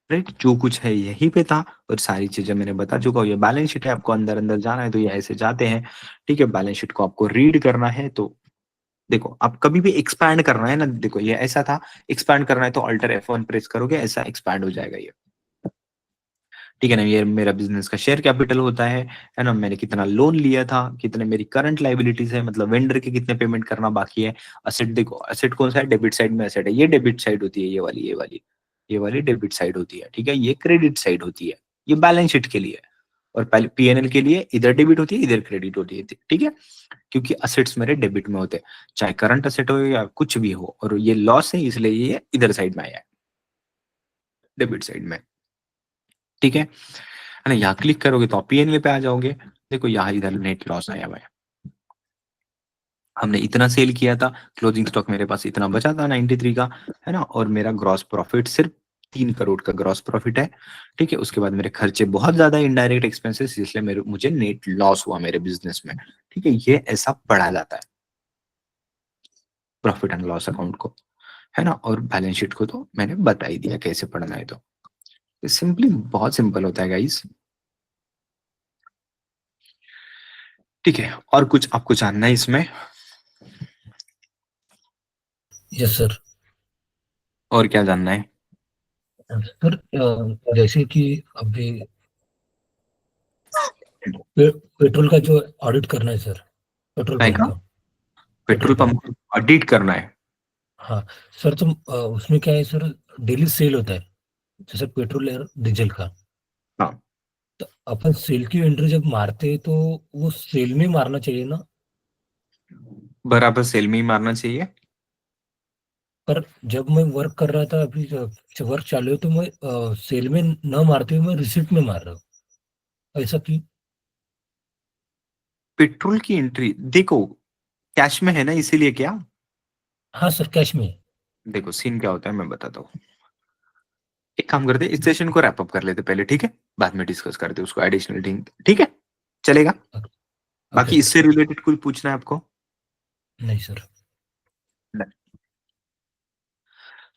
राइट। जो कुछ है यहीं पे था, और सारी चीजें मैंने बता चुका हूँ। ये बैलेंस शीट है, आपको अंदर अंदर जाना है तो ये ऐसे जाते हैं, ठीक है। बैलेंस शीट को आपको रीड करना है तो देखो, आप कभी भी एक्सपैंड करना है ना, देखो ये ऐसा था, एक्सपैंड करना है तो अल्टर F1 प्रेस करोगे, ऐसा एक्सपैंड हो जाएगा ये, ठीक है ना। ये मेरा बिजनेस का शेयर कैपिटल होता है ना। मैंने कितना लोन लिया था, कितने मेरी करंट लाइबिलिटीज है, मतलब वेंडर के कितने पेमेंट करना बाकी है। असेट देखो, असेट कौन सा है, डेबिट साइड में असेट है, ये डेबिट साइड होती है, ये वाली डेबिट साइड होती है, ठीक है। ये क्रेडिट साइड होती है, ये बैलेंस शीट के लिए, और पहले PNL के लिए इधर डेबिट होती है इधर क्रेडिट होती है, ठीक है। क्योंकि असेट्स मेरे डेबिट में होते हैं, चाहे करंट असेट हो या कुछ भी हो, और ये लॉस है इसलिए ये इधर साइड में आया है, डेबिट साइड में, ठीक है ना। यहाँ क्लिक करोगे तो आप PNL पे आ जाओगे, देखो यहाँ इधर नेट लॉस आया हुआ है, हमने इतना सेल किया था, क्लोजिंग स्टॉक मेरे पास इतना बचा था 93 का, है ना। और मेरा ग्रॉस प्रॉफिट सिर्फ 3 करोड़ का ग्रॉस प्रॉफिट है, ठीक है। उसके बाद मेरे खर्चे बहुत ज्यादा, इनडायरेक्ट एक्सपेंसेस, इसलिए मुझे नेट लॉस हुआ मेरे बिजनेस में, ठीक है। ये ऐसा पढ़ा जाता है प्रॉफिट एंड लॉस अकाउंट को, है ना। और बैलेंस शीट को तो मैंने बता ही दिया कैसे पढ़ना है, तो सिंपली बहुत सिंपल होता है गाइस, ठीक है। और कुछ आपको जानना है इसमें? Yes sir. और क्या जानना है? सर जैसे कि अभी पेट्रोल का जो ऑडिट करना है सर, पेट्रोल काय पंप का? का। Petrol petrol pump, pump audit करना है? हाँ सर। तो उसमें क्या है सर, डेली सेल होता है जैसे पेट्रोल और डीजल का। हाँ, तो अपन सेल की एंट्री जब मारते हैं तो वो सेल में मारना चाहिए ना। बराबर सेल में ही मारना चाहिए। पर जब मैं वर्क कर रहा था अभी, जब वर्क चालू है तो मैं सेल में न मारते हुए मैं रिसिप्ट में मार रहा हूँ, ऐसा क्यों? पेट्रोल की एंट्री देखो कैश में है ना, इसीलिए क्या? हाँ सर, कैश में। देखो सीन क्या होता है मैं बताता हूँ, एक काम करते इस सेशन को रैप अप कर लेते पहले, ठीक है, बाद में डिस्कस करते उसको एडिशनल थिंग, ठीक है, चलेगा। ओके बाकी सर। इससे रिलेटेड कुछ पूछना है आपको? नहीं सर।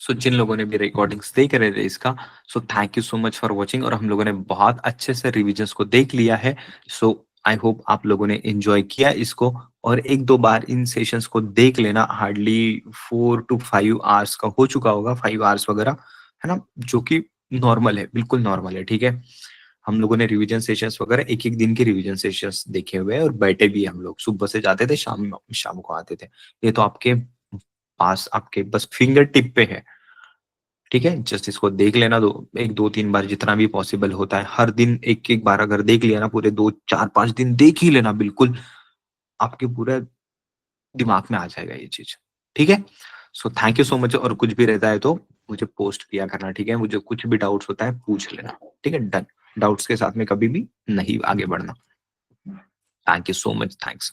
सो जिन लोगों ने भी रिकॉर्डिंग्स देख रहे थे इसका, so thank you so much for watching, और हम लोगों ने बहुत अच्छे से रिविजन्स को देख लिया है। सो आई होप आप लोगों ने एंजॉय किया इसको, और एक दो बार इन सेशंस को देख लेना, हार्डली 4 to 5 आवर्स का हो चुका होगा, 5 आवर्स वगैरह, है ना, जो कि नॉर्मल है, बिल्कुल नॉर्मल है, ठीक है। हम लोगों ने रिवीजन सेशंस वगैरह एक एक दिन के रिवीजन सेशंस देखे हुए हैं और बैठे भी हैं हम लोग, सुबह से जाते थे शाम को आते थे। ये तो आपके पास, आपके बस फिंगर टिप पे है, ठीक है। जस्ट इसको देख लेना, एक दो तीन बार जितना भी पॉसिबल होता है, हर दिन एक एक बार अगर देख लिया ना, पूरे 2 4 5 दिन देख ही लेना, बिल्कुल आपके पूरे दिमाग में आ जाएगा ये चीज, ठीक है। So thank you so much, और कुछ भी रहता है तो मुझे पोस्ट किया करना, ठीक है। मुझे कुछ भी डाउट्स होता है पूछ लेना, ठीक है, डन। डाउट्स के साथ में कभी भी नहीं आगे बढ़ना। Thank you so much, thanks.